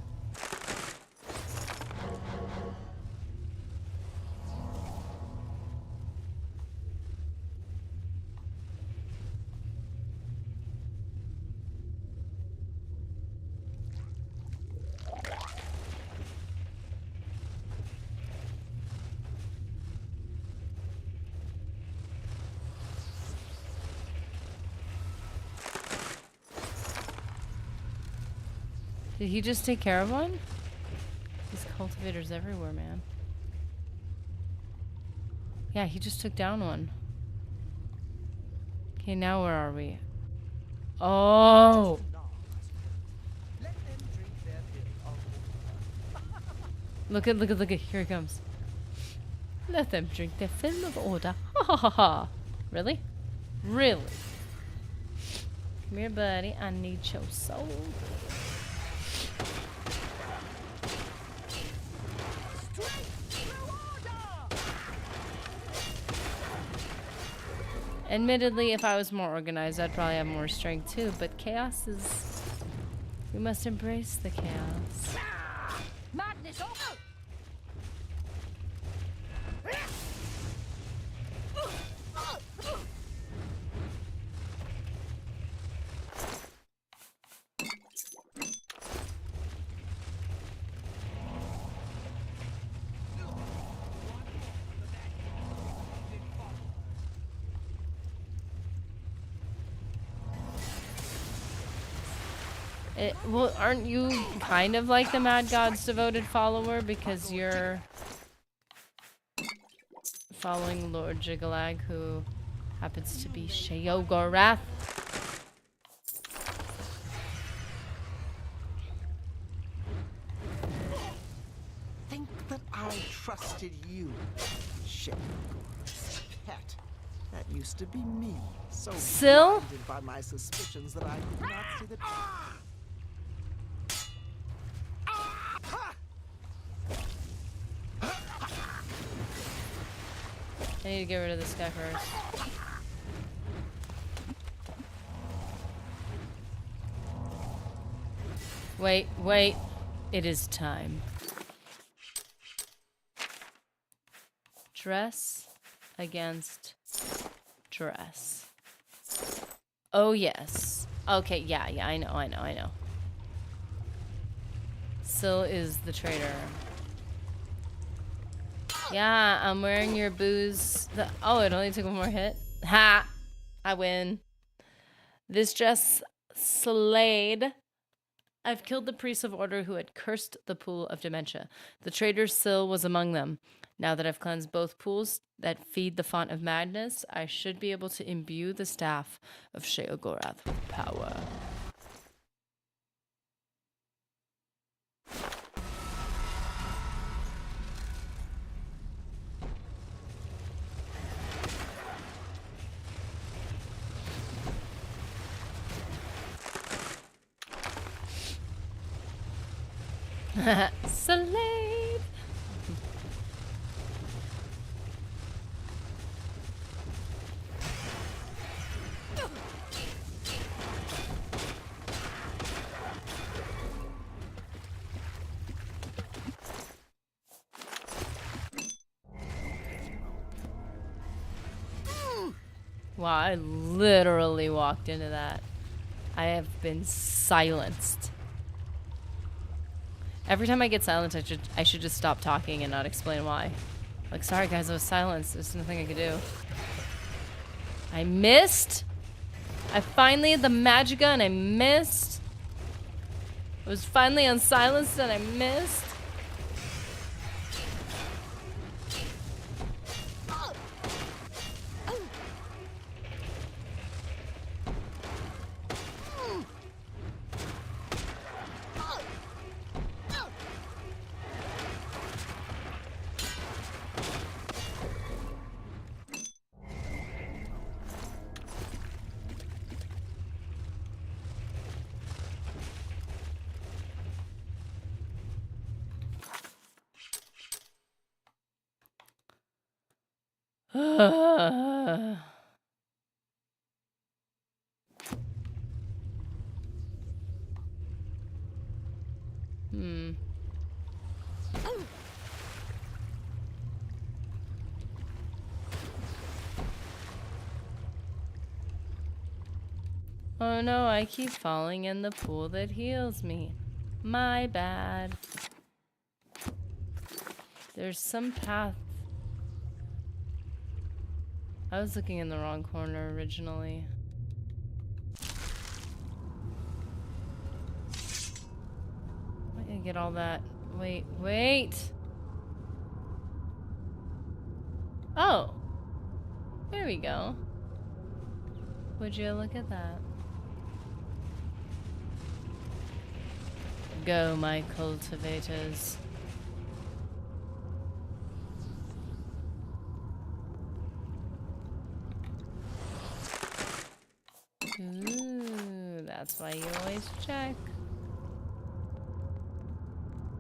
Did he just take care of one? There's cultivators everywhere, man. Yeah, he just took down one. Okay, now where are we? Oh! Let them drink their fill of water. Look at, here he comes. Let them drink their fill of order. Ha ha ha ha. Really? Really? Come here, buddy. I need your soul. Admittedly, if I was more organized, I'd probably have more strength too, but chaos is... We must embrace the chaos. Madness, oh! Well, aren't you kind of like the Mad God's devoted follower because you're following Lord Jigalag, who happens to be Sheogorath? Think that I trusted you, shit. Pet. That used to be me. So Syl? blinded by my suspicions that I could not see the I need to get rid of this guy first. Wait, wait. It is time. Dress against dress. Oh, yes. Okay, yeah, I know. Syl is the traitor. Yeah, I'm wearing your booze. Oh, it only took one more hit? Ha! I win. This dress slayed. I've killed the priests of order who had cursed the pool of dementia. The traitor Syl was among them. Now that I've cleansed both pools that feed the font of madness, I should be able to imbue the staff of Sheogorath with power. Slave! Wow, I literally walked into that. I have been silenced. Every time I get silenced, I should just stop talking and not explain why. Like, sorry guys, I was silenced. There's nothing I could do. I missed. I finally had the magica and I missed. I was finally unsilenced and I missed. Oh no, I keep falling in the pool that heals me. My bad. There's some path. I was looking in the wrong corner originally. I gotta get all that. Wait. Oh. There we go. Would you look at that? Go, my cultivators. Ooh, that's why you always check.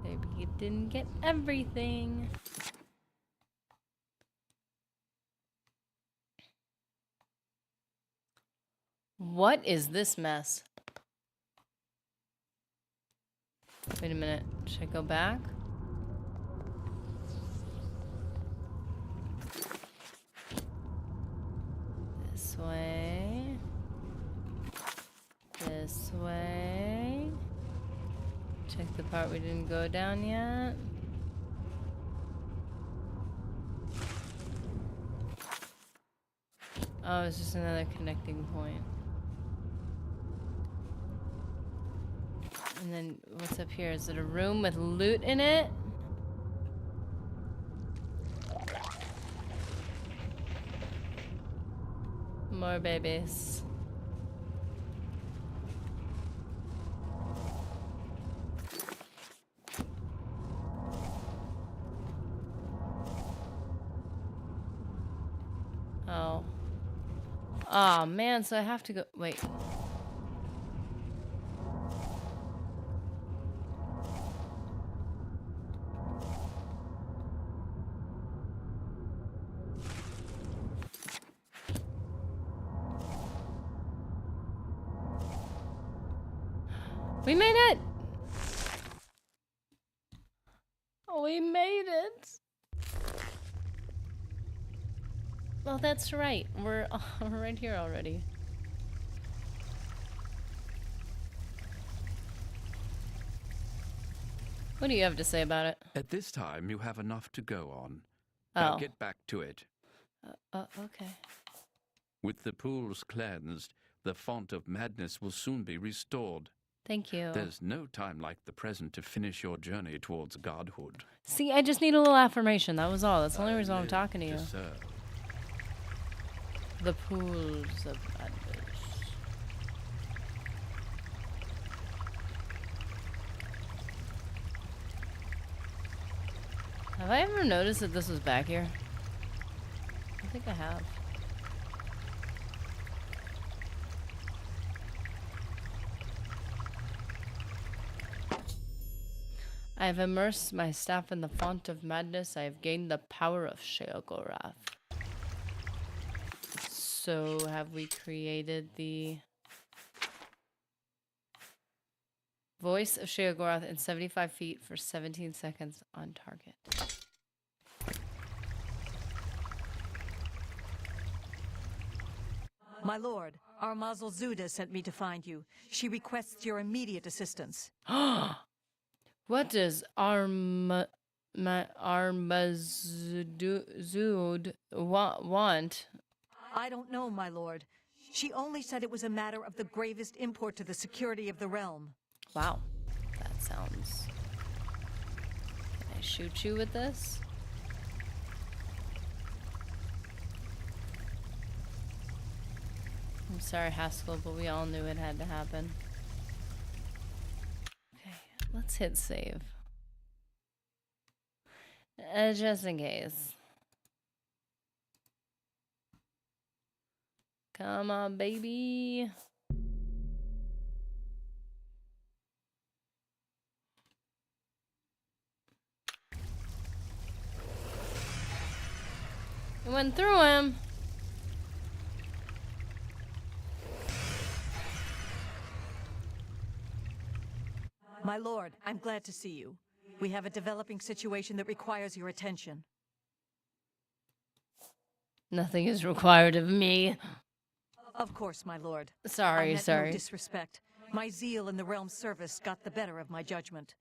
Maybe you didn't get everything. What is this mess? Wait a minute. Should I go back? This way. This way. Check the part we didn't go down yet. Oh, it's just another connecting point. And then what's up here? Is it a room with loot in it? More babies. Oh. Oh man, so I have to go. Wait. We made it! Oh, we made it! Well, that's right. We're right here already. What do you have to say about it? At this time, you have enough to go on. Oh. Now get back to it. Okay. With the pools cleansed, the font of madness will soon be restored. Thank you. There's no time like the present to finish your journey towards godhood. See, I just need a little affirmation. That was all. That's the only reason I'm talking to you. Serve. The pools of madness. Have I ever noticed that this was back here? I think I have. I have immersed my staff in the font of madness. I have gained the power of Sheogorath. So have we created the voice of Sheogorath in 75 feet for 17 seconds on target. My lord, our Mazel Zuda sent me to find you. She requests your immediate assistance. What does Armazud want? I don't know, my lord. She only said it was a matter of the gravest import to the security of the realm. Wow, that sounds... Can I shoot you with this? I'm sorry, Haskell, but we all knew it had to happen. Okay, let's hit save. Just in case. Come on, baby. It went through him. My lord, I'm glad to see you. We have a developing situation that requires your attention. Nothing is required of me. Of course, my lord. Sorry, I meant sorry. no disrespect. My zeal in the realm's service got the better of my judgment.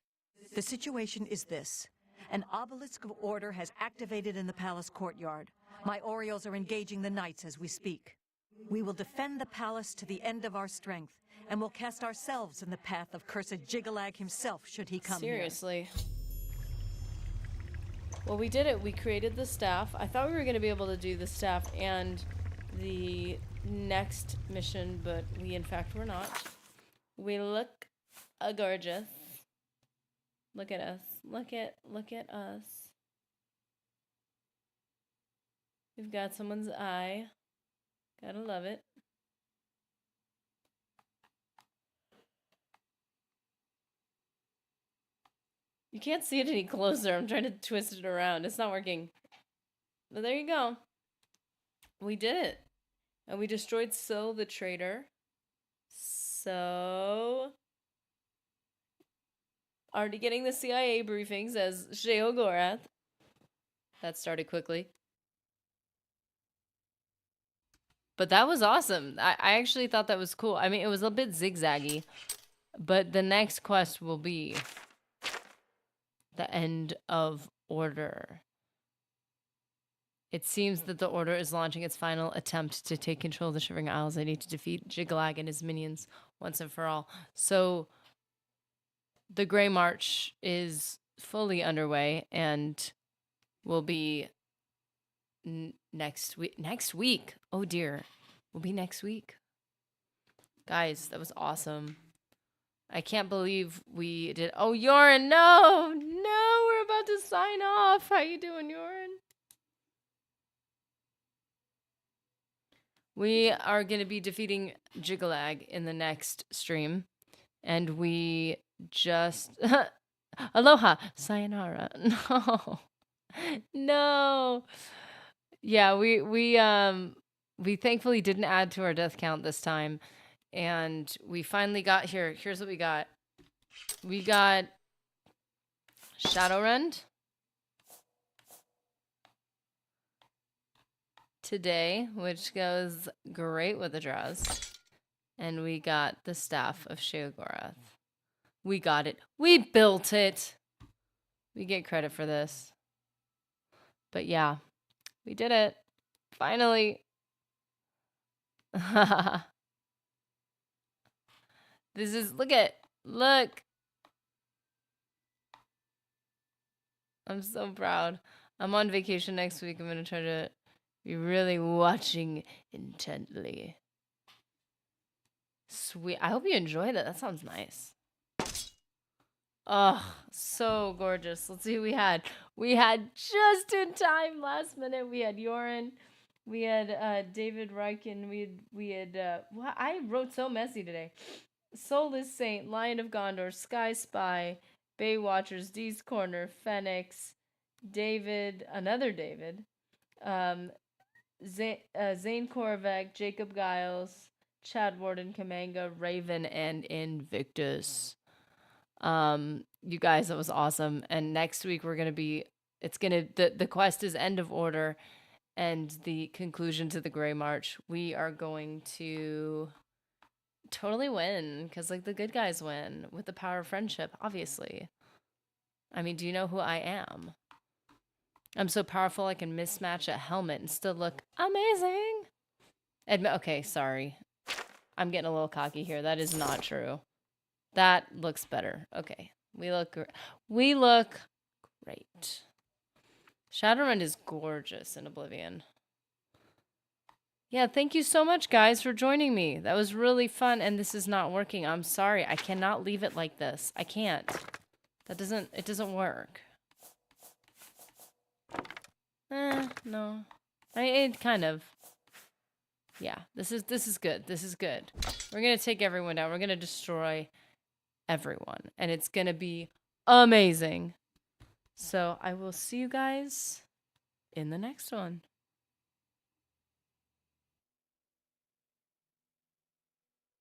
The situation is this. An obelisk of order has activated in the palace courtyard. My Orioles are engaging the knights as we speak. We will defend the palace to the end of our strength, and will cast ourselves in the path of cursed Jigalag himself should he come Seriously. Well, we did it. We created the staff. I thought we were going to be able to do the staff and the next mission, but we in fact were not. We look gorgeous. Look at us. Look at us. We've got someone's eye. Gotta love it. You can't see it any closer. I'm trying to twist it around. It's not working. But there you go. We did it. And we destroyed So the traitor. So... Already getting the CIA briefings as Sheogorath. That started quickly. But that was awesome. I actually thought that was cool. I mean, it was a bit zigzaggy. But the next quest will be the end of Order. It seems that the Order is launching its final attempt to take control of the Shivering Isles. They need to defeat Jigalag and his minions once and for all. So the Gray March is fully underway and will be next week. Next week. Oh dear. Will be next week. Guys, that was awesome. I can't believe we did. Oh, Yorin, no. No, we're about to sign off. How you doing, Yorin? We are going to be defeating Jigalag in the next stream. And we just... Aloha! Sayonara. No. No. Yeah, we thankfully didn't add to our death count this time. And we finally got here. Here's what we got. We got Shadowrend today, which goes great with the dress. And we got the Staff of Sheogorath. We got it. We built it. We get credit for this. But yeah, we did it. Finally. This is, look. I'm so proud. I'm on vacation next week. I'm going to try to be really watching intently. Sweet. I hope you enjoyed it. That sounds nice. Oh, so gorgeous. Let's see who we had. We had just in time last minute. We had Yorin. We had David Ryken. We had well, I wrote so messy today. Soulless Saint, Lion of Gondor, Sky Spy, Baywatchers, Dee's Corner, Phoenix, David, another David, Zane Korvek, Jacob Giles, Chad Warden, Kamanga, Raven, and Invictus. You guys, that was awesome. And next week we're gonna be, the quest is End of Order and the conclusion to the Grey March. We are going to totally win, because like the good guys win with the power of friendship, obviously. I mean, do you know who I am? I'm so powerful I can mismatch a helmet and still look amazing. Okay, sorry. I'm getting a little cocky here. That is not true. That looks better. Okay. We look great. Shadowrun is gorgeous in Oblivion. Yeah, thank you so much, guys, for joining me. That was really fun, and this is not working. I'm sorry. I cannot leave it like this. I can't. It doesn't work. No. It kind of. Yeah, this is good. This is good. We're going to take everyone down. We're going to destroy everyone, and it's going to be amazing. So I will see you guys in the next one.